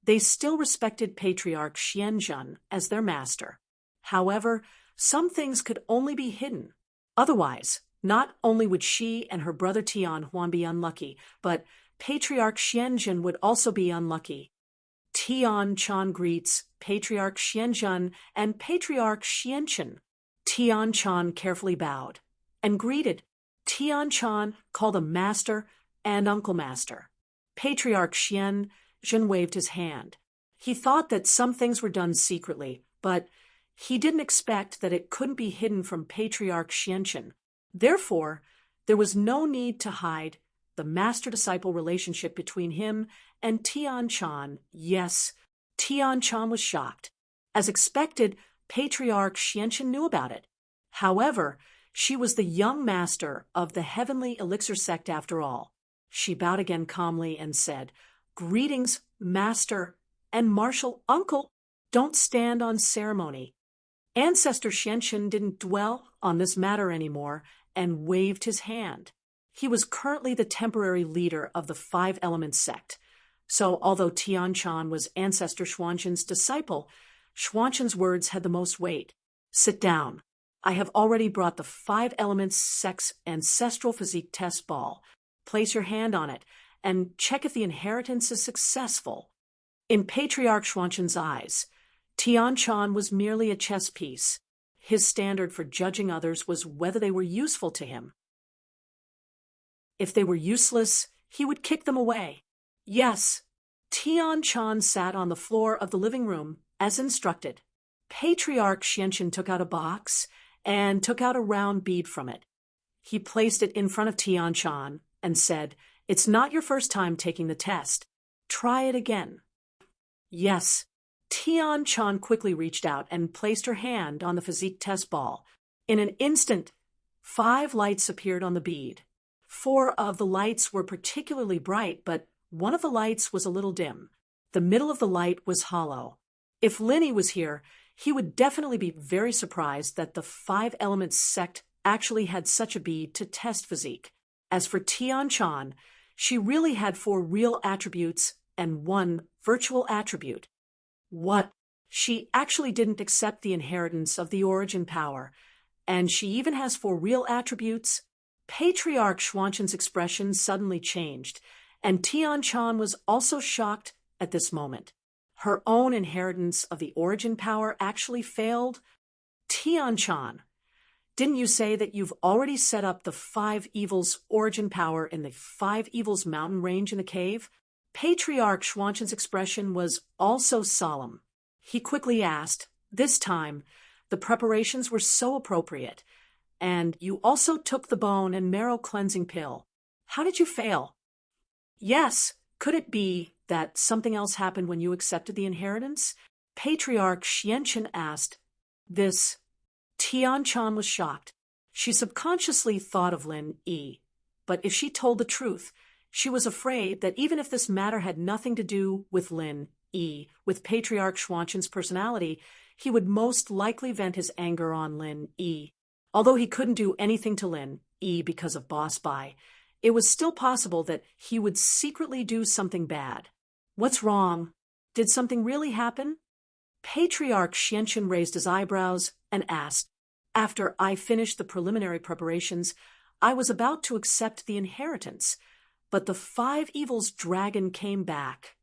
they still respected Patriarch Xianzhen as their master. However, some things could only be hidden. Otherwise, not only would she and her brother Tian Huan be unlucky, but Patriarch Xianzhen would also be unlucky. Tian-chan greets Patriarch Xianzhen and Patriarch Xianchen. Tian-chan carefully bowed and greeted. Tian-chan called him Master and Uncle Master. Patriarch Xianzhen waved his hand. He thought that some things were done secretly, but he didn't expect that it couldn't be hidden from Patriarch Xianchen. Therefore, there was no need to hide the master-disciple relationship between him and Tian-chan. Yes, Tian-chan was shocked. As expected, Patriarch Xianchen knew about it. However, she was the young master of the Heavenly Elixir sect after all. She bowed again calmly and said, "Greetings, Master and Martial Uncle. Don't stand on ceremony." Ancestor Xianchen didn't dwell on this matter anymore and waved his hand. He was currently the temporary leader of the Five Elements sect. So although Tian-chan was Ancestor Xuanchen's disciple, Xuanchen's words had the most weight. "Sit down. I have already brought the Five Elements sect's ancestral physique test ball. Place your hand on it and check if the inheritance is successful." In Patriarch Xuanchen's eyes, Tian-chan was merely a chess piece. His standard for judging others was whether they were useful to him. If they were useless, he would kick them away. Yes, Tian-chan sat on the floor of the living room as instructed. Patriarch Xianchen took out a box and took out a round bead from it. He placed it in front of Tian-chan and said, "It's not your first time taking the test. Try it again." Yes. Tian-chan quickly reached out and placed her hand on the physique test ball. In an instant, 5 lights appeared on the bead. 4 of the lights were particularly bright, but one of the lights was a little dim. The middle of the light was hollow. If Linny was here, he would definitely be very surprised that the Five Elements sect actually had such a bead to test physique. As for Tian-chan, she really had 4 real attributes and 1 virtual attribute. What? She actually didn't accept the inheritance of the origin power, and she even has 4 real attributes? Patriarch Xuanchen's expression suddenly changed, and Tian-chan was also shocked at this moment. Her own inheritance of the origin power actually failed? Tian-chan, didn't you say that you've already set up the 5 evils origin power in the 5 evils mountain range in the cave? Patriarch Xuanchen's expression was also solemn. He quickly asked, this time, the preparations were so appropriate, and you also took the bone and marrow cleansing pill. How did you fail? Yes, could it be that something else happened when you accepted the inheritance? Patriarch Xianchen asked. This. Tian-chan was shocked. She subconsciously thought of Lin Yi, but if she told the truth, she was afraid that even if this matter had nothing to do with Lin E. With Patriarch Xuanqin's personality, he would most likely vent his anger on Lin E. Although he couldn't do anything to Lin E because of Boss Bai, it was still possible that he would secretly do something bad. What's wrong? Did something really happen? Patriarch Xianqin raised his eyebrows and asked, "After I finished the preliminary preparations, I was about to accept the inheritance, but the five evils dragon came back."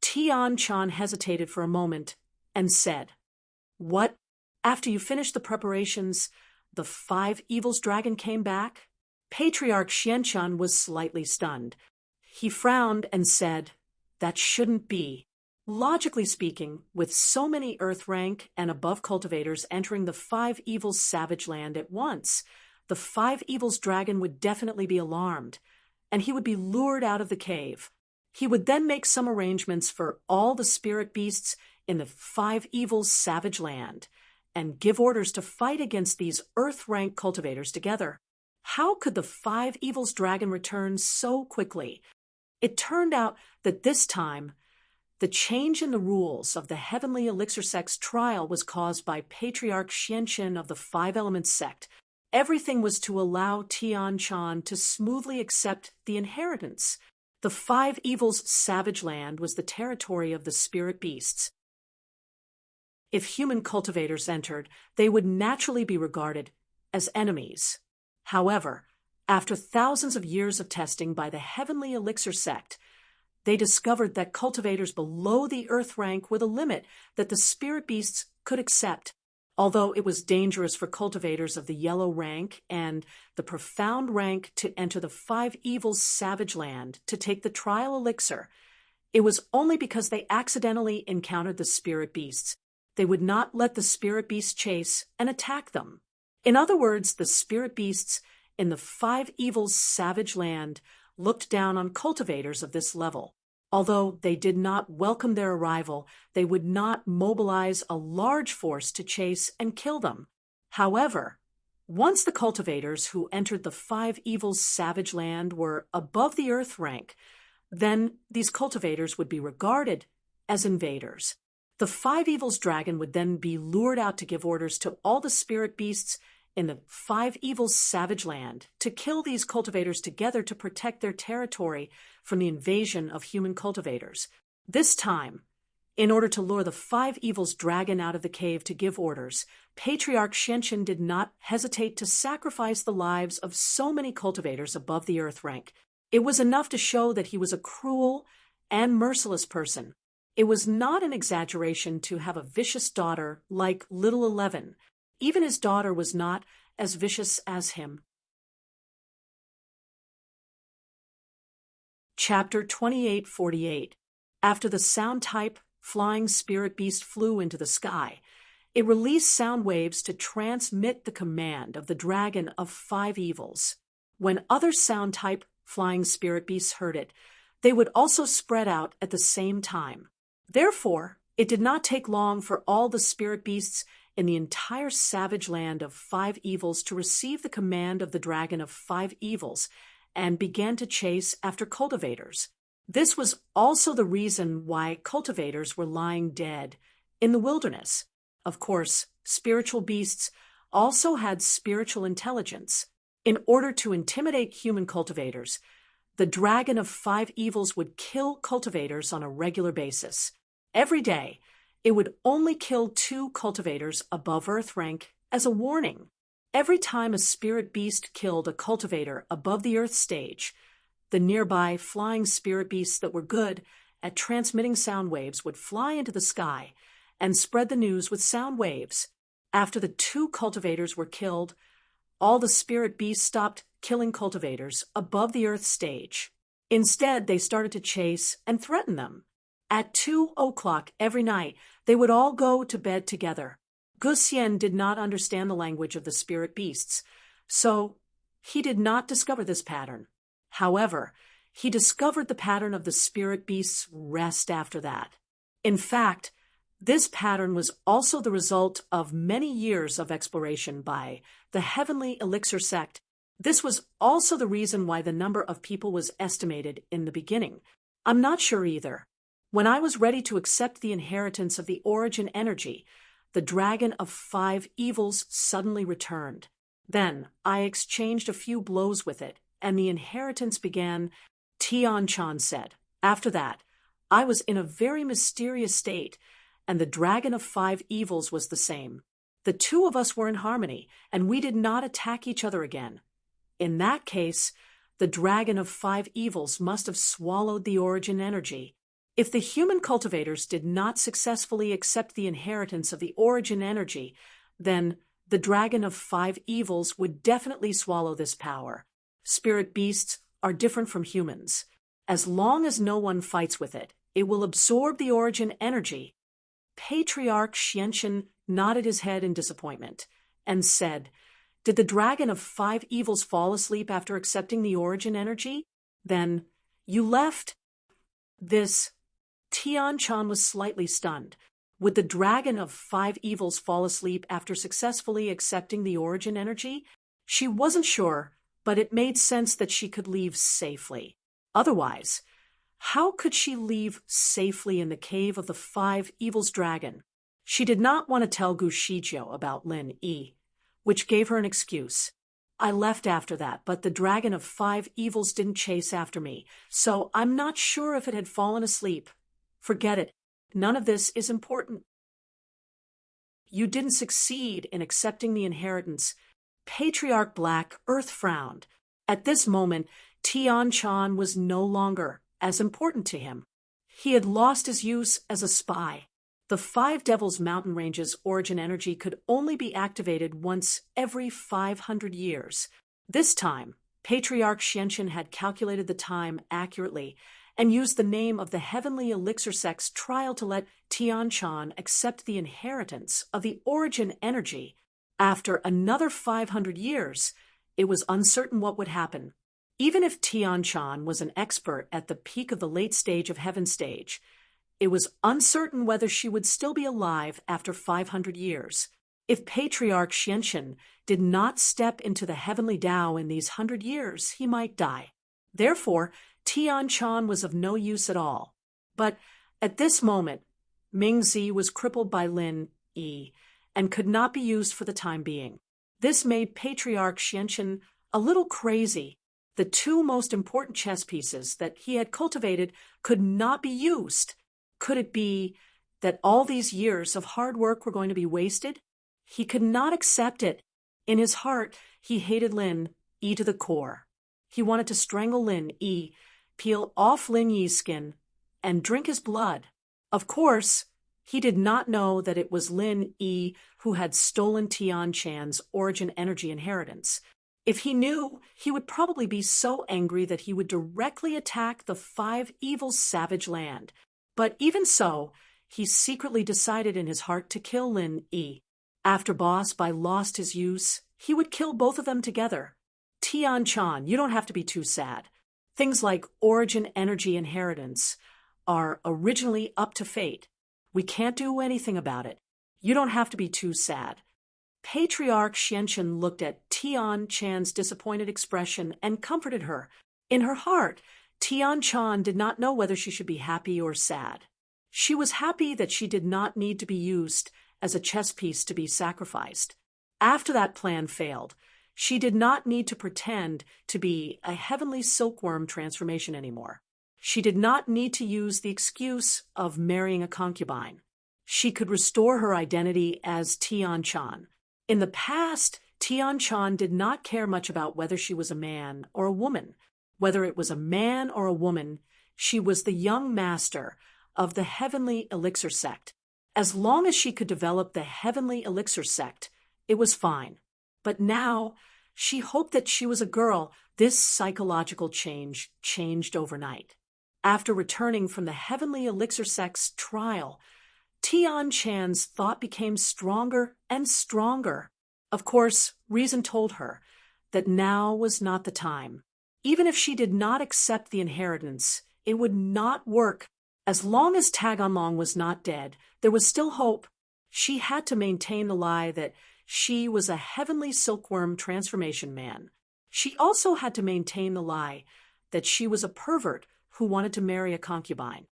Tian Chan hesitated for a moment and said, "What? After you finished the preparations, the five evils dragon came back?" Patriarch Xianqin was slightly stunned. He frowned and said, "That shouldn't be. Logically speaking, with so many earth rank and above cultivators entering the five evils savage land at once, the five evils dragon would definitely be alarmed, and he would be lured out of the cave. He would then make some arrangements for all the spirit beasts in the five evils savage land, and give orders to fight against these earth rank cultivators together. How could the five evils dragon return so quickly? It turned out that this time, the change in the rules of the Heavenly Elixir Sect's trial was caused by Patriarch Xianqin of the Five Elements Sect. Everything was to allow Tian Chan to smoothly accept the inheritance. The five evils savage land was the territory of the spirit beasts. If human cultivators entered, they would naturally be regarded as enemies. However, after thousands of years of testing by the Heavenly Elixir Sect, they discovered that cultivators below the earth rank were the limit that the spirit beasts could accept. Although it was dangerous for cultivators of the yellow rank and the profound rank to enter the five evils savage land to take the trial elixir, it was only because they accidentally encountered the spirit beasts. They would not let the spirit beasts chase and attack them. In other words, the spirit beasts in the five evils savage land looked down on cultivators of this level. Although they did not welcome their arrival, they would not mobilize a large force to chase and kill them. However, once the cultivators who entered the five evils savage land were above the earth rank, then these cultivators would be regarded as invaders. The five evils dragon would then be lured out to give orders to all the spirit beasts in the five evils savage land to kill these cultivators together to protect their territory from the invasion of human cultivators. This time, in order to lure the five evils dragon out of the cave to give orders, Patriarch Xianqin did not hesitate to sacrifice the lives of so many cultivators above the earth rank. It was enough to show that he was a cruel and merciless person. It was not an exaggeration to have a vicious daughter like Little 11. Even his daughter was not as vicious as him. Chapter 2848. After the sound-type flying spirit beast flew into the sky, it released sound waves to transmit the command of the dragon of five evils. When other sound-type flying spirit beasts heard it, they would also spread out at the same time. Therefore, it did not take long for all the spirit beasts in the entire savage land of five evils to receive the command of the dragon of five evils and began to chase after cultivators. This was also the reason why cultivators were lying dead in the wilderness. Of course, spiritual beasts also had spiritual intelligence. In order to intimidate human cultivators, the dragon of five evils would kill cultivators on a regular basis. Every day, it would only kill 2 cultivators above earth rank as a warning. Every time a spirit beast killed a cultivator above the earth stage, the nearby flying spirit beasts that were good at transmitting sound waves would fly into the sky and spread the news with sound waves. After the 2 cultivators were killed, all the spirit beasts stopped killing cultivators above the earth stage. Instead, they started to chase and threaten them. At 2 o'clock every night, they would all go to bed together. Gu Xian did not understand the language of the spirit beasts, so he did not discover this pattern. However, he discovered the pattern of the spirit beasts' rest after that. In fact, this pattern was also the result of many years of exploration by the Heavenly Elixir Sect. This was also the reason why the number of people was estimated in the beginning. I'm not sure either. When I was ready to accept the inheritance of the origin energy, the dragon of 5 evils suddenly returned. Then I exchanged a few blows with it, and the inheritance began, Tian-chan said. After that, I was in a very mysterious state, and the dragon of 5 evils was the same. The two of us were in harmony, and we did not attack each other again. In that case, the dragon of 5 evils must have swallowed the origin energy. If the human cultivators did not successfully accept the inheritance of the origin energy, then the dragon of 5 evils would definitely swallow this power. Spirit beasts are different from humans. As long as no one fights with it, it will absorb the origin energy. Patriarch Xianqian nodded his head in disappointment and said, "Did the dragon of 5 evils fall asleep after accepting the origin energy? Then you left this." Tian-chan was slightly stunned. Would the dragon of 5 evils fall asleep after successfully accepting the origin energy? She wasn't sure, but it made sense that she could leave safely. Otherwise, how could she leave safely in the cave of the 5 evils dragon? She did not want to tell Gu Shijiao about Lin Yi, which gave her an excuse. I left after that, but the dragon of 5 evils didn't chase after me, so I'm not sure if it had fallen asleep. Forget it. None of this is important. You didn't succeed in accepting the inheritance. Patriarch Black Earth frowned. At this moment, Tian-chan was no longer as important to him. He had lost his use as a spy. The 5 Devils Mountain Range's origin energy could only be activated once every 500 years. This time, Patriarch Xianqian had calculated the time accurately and used the name of the Heavenly Elixir Sect's trial to let Tian-chan accept the inheritance of the origin energy. After another 500 years, it was uncertain what would happen. Even if Tian-chan was an expert at the peak of the late stage of Heaven Stage, it was uncertain whether she would still be alive after 500 years. If Patriarch Xianqian did not step into the heavenly Tao in these 100 years, he might die. Therefore, Tian-chan was of no use at all. But at this moment, Mingzi was crippled by Lin Yi and could not be used for the time being. This made Patriarch Xianqian a little crazy. The 2 most important chess pieces that he had cultivated could not be used. Could it be that all these years of hard work were going to be wasted? He could not accept it. In his heart, he hated Lin Yi to the core. He wanted to strangle Lin Yi, peel off Lin Yi's skin, and drink his blood. Of course, he did not know that it was Lin Yi who had stolen Tian-chan's origin energy inheritance. If he knew, he would probably be so angry that he would directly attack the 5 evils' savage land. But even so, he secretly decided in his heart to kill Lin Yi. After Boss Bai lost his use, he would kill both of them together. Tian-chan, you don't have to be too sad. Things like origin energy inheritance are originally up to fate. We can't do anything about it. You don't have to be too sad. Patriarch Xianqian looked at Tian-chan's disappointed expression and comforted her. In her heart, Tian-chan did not know whether she should be happy or sad. She was happy that she did not need to be used as a chess piece to be sacrificed. After that plan failed, she did not need to pretend to be a heavenly silkworm transformation anymore. She did not need to use the excuse of marrying a concubine. She could restore her identity as Tian-chan. In the past, Tian-chan did not care much about whether she was a man or a woman. Whether it was a man or a woman, she was the young master of the Heavenly Elixir Sect. As long as she could develop the Heavenly Elixir Sect, it was fine. But now, she hoped that she was a girl. This psychological change changed overnight. After returning from the Heavenly Elixir Sect's trial, Tian-chan's thought became stronger and stronger. Of course, reason told her that now was not the time. Even if she did not accept the inheritance, it would not work. As long as Taganlong was not dead, there was still hope. She had to maintain the lie that she was a heavenly silkworm transformation man. She also had to maintain the lie that she was a pervert who wanted to marry a concubine.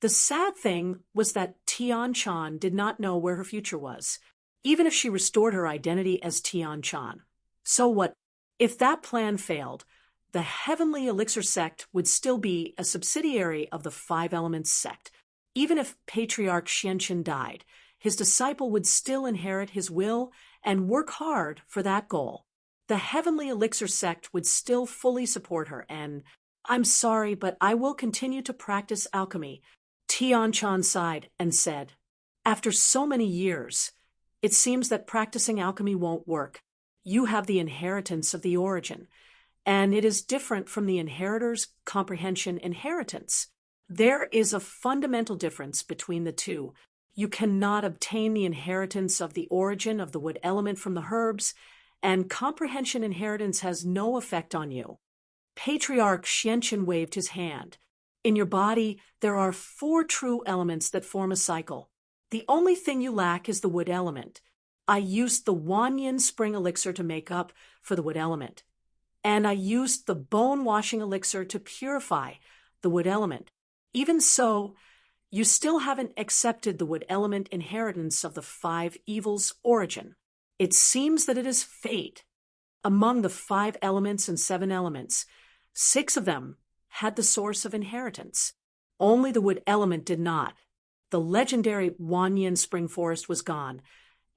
The sad thing was that Tian Chan did not know where her future was, even if she restored her identity as Tian Chan. So what? If that plan failed, the Heavenly Elixir sect would still be a subsidiary of the Five Elements sect. Even if Patriarch Xianqin died, his disciple would still inherit his will and work hard for that goal. The Heavenly Elixir sect would still fully support her, and I'm sorry, but I will continue to practice alchemy. Tian Chan sighed and said, after so many years, it seems that practicing alchemy won't work. You have the inheritance of the origin, and it is different from the inheritor's comprehension inheritance. There is a fundamental difference between the two. You cannot obtain the inheritance of the origin of the wood element from the herbs, and comprehension inheritance has no effect on you. Patriarch Xianqin waved his hand. In your body, there are 4 true elements that form a cycle. The only thing you lack is the wood element. I used the Wanyin Spring Elixir to make up for the wood element, and I used the Bone Washing Elixir to purify the wood element. Even so, you still haven't accepted the wood element inheritance of the 5 evils' origin. It seems that it is fate. Among the 5 elements and 7 elements, 6 of them had the source of inheritance. Only the wood element did not. The legendary Wanyin Spring Forest was gone,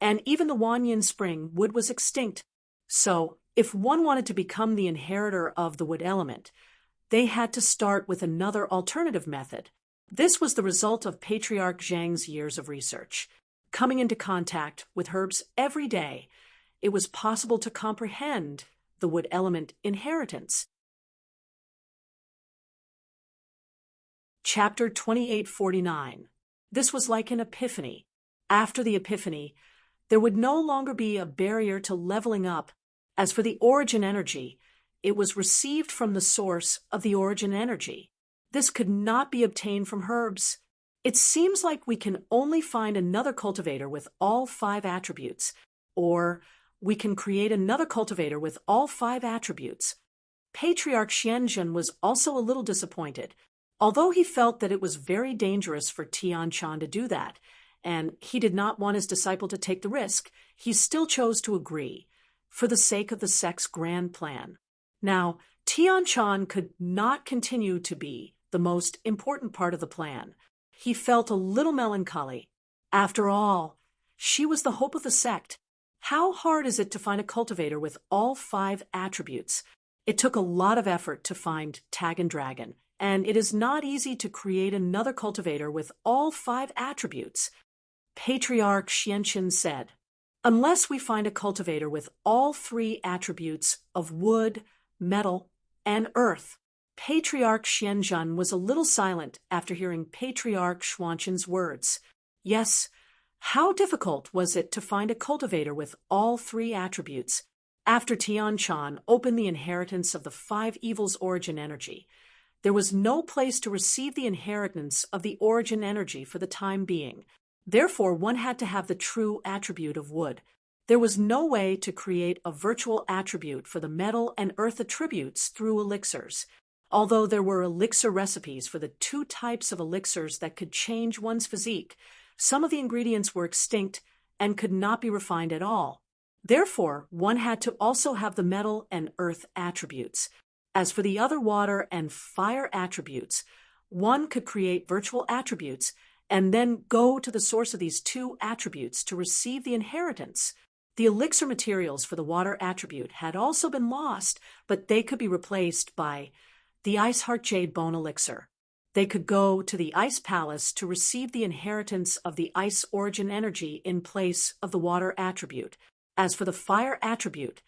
and even the Wanyin Spring wood was extinct. So, if one wanted to become the inheritor of the wood element, they had to start with another alternative method. This was the result of Patriarch Zhang's years of research. Coming into contact with herbs every day, it was possible to comprehend the wood element inheritance. Chapter 2849. This was like an epiphany. After the epiphany, there would no longer be a barrier to leveling up. As for the origin energy, it was received from the source of the origin energy. This could not be obtained from herbs. It seems like we can only find another cultivator with all 5 attributes, or we can create another cultivator with all 5 attributes. Patriarch Xianjun was also a little disappointed. Although he felt that it was very dangerous for Tian Chan to do that, and he did not want his disciple to take the risk, he still chose to agree, for the sake of the sect's grand plan. Now, Tian Chan could not continue to be the most important part of the plan. He felt a little melancholy. After all, she was the hope of the sect. How hard is it to find a cultivator with all 5 attributes? It took a lot of effort to find Tag and Dragon, and it is not easy to create another cultivator with all 5 attributes. Patriarch Xianqin said, unless we find a cultivator with all 3 attributes of wood, metal, and earth. Patriarch Xianjun was a little silent after hearing Patriarch Xuanqin's words. Yes, how difficult was it to find a cultivator with all 3 attributes? After Tian Chan opened the inheritance of the 5 evils origin energy, there was no place to receive the inheritance of the origin energy for the time being. Therefore, one had to have the true attribute of wood. There was no way to create a virtual attribute for the metal and earth attributes through elixirs. Although there were elixir recipes for the 2 types of elixirs that could change one's physique, some of the ingredients were extinct and could not be refined at all. Therefore, one had to also have the metal and earth attributes. As for the other water and fire attributes, one could create virtual attributes and then go to the source of these 2 attributes to receive the inheritance. The elixir materials for the water attribute had also been lost, but they could be replaced by the Ice Heart Jade Bone Elixir. They could go to the Ice Palace to receive the inheritance of the Ice Origin Energy in place of the water attribute. As for the fire attribute,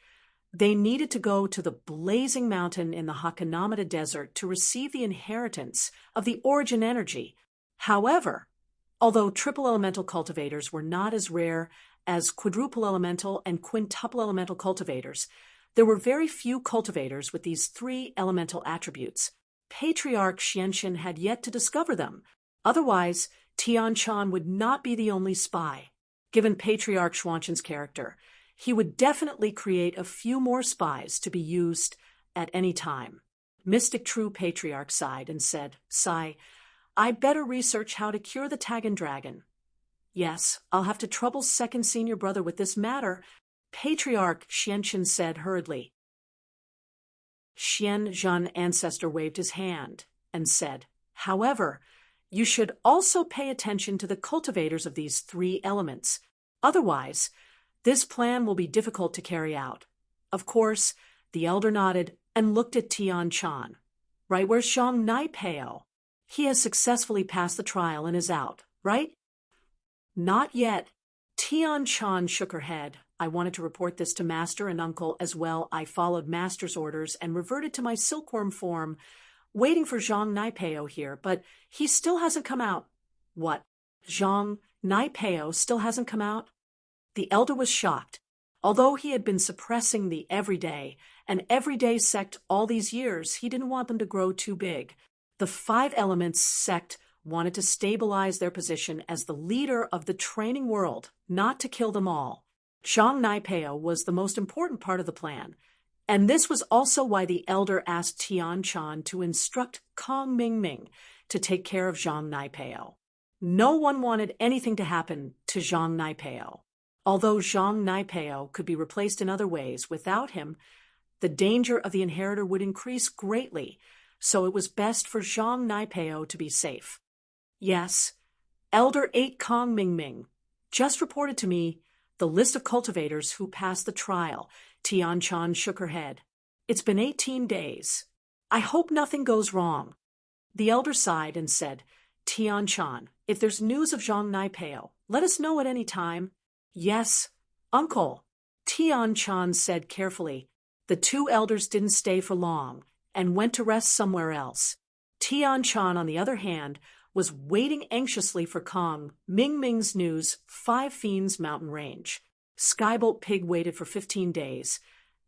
they needed to go to the Blazing Mountain in the Hakanamada Desert to receive the inheritance of the Origin Energy. However, although triple elemental cultivators were not as rare as quadruple elemental and quintuple elemental cultivators, there were very few cultivators with these 3 elemental attributes. Patriarch Xianqin had yet to discover them. Otherwise, Tian Chan would not be the only spy. Given Patriarch Xuanqin's character, he would definitely create a few more spies to be used at any time. Mystic True Patriarch sighed and said, Sai, I better research how to cure the Tagan dragon. Yes, I'll have to trouble second senior brother with this matter, Patriarch Xianqin said hurriedly. Xian Zhan ancestor waved his hand and said, however, you should also pay attention to the cultivators of these three elements. Otherwise, this plan will be difficult to carry out. Of course, the elder nodded and looked at Tian Chan. Right, where's Zhang Naipeo? He has successfully passed the trial and is out, right? Not yet. Tian Chan shook her head. I wanted to report this to Master and Uncle as well. I followed Master's orders and reverted to my silkworm form, waiting for Zhang Naipeo here, but he still hasn't come out. What? Zhang Naipeo still hasn't come out? The elder was shocked. Although he had been suppressing the everyday sect all these years, he didn't want them to grow too big. The Five Elements sect wanted to stabilize their position as the leader of the training world, not to kill them all. Zhang Naipeo was the most important part of the plan, and this was also why the elder asked Tian Chan to instruct Kong Mingming to take care of Zhang Naipeo. No one wanted anything to happen to Zhang Naipeo. Although Zhang Naipeo could be replaced in other ways, without him, the danger of the inheritor would increase greatly, so it was best for Zhang Naipeo to be safe. Yes, Elder 8 Kong Mingming just reported to me the list of cultivators who passed the trial. Tian Chan shook her head. It's been 18 days. I hope nothing goes wrong. The elder sighed and said, Tian Chan, if there's news of Zhang Naipeo, let us know at any time. Yes, Uncle, Tian Chan said carefully. The two elders didn't stay for long and went to rest somewhere else. Tian Chan, on the other hand, was waiting anxiously for Kong Mingming's news. 5 Fiends Mountain Range. Skybolt Pig waited for 15 days,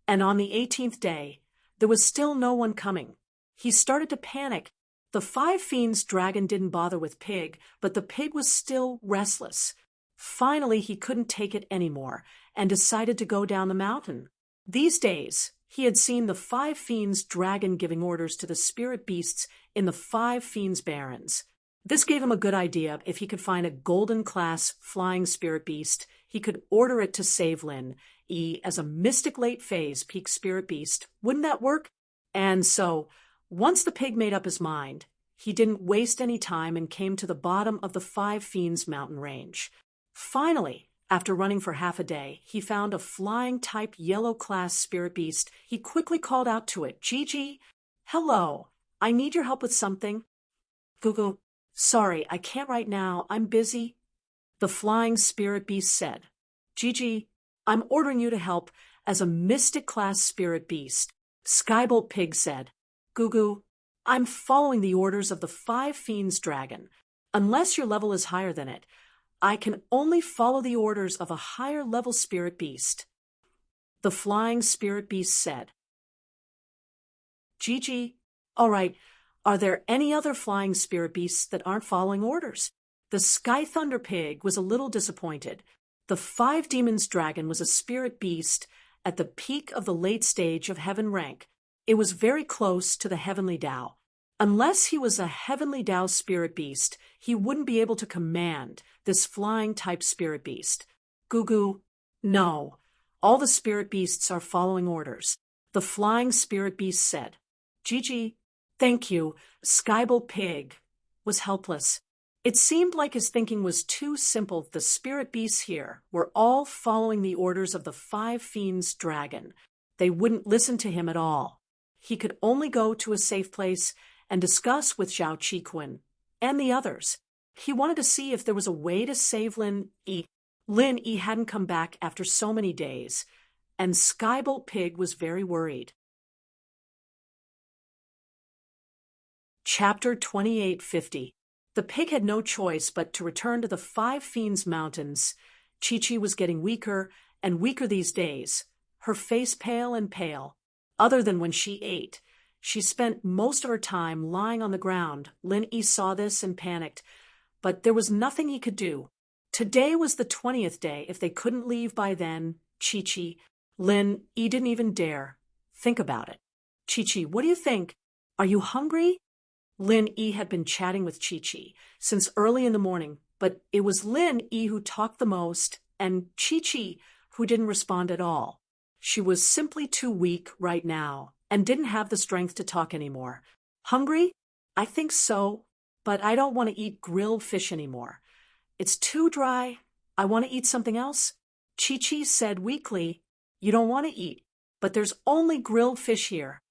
and on the 18th day, there was still no one coming. He started to panic. The 5 Fiends dragon didn't bother with Pig, but the pig was still restless. Finally, he couldn't take it anymore and decided to go down the mountain. These days, he had seen the 5 Fiends dragon giving orders to the spirit beasts in the 5 Fiends Barrens. This gave him a good idea. If he could find a golden-class flying spirit beast, he could order it to save Lin E as a mystic late phase peak spirit beast. Wouldn't that work? And so, once the pig made up his mind, he didn't waste any time and came to the bottom of the 5 Fiends mountain range. Finally, after running for half a day, he found a flying-type yellow-class spirit beast. He quickly called out to it, Gigi, hello, I need your help with something. Goo. Sorry, I can't right now, I'm busy. The flying spirit beast said, Gigi, I'm ordering you to help as a mystic-class spirit beast. Skybolt Pig said, Goo, I'm following the orders of the 5 Fiends dragon. Unless your level is higher than it, I can only follow the orders of a higher-level spirit beast. The flying spirit beast said, Gigi, all right, are there any other flying spirit beasts that aren't following orders? The Sky Thunder Pig was a little disappointed. The 5 Demons Dragon was a spirit beast at the peak of the late stage of heaven rank. It was very close to the Heavenly Tao. Unless he was a Heavenly Tao spirit beast, he wouldn't be able to command this flying-type spirit beast. Goo, no. All the spirit beasts are following orders. The flying spirit beast said, Gigi, thank you. Skybolt Pig was helpless. It seemed like his thinking was too simple. The spirit beasts here were all following the orders of the 5 Fiends dragon. They wouldn't listen to him at all. He could only go to a safe place and discuss with Zhao Qiqun and the others. He wanted to see if there was a way to save Lin E. Lin E hadn't come back after so many days, and Skybolt Pig was very worried. Chapter 2850. The pig had no choice but to return to the 5 Fiends Mountains. Chi-Chi was getting weaker and weaker these days, her face pale and pale. Other than when she ate, she spent most of her time lying on the ground. Lin E saw this and panicked, but there was nothing he could do. Today was the 20th day. If they couldn't leave by then, Chi-Chi, Lin E didn't even dare think about it. Chi-Chi, what do you think? Are you hungry? Lin Yi had been chatting with Chi-Chi since early in the morning, but it was Lin Yi who talked the most and Chi-Chi who didn't respond at all. She was simply too weak right now and didn't have the strength to talk anymore. Hungry? I think so, but I don't want to eat grilled fish anymore. It's too dry. I want to eat something else. Chi-Chi said weakly, You don't want to eat, but there's only grilled fish here.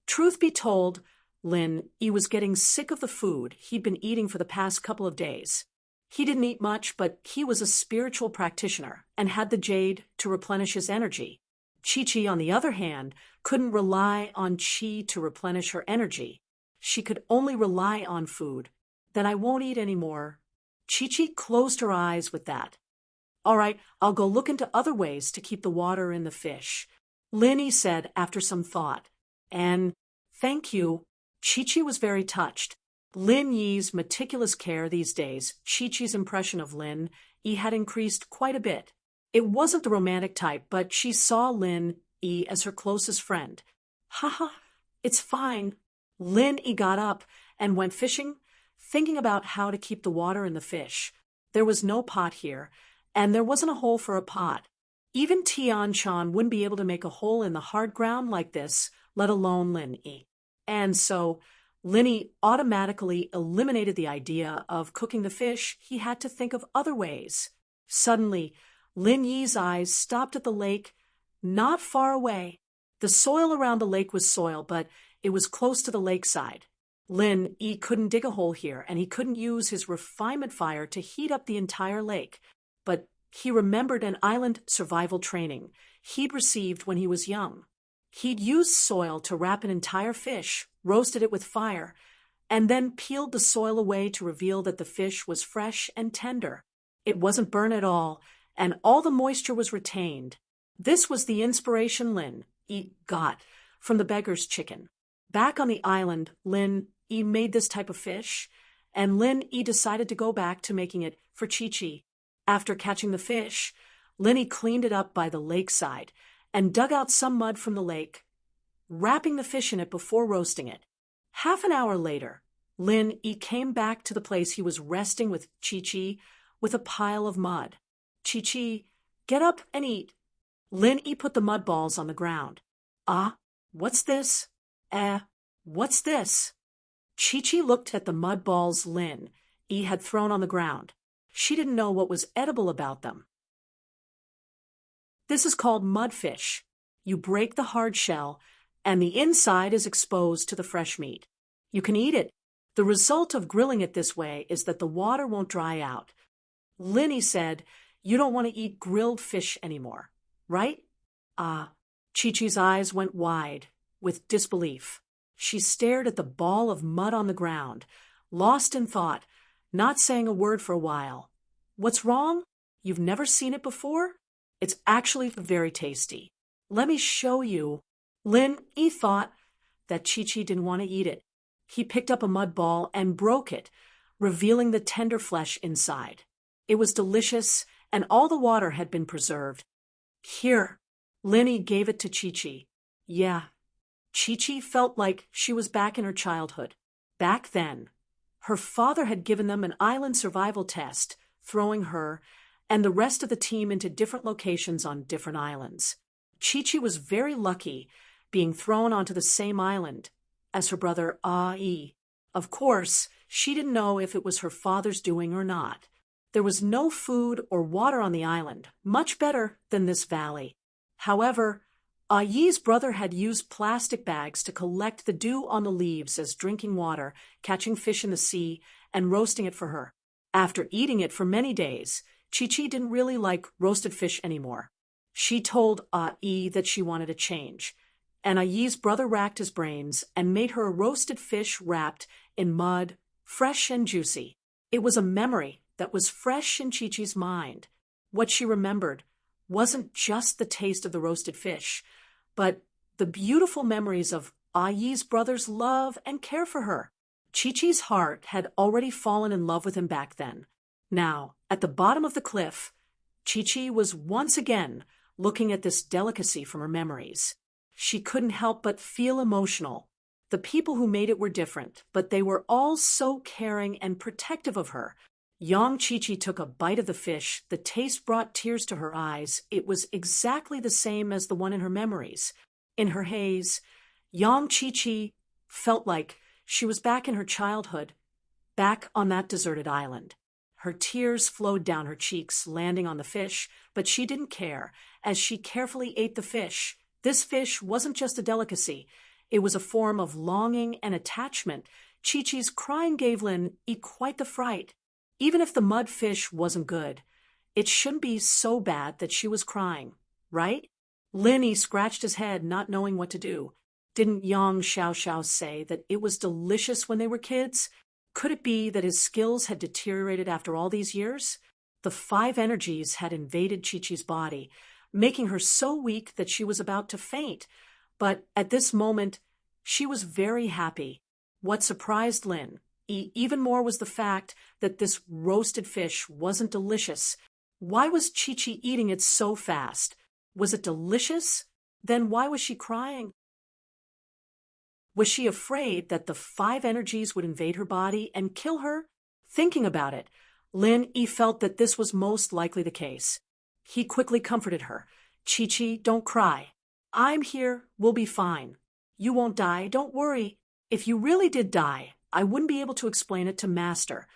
Truth be told, Lin Yi was getting sick of the food he'd been eating for the past couple of days. He didn't eat much, but he was a spiritual practitioner and had the jade to replenish his energy. Chi-Chi, on the other hand, couldn't rely on Chi to replenish her energy. She could only rely on food. Then I won't eat anymore. Chi-Chi closed her eyes with that. All right, I'll go look into other ways to keep the water in the fish, Lin Yi said after some thought. And thank you. Chi-Chi was very touched. Lin Yi's meticulous care these days, Chi-Chi's impression of Lin Yi had increased quite a bit. It wasn't the romantic type, but she saw Lin Yi as her closest friend. Haha, it's fine. Lin Yi got up and went fishing, thinking about how to keep the water in the fish. There was no pot here, and there wasn't a hole for a pot. Even Tian-chan wouldn't be able to make a hole in the hard ground like this, let alone Lin Yi. And so, Lin Yi automatically eliminated the idea of cooking the fish. He had to think of other ways. Suddenly, Lin Yi's eyes stopped at the lake, not far away. The soil around the lake was soil, but it was close to the lakeside. Lin Yi couldn't dig a hole here, and he couldn't use his refinement fire to heat up the entire lake. But he remembered an island survival training he'd received when he was young. He'd used soil to wrap an entire fish, roasted it with fire, and then peeled the soil away to reveal that the fish was fresh and tender. It wasn't burnt at all, and all the moisture was retained. This was the inspiration Lin Yi got from the beggar's chicken. Back on the island, Lin Yi made this type of fish, and Lin Yi decided to go back to making it for Chi-Chi. After catching the fish, Lin Yi cleaned it up by the lakeside and dug out some mud from the lake, wrapping the fish in it before roasting it. Half an hour later, Lin Yi came back to the place he was resting with Chi-Chi with a pile of mud. Chi-Chi, get up and eat. Lin Yi put the mud balls on the ground. Ah, what's this? What's this? Chi-Chi looked at the mud balls Lin Yi had thrown on the ground. She didn't know what was edible about them. This is called mudfish. You break the hard shell, and the inside is exposed to the fresh meat. You can eat it. The result of grilling it this way is that the water won't dry out. Lin Yi said, You don't want to eat grilled fish anymore, right? Chi-Chi's eyes went wide with disbelief. She stared at the ball of mud on the ground, lost in thought, not saying a word for a while. What's wrong? You've never seen it before? It's actually very tasty. Let me show you. Lin Yi thought that Chi-Chi didn't want to eat it. He picked up a mud ball and broke it, revealing the tender flesh inside. It was delicious, and all the water had been preserved. Here, Lin Yi gave it to Chi-Chi. Yeah. Chi-Chi felt like she was back in her childhood. Back then, her father had given them an island survival test, throwing her and the rest of the team into different locations on different islands. Chi-Chi was very lucky being thrown onto the same island as her brother Yi. Of course, she didn't know if it was her father's doing or not. There was no food or water on the island, much better than this valley. However, Yi's brother had used plastic bags to collect the dew on the leaves as drinking water, catching fish in the sea, and roasting it for her. After eating it for many days, Chi-Chi didn't really like roasted fish anymore. She told Yi that she wanted a change, and Yi's brother racked his brains and made her a roasted fish wrapped in mud, fresh and juicy. It was a memory that was fresh in Chi-Chi's mind. What she remembered wasn't just the taste of the roasted fish, but the beautiful memories of Yi's brother's love and care for her. Chi-Chi's heart had already fallen in love with him back then. Now, at the bottom of the cliff, Chi-Chi was once again looking at this delicacy from her memories. She couldn't help but feel emotional. The people who made it were different, but they were all so caring and protective of her. Yang Chi-Chi took a bite of the fish. The taste brought tears to her eyes. It was exactly the same as the one in her memories. In her haze, Yang Chi-Chi felt like she was back in her childhood, back on that deserted island. Her tears flowed down her cheeks, landing on the fish, but she didn't care, as she carefully ate the fish. This fish wasn't just a delicacy. It was a form of longing and attachment. Chi-Chi's crying gave Lin quite the fright. Even if the mud fish wasn't good, it shouldn't be so bad that she was crying, right? Lin scratched his head, not knowing what to do. Didn't Yang Xiao say that it was delicious when they were kids? Could it be that his skills had deteriorated after all these years? The 5 energies had invaded Chi-Chi's body, making her so weak that she was about to faint. But at this moment, she was very happy. What surprised Lin even more was the fact that this roasted fish wasn't delicious. Why was Chi-Chi eating it so fast? Was it delicious? Then why was she crying? Was she afraid that the 5 energies would invade her body and kill her? Thinking about it, Lin felt that this was most likely the case. He quickly comforted her. Chi-Chi, don't cry. I'm here. We'll be fine. You won't die. Don't worry. If you really did die, I wouldn't be able to explain it to Master.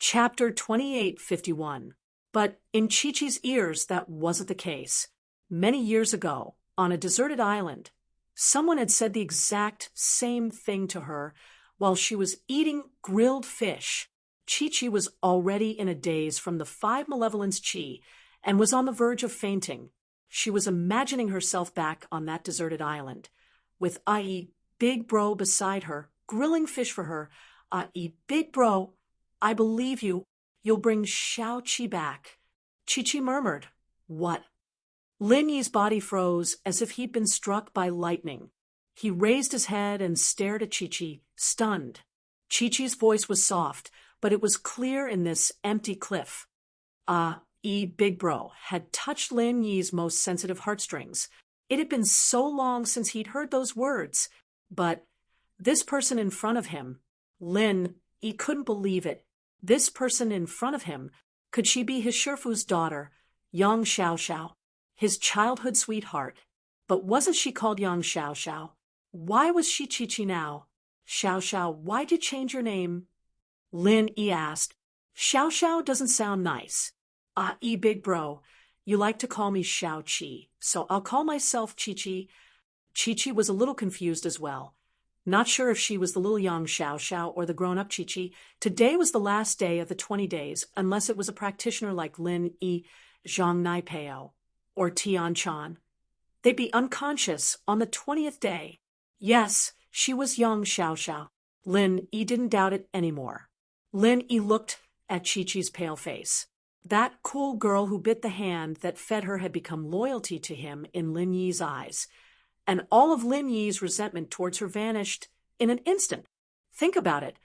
Chapter 2851. But in Chi-Chi's ears, that wasn't the case. Many years ago, on a deserted island, someone had said the exact same thing to her while she was eating grilled fish. Chi-Chi was already in a daze from the 5 malevolence chi and was on the verge of fainting. She was imagining herself back on that deserted island, with Big Bro beside her, grilling fish for her. Big Bro, I believe you. You'll bring Xiao Qi back. Chi-Chi murmured. What? Lin Yi's body froze as if he'd been struck by lightning. He raised his head and stared at Chi-Chi, stunned. Chi-Chi's voice was soft, but it was clear in this empty cliff. Big Bro had touched Lin Yi's most sensitive heartstrings. It had been so long since he'd heard those words. But this person in front of him, Lin, he couldn't believe it. This person in front of him, could she be his Shifu's daughter, Yang Xiao, his childhood sweetheart? But wasn't she called Yang Xiao? Why was she Chi-Chi now? Xiao, why'd you change your name? Lin asked. Xiao doesn't sound nice. Big Bro, you like to call me Xiao Qi, so I'll call myself Chi-Chi. Chi-Chi was a little confused as well. Not sure if she was the little Yang Xiao or the grown-up Chi-Chi. Today was the last day of the 20 days, unless it was a practitioner like Lin Zhang Naipeo or Tian Chan. They'd be unconscious on the 20th day. Yes, she was Yang Xiao. Lin didn't doubt it anymore. Lin looked at Chi-Chi's pale face. That cool girl who bit the hand that fed her had become loyalty to him in Lin Yi's eyes, and all of Lin Yi's resentment towards her vanished in an instant. Think about it.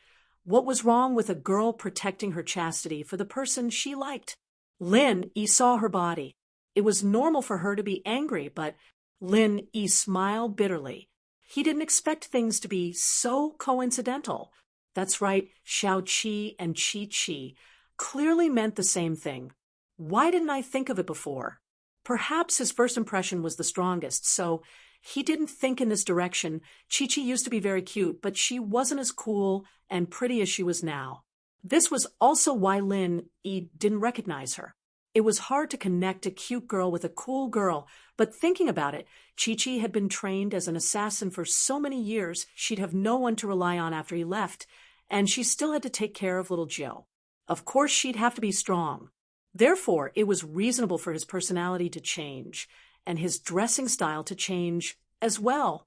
What was wrong with a girl protecting her chastity for the person she liked? Lin saw her body. It was normal for her to be angry, but Lin smiled bitterly. He didn't expect things to be so coincidental. That's right, Xiao Qi and Chi clearly meant the same thing. Why didn't I think of it before? Perhaps his first impression was the strongest, so he didn't think in this direction. Chi used to be very cute, but she wasn't as cool and pretty as she was now. This was also why Lin didn't recognize her. It was hard to connect a cute girl with a cool girl, but thinking about it, Chi had been trained as an assassin for so many years she'd have no one to rely on after he left, and she still had to take care of little Joe. Of course, she'd have to be strong. Therefore, it was reasonable for his personality to change, and his dressing style to change as well.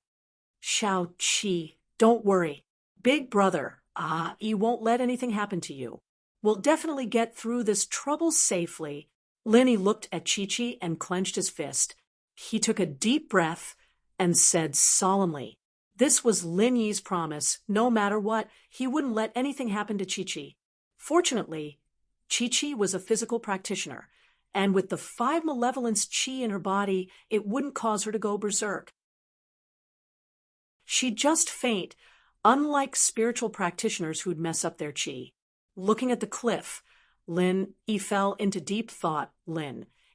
Xiao Qi, don't worry. Big brother, he won't let anything happen to you. We'll definitely get through this trouble safely. Lin looked at Chi and clenched his fist. He took a deep breath and said solemnly, this was Lin Yi's promise. No matter what, he wouldn't let anything happen to Chi. Fortunately, Chi was a physical practitioner, and with the 5 malevolence chi in her body, it wouldn't cause her to go berserk. She'd just faint, unlike spiritual practitioners who'd mess up their chi. Looking at the cliff, he fell into deep thought.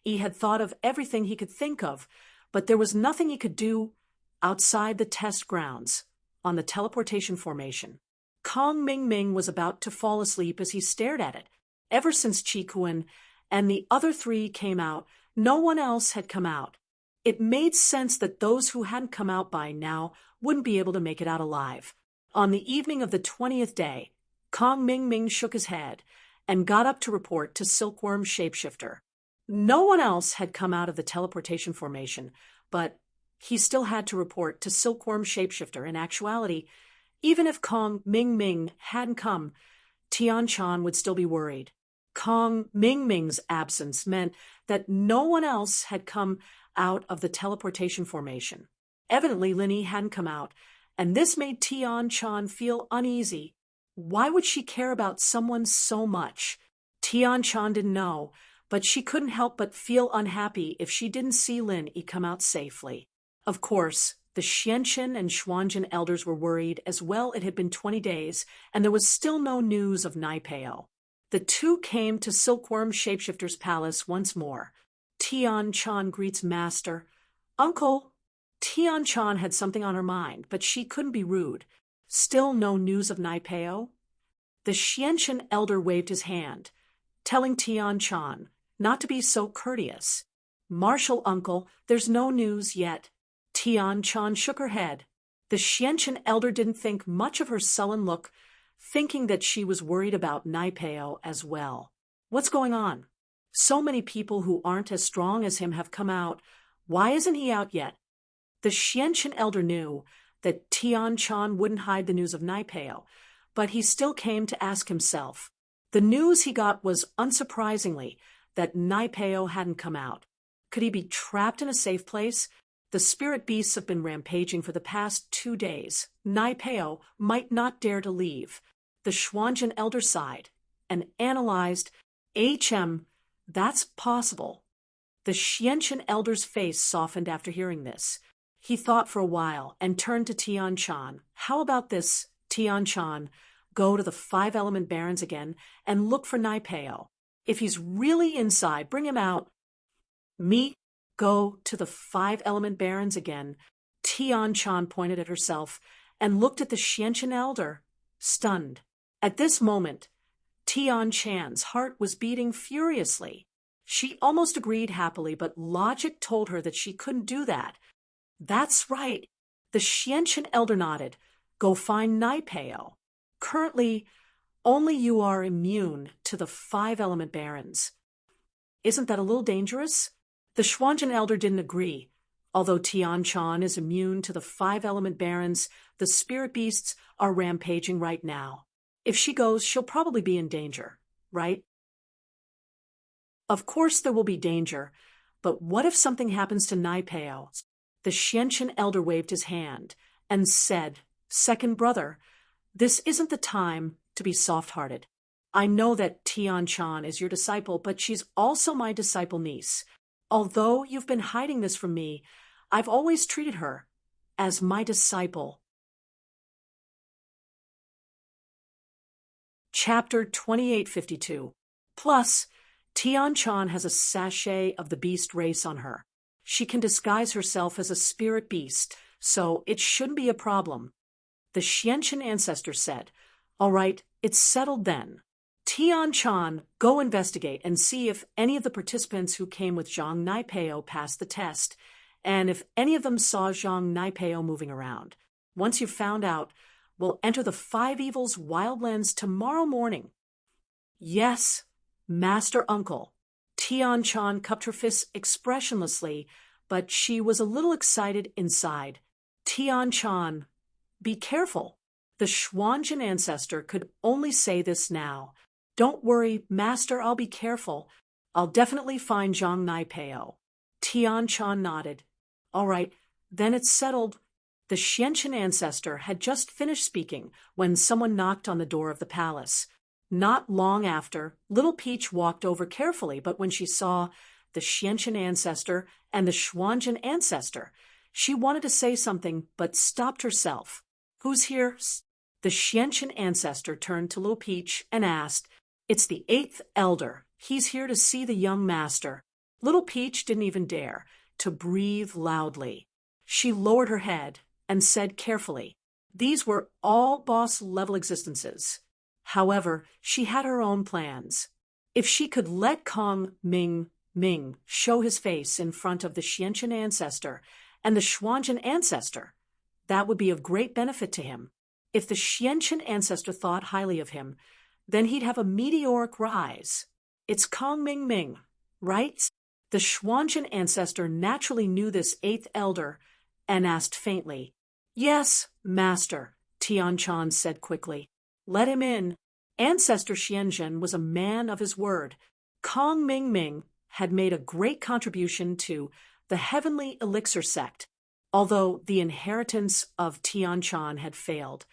He had thought of everything he could think of, but there was nothing he could do outside the test grounds, on the teleportation formation. Kong Ming Ming was about to fall asleep as he stared at it. Ever since Chi Kuan and the other 3 came out, no one else had come out. It made sense that those who hadn't come out by now wouldn't be able to make it out alive. On the evening of the 20th day, Kong Ming Ming shook his head and got up to report to Silkworm Shapeshifter. No one else had come out of the teleportation formation, but he still had to report to Silkworm Shapeshifter. In actuality, even if Kong Ming Ming hadn't come, Tian Chan would still be worried. Kong Ming Ming's absence meant that no one else had come out of the teleportation formation. Evidently, Linny hadn't come out, and this made Tian Chan feel uneasy. Why would she care about someone so much? Tian Chan didn't know, but she couldn't help but feel unhappy if she didn't see Linny come out safely. Of course, the Xianqin and Xuanjin elders were worried as well. It had been 20 days, and there was still no news of Naipeo. The 2 came to Silkworm Shapeshifter's palace once more. Tian Chan greets Master. Uncle. Tian Chan had something on her mind, but she couldn't be rude. Still no news of Naipeo? The Xianqin elder waved his hand, telling Tian Chan not to be so courteous. Martial uncle, there's no news yet. Tian Chan shook her head. The Xianqin elder didn't think much of her sullen look, thinking that she was worried about Naipeo as well. What's going on? So many people who aren't as strong as him have come out. Why isn't he out yet? The Xianqin elder knew that Tian Chan wouldn't hide the news of Naipeo, but he still came to ask himself. The news he got was, unsurprisingly, that Naipeo hadn't come out. Could he be trapped in a safe place? The spirit beasts have been rampaging for the past 2 days. Naipeo might not dare to leave. The Xuanjin elder sighed and analyzed. That's possible. The Xianqin elder's face softened after hearing this. He thought for a while and turned to Tian Chan. How about this, Tian Chan? Go to the 5-element barons again and look for Naipeo. If he's really inside, bring him out. Me? Go to the 5-element barons again. Tian Chan pointed at herself and looked at the Xianqin elder, stunned. At this moment, Tian Chan's heart was beating furiously. She almost agreed happily, but logic told her that she couldn't do that. That's right. The Xianqin elder nodded. Go find Naipeo. Currently, only you are immune to the 5-element barons. Isn't that a little dangerous? The Xuanjin elder didn't agree. Although Tian Chan is immune to the 5-element barons, the spirit beasts are rampaging right now. If she goes, she'll probably be in danger, right? Of course there will be danger, but what if something happens to Naipeo? The Xianqin elder waved his hand and said, Second brother, this isn't the time to be soft-hearted. I know that Tian Chan is your disciple, but she's also my disciple niece. Although you've been hiding this from me, I've always treated her as my disciple. Chapter 2852. Plus, Tian Chan has a sachet of the beast race on her. She can disguise herself as a spirit beast, so it shouldn't be a problem. The Xianqin ancestor said, All right, it's settled then. Tian Chan, go investigate and see if any of the participants who came with Zhang Naipeo passed the test, and if any of them saw Zhang Naipeo moving around. Once you've found out, we'll enter the 5 Evils Wildlands tomorrow morning. Yes, Master Uncle. Tian Chan cupped her fists expressionlessly, but she was a little excited inside. Tian Chan, be careful. The Xuanjin ancestor could only say this now. Don't worry, Master, I'll be careful. I'll definitely find Zhang Naipeo. Tian Chan nodded. All right, then it's settled. The Xianqin ancestor had just finished speaking when someone knocked on the door of the palace. Not long after, Little Peach walked over carefully, but when she saw the Xianqian ancestor and the Xuanzhen ancestor, she wanted to say something but stopped herself. Who's here? The Xianqian ancestor turned to Little Peach and asked, It's the 8th elder. He's here to see the young master. Little Peach didn't even dare to breathe loudly. She lowered her head and said carefully, These were all boss-level existences. However, she had her own plans. If she could let Kong Ming show his face in front of the Xianqian ancestor and the Xuanzhen ancestor, that would be of great benefit to him. If the Xianqian ancestor thought highly of him, then he'd have a meteoric rise. It's Kong Ming, right? The Xuanzhen ancestor naturally knew this 8th elder and asked faintly. Yes, master, Tianchan said quickly. Let him in. Ancestor Xianzhen was a man of his word. Kong Ming had made a great contribution to the heavenly elixir sect. Although the inheritance of Tianchan had failed,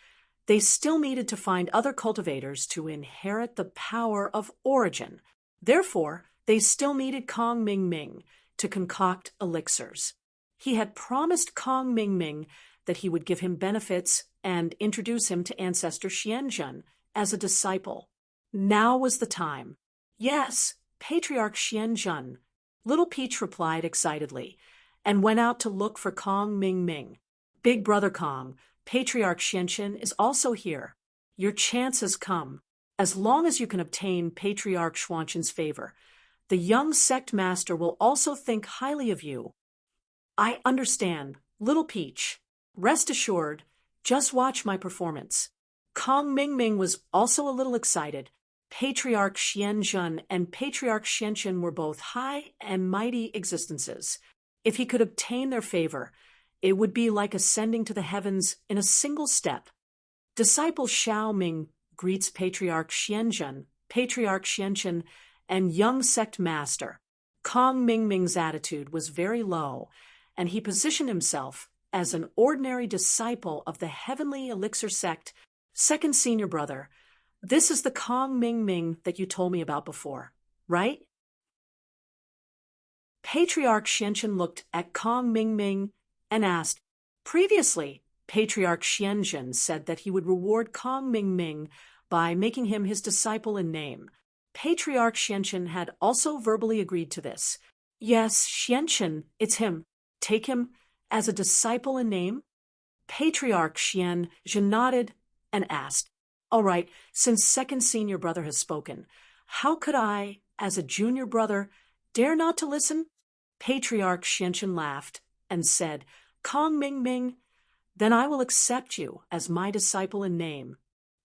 they still needed to find other cultivators to inherit the power of origin. Therefore, they still needed Kong Ming to concoct elixirs. He had promised Kong Ming that he would give him benefits and introduce him to Ancestor Xianzhen as a disciple. Now was the time. Yes, Patriarch Xianzhen, Little Peach replied excitedly, and went out to look for Kong Ming. Big Brother Kong, Patriarch Xianzhen is also here. Your chance has come. As long as you can obtain Patriarch Xuanzhen's favor, the young sect master will also think highly of you. I understand, Little Peach. Rest assured, just watch my performance. Kong Ming was also a little excited. Patriarch Xianzhen and Patriarch Xianzhen were both high and mighty existences. If he could obtain their favor, it would be like ascending to the heavens in a single step. Disciple Xiao Ming greets Patriarch Xianzhen, and young sect master. Kong Ming's attitude was very low, and he positioned himself as an ordinary disciple of the heavenly elixir sect. Second senior brother, this is the Kong Ming that you told me about before, right? Patriarch Xianzhen looked at Kong Ming and asked, Previously, Patriarch Xianzhen said that he would reward Kong Ming by making him his disciple in name. Patriarch Xianzhen had also verbally agreed to this. Yes, Xianzhen, it's him. Take him as a disciple in name? Patriarch Xianzhen nodded and asked, All right, since second senior brother has spoken, how could I, as a junior brother, dare not to listen? Patriarch Xianzhen laughed and said, Kong Ming, then I will accept you as my disciple in name.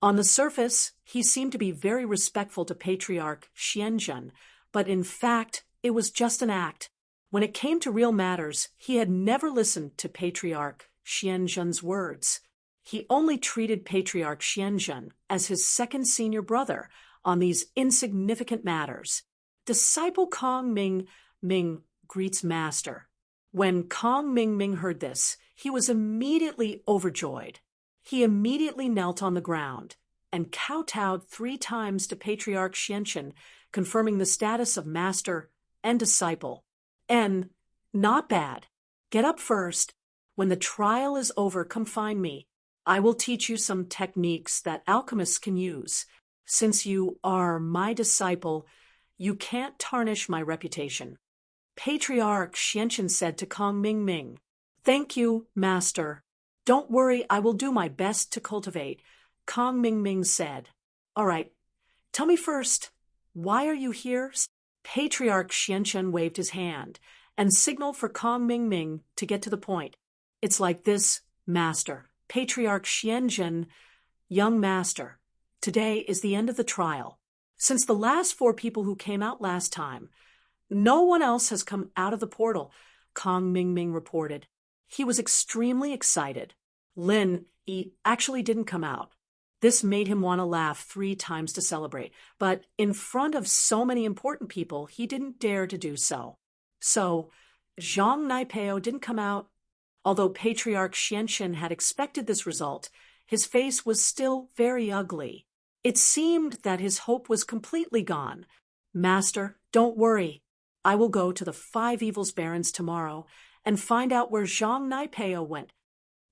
On the surface, he seemed to be very respectful to Patriarch Xianzhen, but in fact, it was just an act. When it came to real matters, he had never listened to Patriarch Xianzhen's words. He only treated Patriarch Xianzhen as his second senior brother on these insignificant matters. Disciple Kong Ming greets master. When Kong Ming heard this, he was immediately overjoyed. He immediately knelt on the ground and kowtowed 3 times to Patriarch Xianzhen, confirming the status of master and disciple. And not bad. Get up first. When the trial is over, come find me. I will teach you some techniques that alchemists can use. Since you are my disciple, you can't tarnish my reputation. Patriarch Xianzhen said to Kong Ming, Thank you, master. Don't worry, I will do my best to cultivate, Kong Ming said. All right, tell me first, why are you here? Patriarch Xianzhen waved his hand and signaled for Kong Ming to get to the point. It's like this, master. Patriarch Xianzhen, young master, today is the end of the trial. Since the last 4 people who came out last time, no one else has come out of the portal, Kong Ming reported. He was extremely excited. Lin, he actually didn't come out. This made him want to laugh 3 times to celebrate, but in front of so many important people, he didn't dare to do so. So, Zhang Naipeo didn't come out. Although Patriarch Xianzhen had expected this result, his face was still very ugly. It seemed that his hope was completely gone. Master, don't worry. I will go to the Five Evils Barrens tomorrow and find out where Zhang Naipeo went,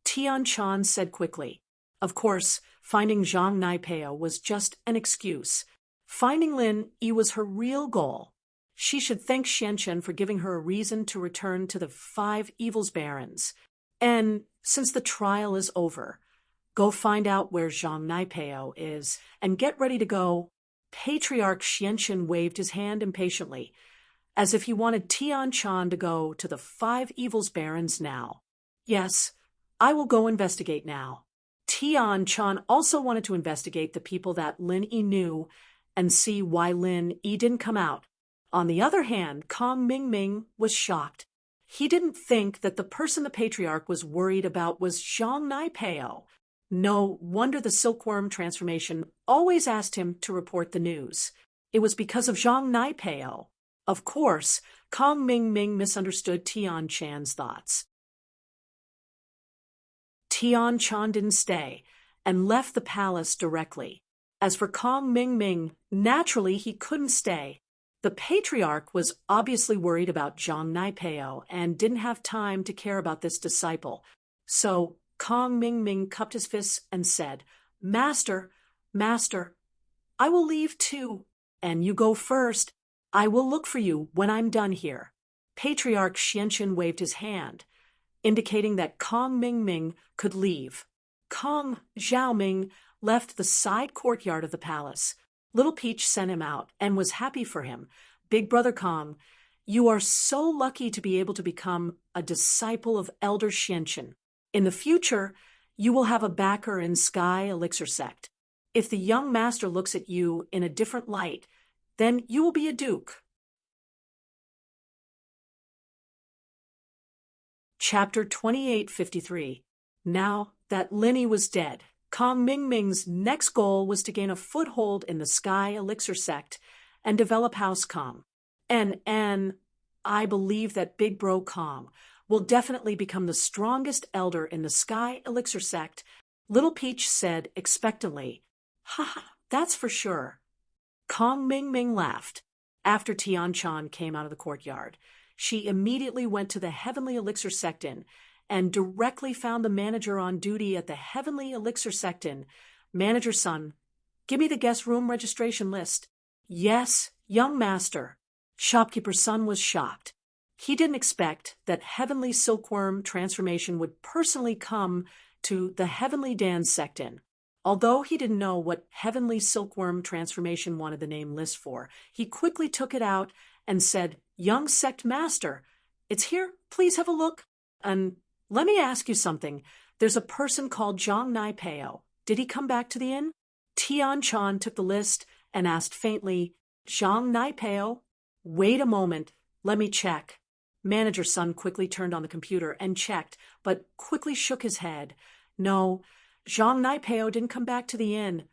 Tian Chan said quickly. Of course, finding Zhang Naipeo was just an excuse. Finding Lin Yi was her real goal. She should thank Xianchen for giving her a reason to return to the Five Evils Barrens. And since the trial is over, go find out where Zhang Naipeo is and get ready to go. Patriarch Xianchen waved his hand impatiently, as if he wanted Tian Chan to go to the Five Evils Barrens now. Yes, I will go investigate now. Tian Chan also wanted to investigate the people that Lin Yi knew and see why Lin Yi didn't come out. On the other hand, Kong Mingming was shocked. He didn't think that the person the patriarch was worried about was Zhang Naipeo. No wonder the silkworm transformation always asked him to report the news. It was because of Zhang Naipeo. Of course, Kong Mingming misunderstood Tian Chan's thoughts. Tian Chan didn't stay and left the palace directly. As for Kong Mingming, naturally he couldn't stay. The patriarch was obviously worried about Zhang Naipeo and didn't have time to care about this disciple. So Kong Mingming cupped his fists and said, Master, Master, I will leave too, and you go first. I will look for you when I'm done here. Patriarch Xianchen waved his hand, indicating that Kong Mingming could leave. Kong Xiaoming left the side courtyard of the palace. Little Peach sent him out and was happy for him. Big Brother Kong, you are so lucky to be able to become a disciple of Elder Xianchen. In the future, you will have a backer in Sky Elixir Sect. If the young master looks at you in a different light, then you will be a duke. Chapter 2853. Now that Lin Yi was dead, Kong Mingming's next goal was to gain a foothold in the Sky Elixir Sect and develop House Kong. And I believe that Big Bro Kong will definitely become the strongest elder in the Sky Elixir Sect, Little Peach said expectantly. Ha, that's for sure. Kong Mingming laughed. After Tian Chan came out of the courtyard, she immediately went to the Heavenly Elixir Sect Inn and directly found the manager on duty at the Heavenly Elixir Sect Inn. Manager Sun, give me the guest room registration list. Yes, young master. Shopkeeper Sun was shocked. He didn't expect that Heavenly Silkworm transformation would personally come to the Heavenly Dance Sect Inn. Although he didn't know what Heavenly Silkworm transformation wanted the name list for, he quickly took it out and said, Young Sect Master, it's here, please have a look. And let me ask you something. There's a person called Zhang Naipeo. Did he come back to the inn? Tian Chan took the list and asked faintly, Zhang Naipeo? Wait a moment, let me check. Manager Sun quickly turned on the computer and checked, but quickly shook his head. No, Zhang Naipeo didn't come back to the inn.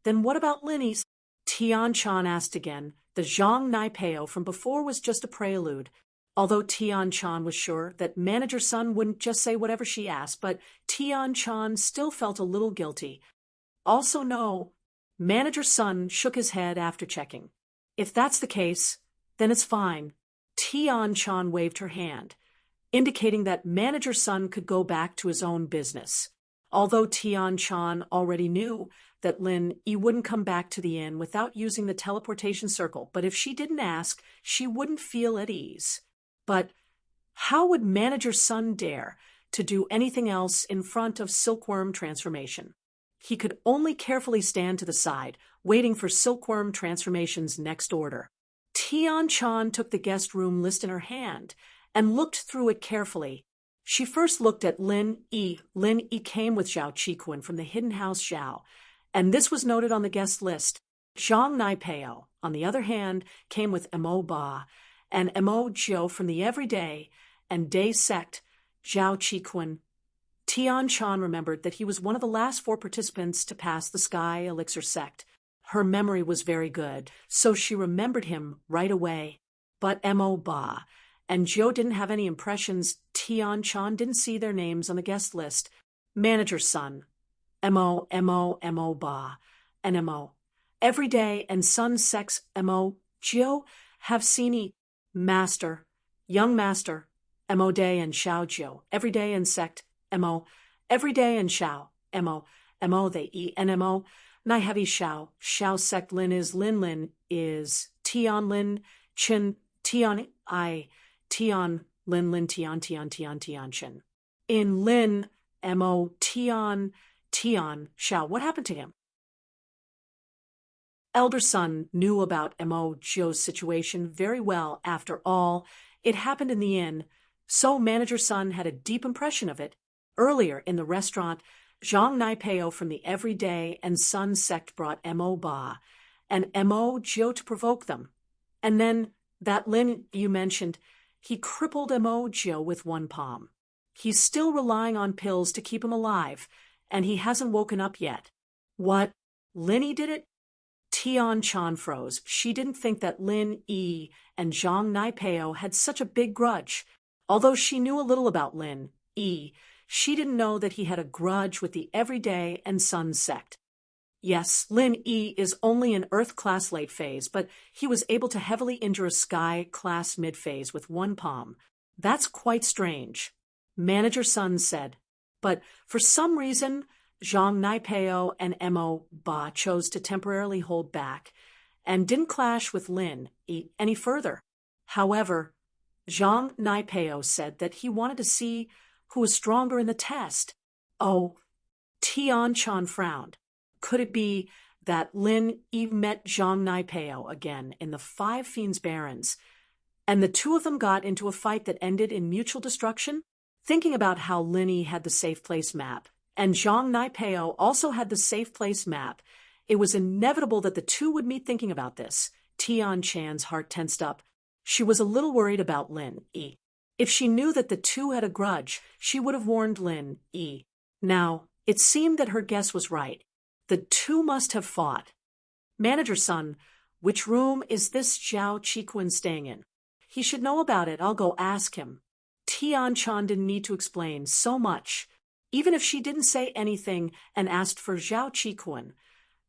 Then what about Lin Yi's? Tian Chan asked again. The Zhang Naipeo from before was just a prelude. Although Tian Chan was sure that Manager Sun wouldn't just say whatever she asked, but Tian Chan still felt a little guilty. Also no. Manager Sun shook his head after checking. If that's the case, then it's fine. Tian Chan waved her hand, indicating that Manager Sun could go back to his own business. Although Tian Chan already knew that Lin Yi wouldn't come back to the inn without using the teleportation circle, but if she didn't ask, she wouldn't feel at ease. But how would Manager Sun dare to do anything else in front of Silkworm transformation? He could only carefully stand to the side, waiting for Silkworm transformation's next order. Tian Chan took the guest room list in her hand and looked through it carefully. She first looked at Lin Yi. Lin Yi came with Zhao Qikun from the hidden house Zhao, and this was noted on the guest list. Zhang Naipeo, on the other hand, came with Mo Ba and Mo Jiu from the Everyday and Day Sect, Zhao Qikun. Tian Chan remembered that he was one of the last 4 participants to pass the Sky Elixir Sect. Her memory was very good, so she remembered him right away. But Mo Ba and Jiu didn't have any impressions. Tian Chan didn't see their names on the guest list. Manager Sun, Mo Ba, and Mo. every day and sun sex mo, Jiu, have seen master, young master, mo day and xiao jiu, every day and sect, mo, every day and xiao, mo they nmo, nai heavy xiao sect lin is tian lin, chin, tian I, tian lin tian chin. In lin, mo, tian, xiao, what happened to him? Elder Sun knew about Mo Jiu's situation very well. After all, it happened in the inn, so Manager Sun had a deep impression of it. Earlier in the restaurant, Zhang Naipeo from the Everyday and Sun sect brought Mo Ba and Mo Jiu to provoke them. And then, that Lin you mentioned, he crippled Mo Jiu with one palm. He's still relying on pills to keep him alive, and he hasn't woken up yet. What? Linny did it? Tian Chan froze. She didn't think that Lin Yi and Zhang Naipeo had such a big grudge. Although she knew a little about Lin Yi, she didn't know that he had a grudge with the Everyday and Sun sect. Yes, Lin Yi is only an Earth class late phase, but he was able to heavily injure a Sky class mid phase with one palm. That's quite strange. Manager Sun said. But for some reason, Zhang Naipeo and Mo Ba chose to temporarily hold back and didn't clash with Lin any further. However, Zhang Naipeo said that he wanted to see who was stronger in the test. Oh, Tian Chan frowned. Could it be that Lin Yi met Zhang Naipeo again in the Five Fiends Barrens, and the two of them got into a fight that ended in mutual destruction? Thinking about how Lin Yi had the safe place map, and Zhang Naipeo also had the safe place map, it was inevitable that the two would meet. Thinking about this, Tian Chan's heart tensed up. She was a little worried about Lin Yi. If she knew that the two had a grudge, she would have warned Lin Yi. Now, it seemed that her guess was right. The two must have fought. Manager Sun, which room is this Zhao Qiqun staying in? He should know about it. I'll go ask him. Tian Chan didn't need to explain so much. Even if she didn't say anything and asked for Zhao Qiqun,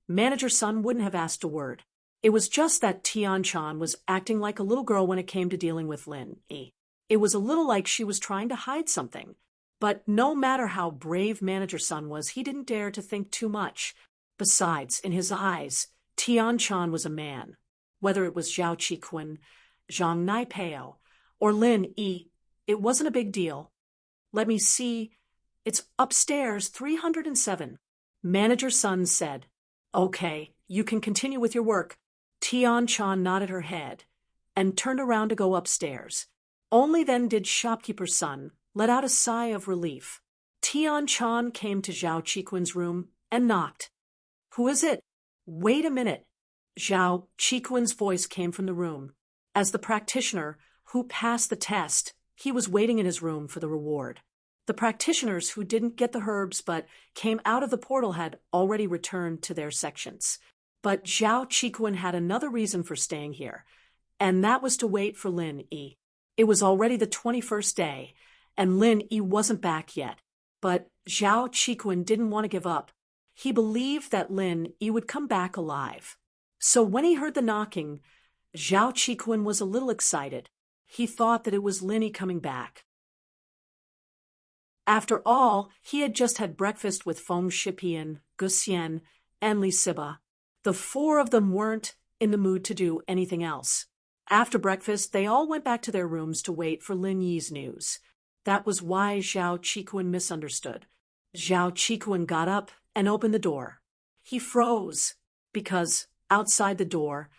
Manager Sun wouldn't have asked a word. It was just that Tian Chan was acting like a little girl when it came to dealing with Lin Yi. It was a little like she was trying to hide something. But no matter how brave Manager Sun was, he didn't dare to think too much. Besides, in his eyes, Tian Chan was a man. Whether it was Zhao Qiqun, Zhang Naipeo, or Lin Yi, it wasn't a big deal. Let me see. It's upstairs, 307. Manager Sun said. Okay, you can continue with your work. Tian Chan nodded her head and turned around to go upstairs. Only then did Shopkeeper Sun let out a sigh of relief. Tian Chan came to Zhao Qiqun's room and knocked. Who is it? Wait a minute. Zhao Qiqun's voice came from the room. As the practitioner who passed the test, he was waiting in his room for the reward. The practitioners who didn't get the herbs but came out of the portal had already returned to their sections. But Zhao Qiqun had another reason for staying here, and that was to wait for Lin Yi. It was already the 21st day, and Lin Yi wasn't back yet. But Zhao Qiqun didn't want to give up. He believed that Lin Yi would come back alive. So when he heard the knocking, Zhao Qiqun was a little excited. He thought that it was Lin Yi coming back. After all, he had just had breakfast with Feng Shipian, Guxian, and Li Siba. The four of them weren't in the mood to do anything else. After breakfast, they all went back to their rooms to wait for Lin Yi's news. That was why Zhao Qiqun misunderstood. Zhao Qiqun got up and opened the door. He froze, because outside the door,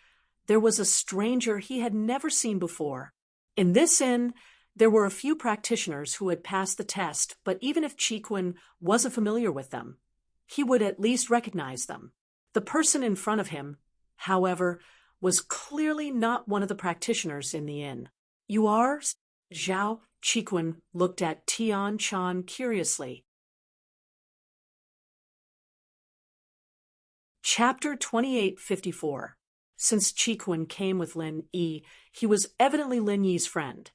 there was a stranger he had never seen before. In this inn, there were a few practitioners who had passed the test, but even if Qiqun wasn't familiar with them, he would at least recognize them. The person in front of him, however, was clearly not one of the practitioners in the inn. You are? Zhao Qiqun looked at Tian Chan curiously. Chapter 2854. Since Qiqun came with Lin Yi, he was evidently Lin Yi's friend,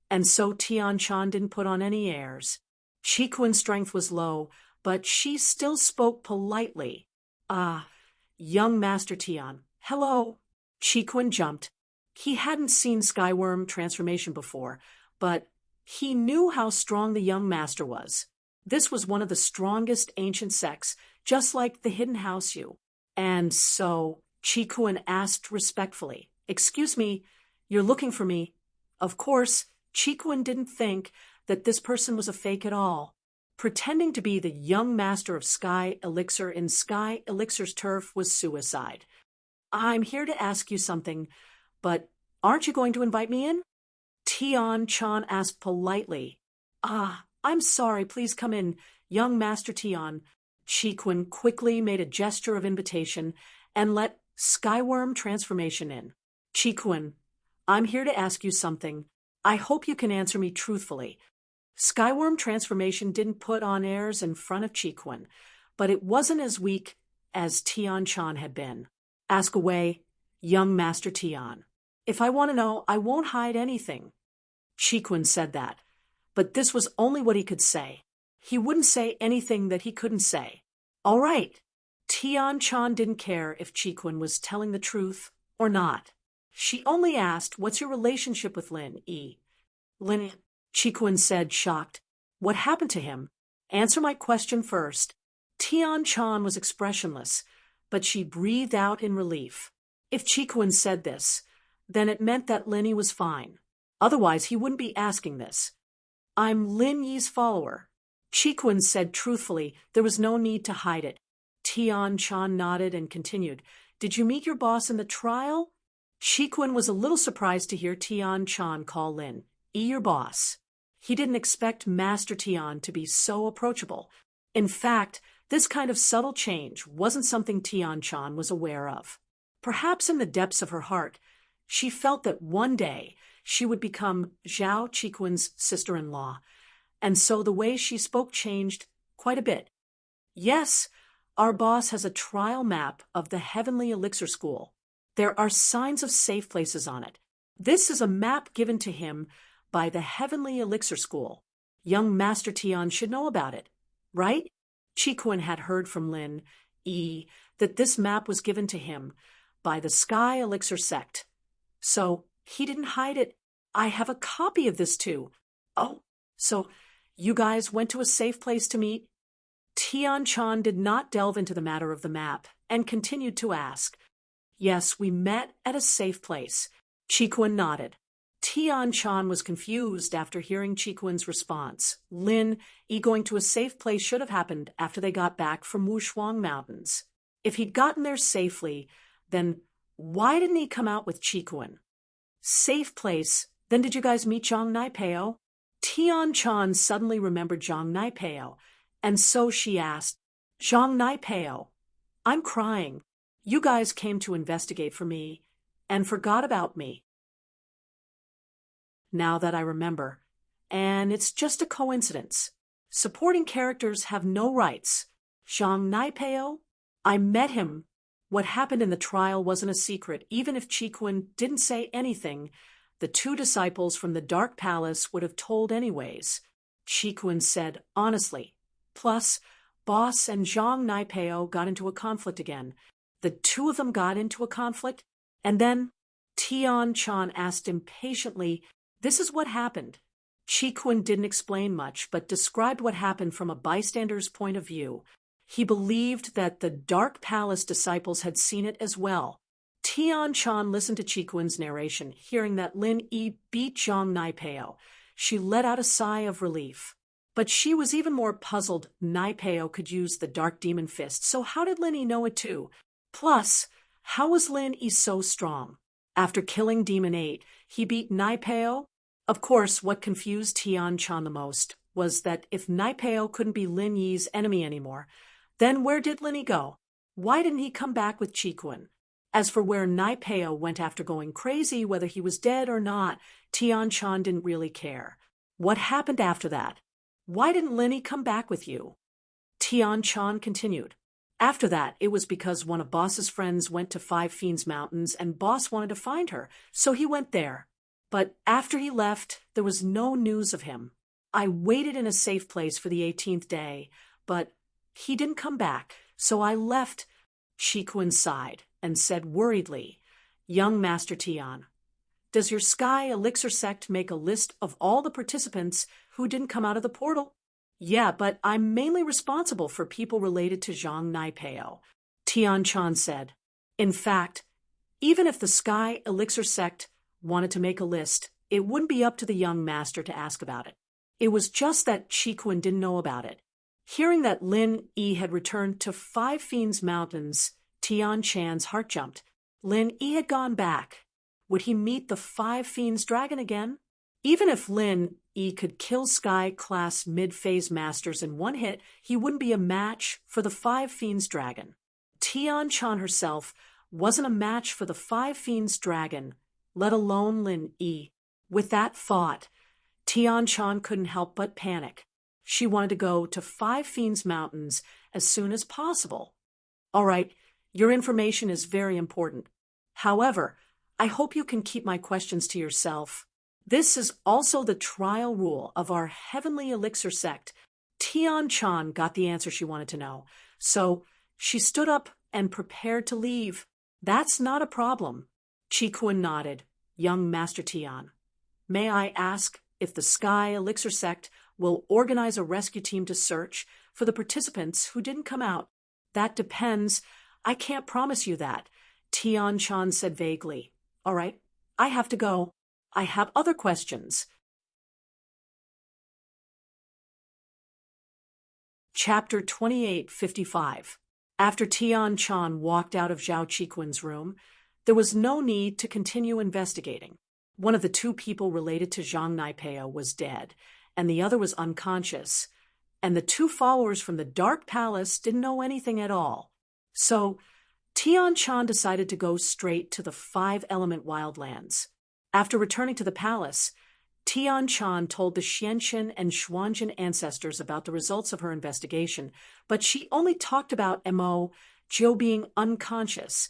and so Tian Chan didn't put on any airs. Qiqun's strength was low, but she still spoke politely. young Master Tian. Hello. Chiquan jumped. He hadn't seen Skyworm transformation before, but he knew how strong the young master was. This was one of the strongest ancient sects, just like the Hidden House you. And so, Chiquan asked respectfully, "Excuse me, you're looking for me?" Of course, Chiquan didn't think that this person was a fake at all. Pretending to be the young master of Sky Elixir in Sky Elixir's turf was suicide. "I'm here to ask you something, but aren't you going to invite me in?" Tian Chan asked politely. I'm sorry, please come in, young Master Tian." Chiquan quickly made a gesture of invitation and let Skyworm transformation in. "Chiquan, I'm here to ask you something. I hope you can answer me truthfully." Skyworm transformation didn't put on airs in front of Chiquan, but it wasn't as weak as Tian Chan had been. "Ask away, young Master Tian. If I want to know, I won't hide anything." Chiquan said that, but this was only what he could say. He wouldn't say anything that he couldn't say. All right. Tian Chan didn't care if Chiquan was telling the truth or not. She only asked, "What's your relationship with Lin Yi?" "Lin," Chiquan said, shocked. "What happened to him? Answer my question first." Tian Chan was expressionless, but she breathed out in relief. If Chiquan said this, then it meant that Lin Yi was fine. Otherwise, he wouldn't be asking this. "I'm Lin Yi's follower." Chiquan said truthfully. There was no need to hide it. Tian Chan nodded and continued. "Did you meet your boss in the trial?" Chiquan was a little surprised to hear Tian Chan call Lin Yi your boss. He didn't expect Master Tian to be so approachable. In fact, this kind of subtle change wasn't something Tian Chan was aware of. Perhaps in the depths of her heart, she felt that one day she would become Zhao Chiquan's sister-in-law, and so the way she spoke changed quite a bit. "Yes, our boss has a trial map of the Heavenly Elixir School. There are signs of safe places on it. This is a map given to him by the Heavenly Elixir School. Young Master Tian should know about it, right?" Chiquan had heard from Lin Yi that this map was given to him by the Sky Elixir sect. So he didn't hide it. "I have a copy of this too." "Oh, so you guys went to a safe place to meet?" Tian Chan did not delve into the matter of the map and continued to ask. "Yes, we met at a safe place." Chiquan nodded. Tian Chan was confused after hearing Chiquan's response. Lin Yi going to a safe place should have happened after they got back from Wushuang Mountains. If he'd gotten there safely, then why didn't he come out with Chiquan? Safe place. Then did you guys meet Zhang Naipeo? Tian Chan suddenly remembered Zhang Naipeo, and so she asked, "Zhang Naipeo, I'm crying. You guys came to investigate for me and forgot about me." Now that I remember, and it's just a coincidence. Supporting characters have no rights. Zhang Naipeo? I met him. What happened in the trial wasn't a secret. Even if Chiquan didn't say anything, the two disciples from the Dark Palace would have told anyways. Chiquan said honestly. Plus, Boss and Zhang Naipeo got into a conflict again. The two of them got into a conflict, and then Tian Chan asked impatiently, "This is what happened." Chiquan didn't explain much, but described what happened from a bystander's point of view. He believed that the Dark Palace disciples had seen it as well. Tian Chan listened to Chiquan's narration, hearing that Lin Yi beat Zhang Naipeo. She let out a sigh of relief. But she was even more puzzled. Naipeo could use the Dark Demon Fist, so how did Lin Yi know it too? Plus, how was Lin Yi so strong? After killing Demon 8, he beat Naipeo? Of course, what confused Tian Chan the most was that if Naipeo couldn't be Lin Yi's enemy anymore, then where did Lin Yi go? Why didn't he come back with Chiquan? As for where Naipeo went after going crazy, whether he was dead or not, Tian Chan didn't really care. What happened after that? Why didn't Lin Yi come back with you? Tian Chan continued. After that, it was because one of Boss's friends went to Five Fiends Mountains and Boss wanted to find her, so he went there. But after he left, there was no news of him. I waited in a safe place for the 18th day, but he didn't come back, so I left. Chikuan sighed and said worriedly, "Young Master Tian, does your Sky Elixir sect make a list of all the participants who didn't come out of the portal?" "Yeah, but I'm mainly responsible for people related to Zhang Naipeo," Tian Chan said. "In fact, even if the Sky Elixir sect wanted to make a list, it wouldn't be up to the young master to ask about it. It was just that Chikuan didn't know about it." Hearing that Lin Yi had returned to Five Fiends Mountains, Tian Chan's heart jumped. Lin Yi had gone back. Would he meet the Five Fiends dragon again? Even if Lin Yi could kill Sky-class mid-phase masters in one hit, he wouldn't be a match for the Five Fiends dragon. Tian Chan herself wasn't a match for the Five Fiends dragon, let alone Lin Yi. With that thought, Tian Chan couldn't help but panic. She wanted to go to Five Fiends Mountains as soon as possible. "All right, your information is very important. However, I hope you can keep my questions to yourself. This is also the trial rule of our Heavenly Elixir sect." Tian Chan got the answer she wanted to know, so she stood up and prepared to leave. "That's not a problem." Chikuan nodded. "Young Master Tian, may I ask if the Sky Elixir sect will organize a rescue team to search for the participants who didn't come out?" "That depends. I can't promise you that," Tian Chan said vaguely. "All right, I have to go. I have other questions." Chapter 2855. After Tian Chan walked out of Zhao Chikuan's room, there was no need to continue investigating. One of the two people related to Zhang Naipeo was dead, and the other was unconscious, and the two followers from the Dark Palace didn't know anything at all. So, Tian Chan decided to go straight to the Five-Element Wildlands. After returning to the palace, Tian Chan told the Xianxin and Xuanjin ancestors about the results of her investigation, but she only talked about Mo Zhou being unconscious,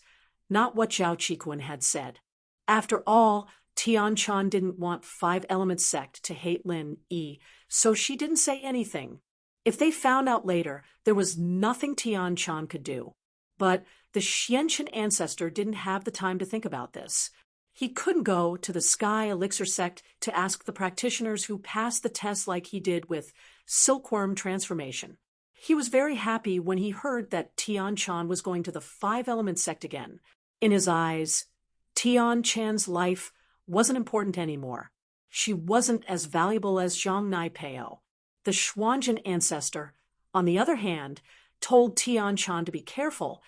not what Zhao Chikuan had said. After all, Tian Chan didn't want Five-Element sect to hate Lin Yi, so she didn't say anything. If they found out later, there was nothing Tian Chan could do. But the Xianxin ancestor didn't have the time to think about this. He couldn't go to the Sky Elixir sect to ask the practitioners who passed the test like he did with Silkworm transformation. He was very happy when he heard that Tian Chan was going to the Five-Element sect again. In his eyes, Tian Chan's life wasn't important anymore. She wasn't as valuable as Zhang Naipeo. The Xuanjin ancestor, on the other hand, told Tian Chan to be careful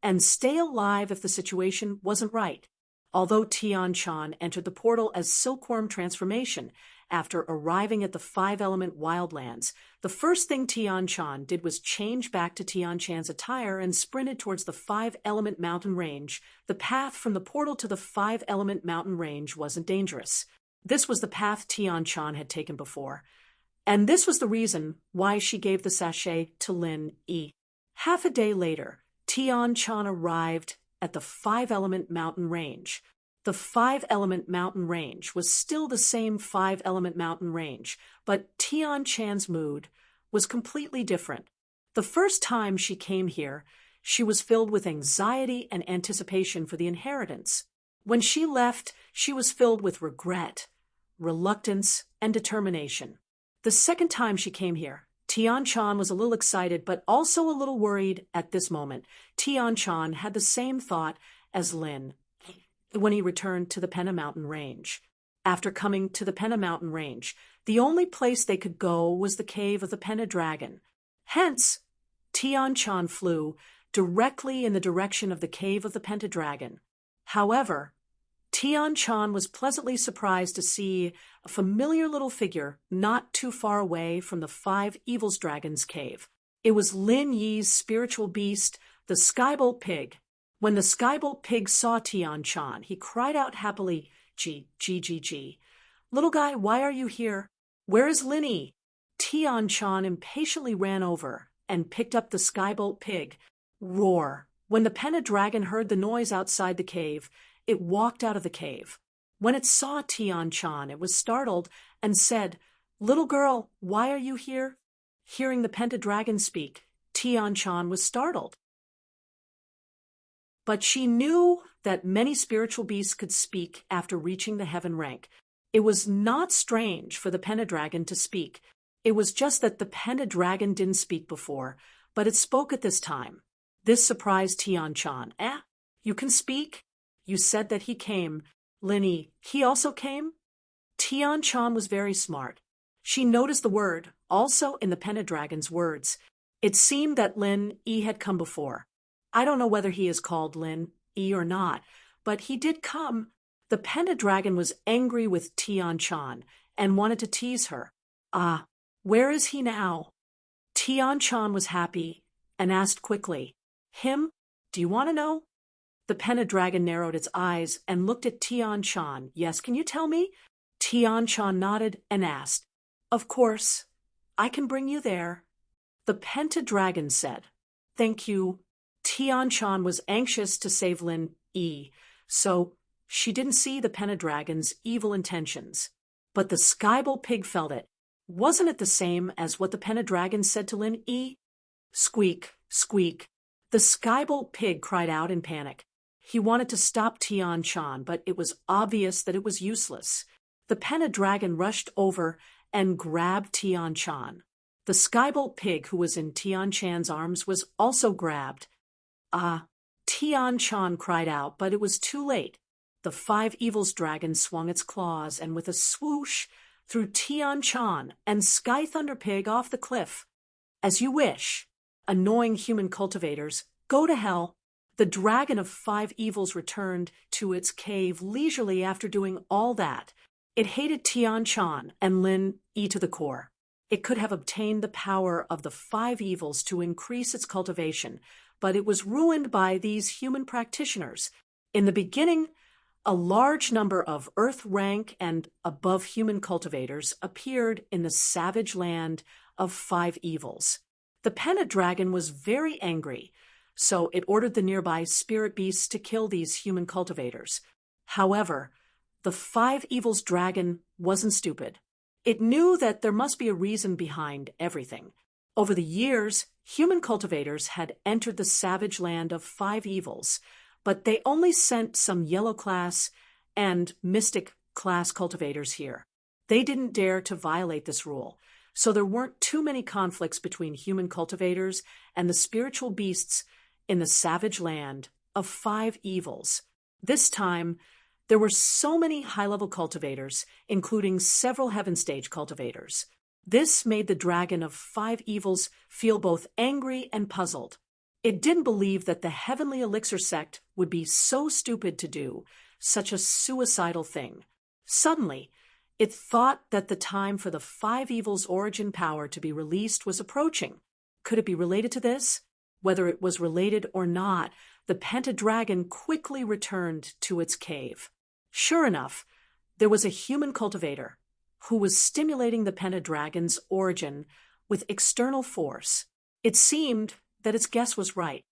and stay alive if the situation wasn't right. Although Tian Chan entered the portal as Silkworm transformation after arriving at the Five-Element Wildlands, the first thing Tian Chan did was change back to Tian Chan's attire and sprinted towards the Five-Element Mountain Range. The path from the portal to the Five-Element Mountain Range wasn't dangerous. This was the path Tian Chan had taken before. And this was the reason why she gave the sachet to Lin Yi. Half a day later, Tian Chan arrived at the Five-Element Mountain Range. The Five-Element Mountain Range was still the same Five-Element Mountain Range, but Tian Chan's mood was completely different. The first time she came here, she was filled with anxiety and anticipation for the inheritance. When she left, she was filled with regret, reluctance, and determination. The second time she came here, Tian Chan was a little excited but also a little worried at this moment. Tian Chan had the same thought as Lin when he returned to the Penna Mountain Range. After coming to the Penna Mountain Range, the only place they could go was the cave of the Penna Dragon. Hence, Tian Chan flew directly in the direction of the cave of the Pentadragon. However, Tian Chan was pleasantly surprised to see a familiar little figure not too far away from the Five Evils Dragon's cave. It was Lin Yi's spiritual beast, the Skybolt Pig. When the Skybolt Pig saw Tian Chan, he cried out happily, "Gee, gee, gee, gee. Little guy, why are you here? Where is Lin Yi?" Tian Chan impatiently ran over and picked up the Skybolt Pig. Roar! When the Penna Dragon heard the noise outside the cave, it walked out of the cave. When it saw Tian Chan, it was startled and said, "Little girl, why are you here?" Hearing the Pentadragon speak, Tian Chan was startled. But she knew that many spiritual beasts could speak after reaching the heaven rank. It was not strange for the Pendragon to speak. It was just that the Pendragon didn't speak before, but it spoke at this time. This surprised Tian-chan. You can speak? You said that he came. Lin, he also came? Tian-chan was very smart. She noticed the word, also in the Pendragon's words. It seemed that Lin had come before. I don't know whether he is called Lin or not, but he did come. The Pendragon was angry with Tian-chan and wanted to tease her. Where is he now? Tian-chan was happy and asked quickly, Him? Do you want to know? The Pendragon narrowed its eyes and looked at Tian-chan. Yes, can you tell me? Tian-chan nodded and asked, Of course, I can bring you there. The Pendragon said, Thank you. Tian-chan was anxious to save Lin, so she didn't see the Pendragon's evil intentions. But the Skybolt pig felt it. Wasn't it the same as what the Pendragon said to Lin? Squeak, squeak. The Skybolt pig cried out in panic. He wanted to stop Tian-chan, but it was obvious that it was useless. The Pendragon rushed over and grabbed Tian-chan. The Skybolt pig who was in Tian-chan's arms was also grabbed. Tian-chan cried out, but it was too late. The Five Evils dragon swung its claws and with a swoosh threw Tian-chan and Sky Thunder Pig off the cliff. As you wish. Annoying human cultivators, go to hell. The dragon of Five Evils returned to its cave leisurely after doing all that. It hated Tian-chan and Lin to the core. It could have obtained the power of the Five Evils to increase its cultivation, but it was ruined by these human practitioners. In the beginning, a large number of Earth rank and above human cultivators appeared in the savage land of Five Evils. The Pendragon was very angry, so it ordered the nearby spirit beasts to kill these human cultivators. However, the Five Evils dragon wasn't stupid. It knew that there must be a reason behind everything. Over the years, human cultivators had entered the savage land of Five Evils, but they only sent some yellow class and mystic class cultivators here. They didn't dare to violate this rule, so there weren't too many conflicts between human cultivators and the spiritual beasts in the savage land of Five Evils. This time, there were so many high-level cultivators, including several heaven stage cultivators. This made the dragon of Five Evils feel both angry and puzzled. It didn't believe that the Heavenly Elixir sect would be so stupid to do such a suicidal thing. Suddenly, it thought that the time for the Five Evils' origin power to be released was approaching. Could it be related to this? Whether it was related or not, the Pendragon quickly returned to its cave. Sure enough, there was a human cultivator who was stimulating the Pendragon's origin with external force. It seemed that its guess was right.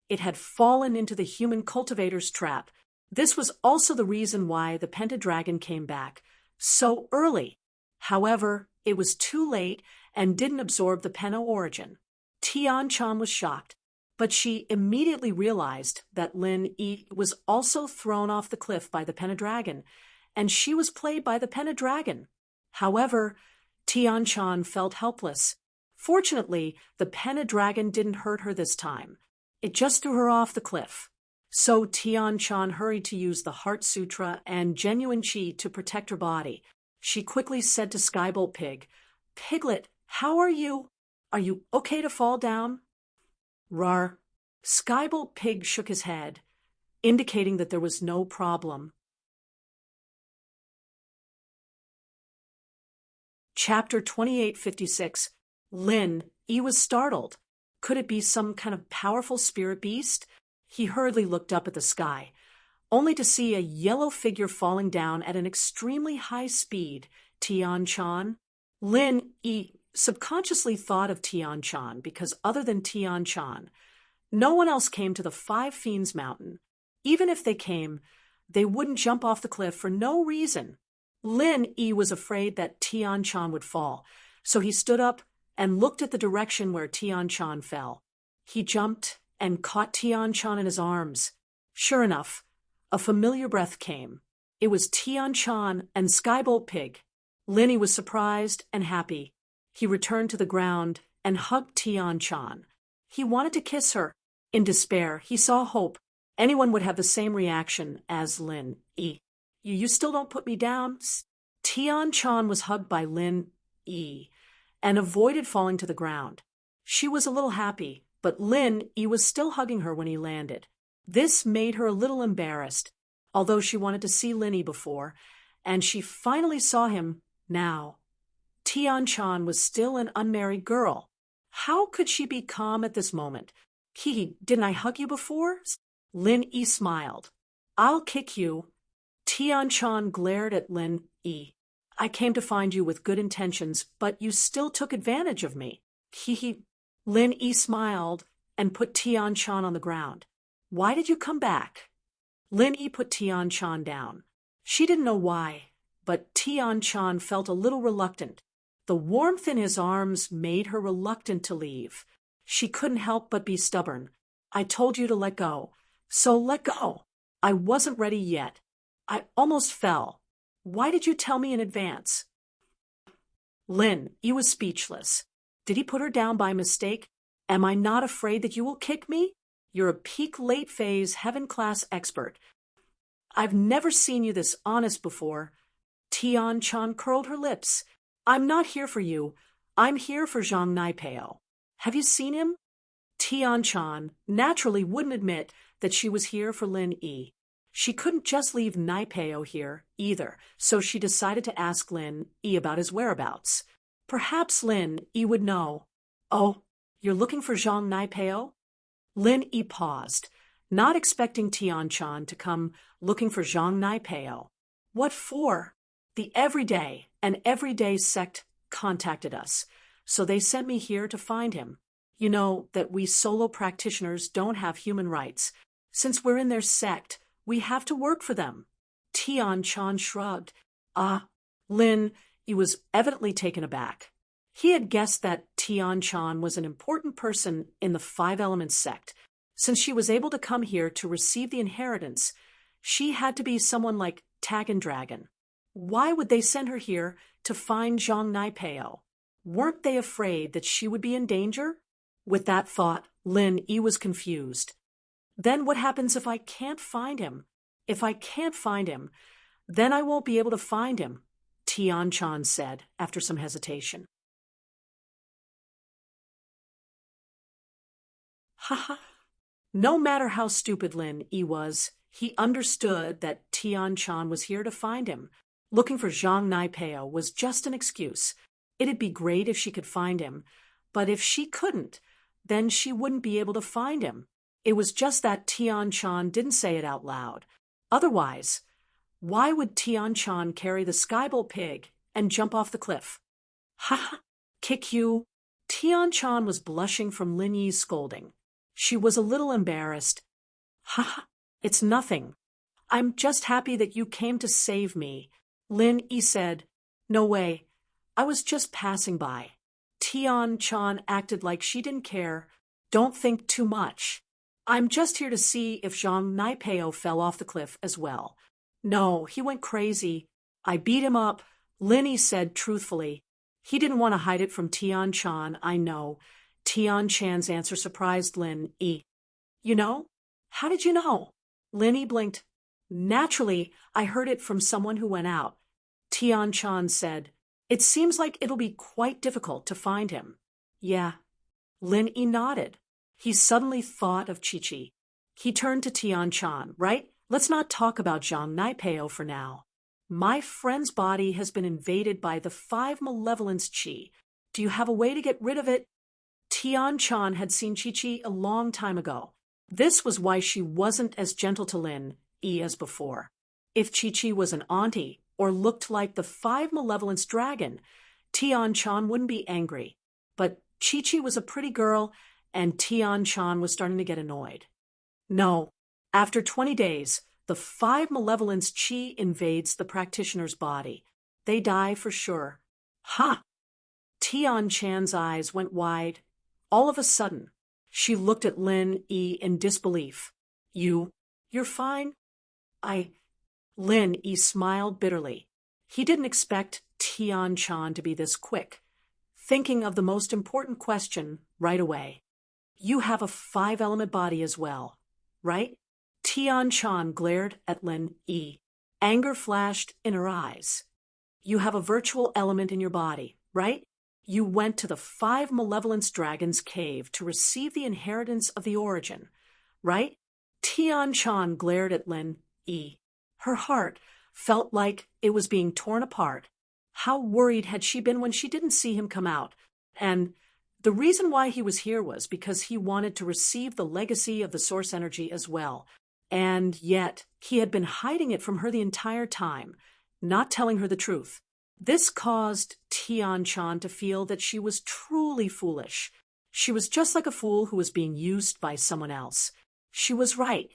It had fallen into the human cultivator's trap. This was also the reason why the Pendragon came back so early. However, it was too late and didn't absorb the Penna origin. Tian-chan was shocked, but she immediately realized that Lin was also thrown off the cliff by the Pendragon, and she was played by the Pendragon. However, Tian-chan felt helpless. Fortunately, the Pendragon didn't hurt her this time. It just threw her off the cliff. So Tian-chan hurried to use the Heart Sutra and genuine chi to protect her body. She quickly said to Skybolt Pig, Piglet, how are you? Are you okay to fall down? Rar. Skybolt Pig shook his head, indicating that there was no problem. Chapter 2856. Lin was startled. Could it be some kind of powerful spirit beast? He hurriedly looked up at the sky, only to see a yellow figure falling down at an extremely high speed. Tian-chan? Lin subconsciously thought of Tian-chan because other than Tian-chan, no one else came to the Five Fiends Mountain. Even if they came, they wouldn't jump off the cliff for no reason. Lin was afraid that Tian-chan would fall, so he stood up and looked at the direction where Tian-chan fell. He jumped and caught Tian-chan in his arms. Sure enough, a familiar breath came. It was Tian-chan and Skybolt Pig. Linny was surprised and happy. He returned to the ground and hugged Tian-chan. He wanted to kiss her. In despair, he saw hope. Anyone would have the same reaction as Lin Yi. You still don't put me down? Tian-chan was hugged by Lin Yi and avoided falling to the ground. She was a little happy, but Lin Yi was still hugging her when he landed. This made her a little embarrassed, although she wanted to see Lin Yi before, and she finally saw him now. Tian-chan was still an unmarried girl. How could she be calm at this moment? Didn't I hug you before? Lin Yi smiled. I'll kick you. Tian-chan glared at Lin Yi. I came to find you with good intentions, but you still took advantage of me. Lin Yi smiled and put Tian-chan on the ground. Why did you come back? Lin Yi put Tian-chan down. She didn't know why, but Tian-chan felt a little reluctant. The warmth in his arms made her reluctant to leave. She couldn't help but be stubborn. I told you to let go, so let go. I wasn't ready yet. I almost fell. Why did you tell me in advance? Lin Yi was speechless. Did he put her down by mistake? Am I not afraid that you will kick me? You're a peak late phase heaven-class expert. I've never seen you this honest before. Tian-chan curled her lips. I'm not here for you. I'm here for Zhang Naipeo. Have you seen him? Tian-chan naturally wouldn't admit that she was here for Lin Yi. She couldn't just leave Naipeo here either, so she decided to ask Lin Yi about his whereabouts. Perhaps Lin Yi would know. Oh, you're looking for Zhang Naipeo? Lin Yi paused, not expecting Tian-chan to come looking for Zhang Naipeo. What for? The Everyday sect contacted us, so they sent me here to find him. You know that we solo practitioners don't have human rights. Since we're in their sect, we have to work for them. Tian-chan shrugged. Lin Yi was evidently taken aback. He had guessed that Tian-chan was an important person in the Five Elements sect. Since she was able to come here to receive the inheritance, she had to be someone like Tagan Dragon. Why would they send her here to find Zhang Naipeo? Weren't they afraid that she would be in danger? With that thought, Lin Yi was confused. Then what happens if I can't find him? If I can't find him, then I won't be able to find him, Tian-chan said after some hesitation. No matter how stupid Lin Yi was, he understood that Tian-chan was here to find him. Looking for Zhang Naipeo was just an excuse. It'd be great if she could find him, but if she couldn't, then she wouldn't be able to find him. It was just that Tian-chan didn't say it out loud. Otherwise, why would Tian-chan carry the Skybolt Pig and jump off the cliff? Kick you? Tian-chan was blushing from Lin Yi's scolding. She was a little embarrassed. It's nothing. I'm just happy that you came to save me. Lin Yi said. No way. I was just passing by. Tian-chan acted like she didn't care. Don't think too much. I'm just here to see if Zhang Naipeo fell off the cliff as well. No, he went crazy. I beat him up, Lin Yi said truthfully. He didn't want to hide it from Tian-chan, I know. Tian-chan's answer surprised Lin Yi. You know? How did you know? Lin Yi blinked. Naturally, I heard it from someone who went out. Tian-chan said. It seems like it'll be quite difficult to find him. Yeah. Lin Yi nodded. He suddenly thought of Chi-Chi. He turned to Tian-chan. Right? Let's not talk about Zhang Naipeo for now. My friend's body has been invaded by the Five Malevolence Chi. Do you have a way to get rid of it? Tian-chan had seen Chi-Chi a long time ago. This was why she wasn't as gentle to Lin Yi as before. If Chi-Chi was an auntie or looked like the Five Malevolence Dragon, Tian-chan wouldn't be angry. But Chi-Chi was a pretty girl, and Tian-chan was starting to get annoyed. No, after 20 days, the Five Malevolence Chi invades the practitioner's body. They die for sure. Tian-chan's eyes went wide. All of a sudden, She looked at Lin E in disbelief. You're fine? Lin E smiled bitterly. He didn't expect Tian Chan to be this quick, thinking of the most important question right away. You have a 5-element body as well, right? Tian Chan glared at Lin E. Anger flashed in her eyes. You have a virtual element in your body, right? You went to the 5 Malevolence Dragons cave to receive the inheritance of the origin, right? Tian Chan glared at Lin E. Her heart felt like it was being torn apart. How worried had she been when she didn't see him come out? And the reason why he was here was because he wanted to receive the legacy of the source energy as well. And yet, he had been hiding it from her the entire time, not telling her the truth. This caused Tian Chan to feel that she was truly foolish. She was just like a fool who was being used by someone else. She was right.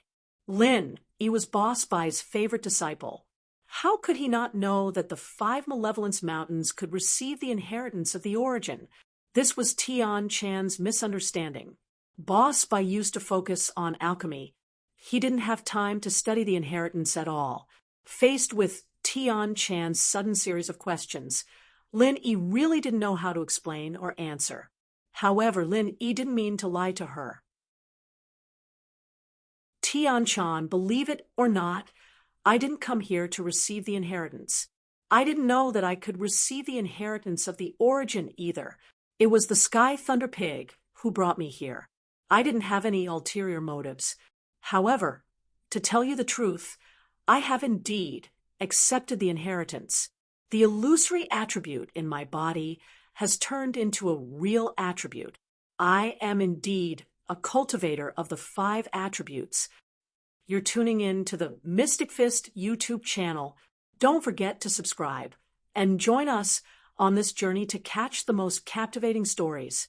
Lin E was Boss Bai's favorite disciple. How could he not know that the 5 Malevolence Mountains could receive the inheritance of the origin? This was Tian Chan's misunderstanding. Boss Bai used to focus on alchemy. He didn't have time to study the inheritance at all. Faced with Tian Chan's sudden series of questions, Lin E really didn't know how to explain or answer. However, Lin E didn't mean to lie to her. Tian Chan, believe it or not, I didn't come here to receive the inheritance. I didn't know that I could receive the inheritance of the origin either. It was the Sky Thunder Pig who brought me here. I didn't have any ulterior motives. However, to tell you the truth, I have indeed accepted the inheritance. The illusory attribute in my body has turned into a real attribute. I am indeed a cultivator of the 5 attributes. You're tuning in to the Mystic Fist YouTube channel. Don't forget to subscribe and join us on this journey to catch the most captivating stories.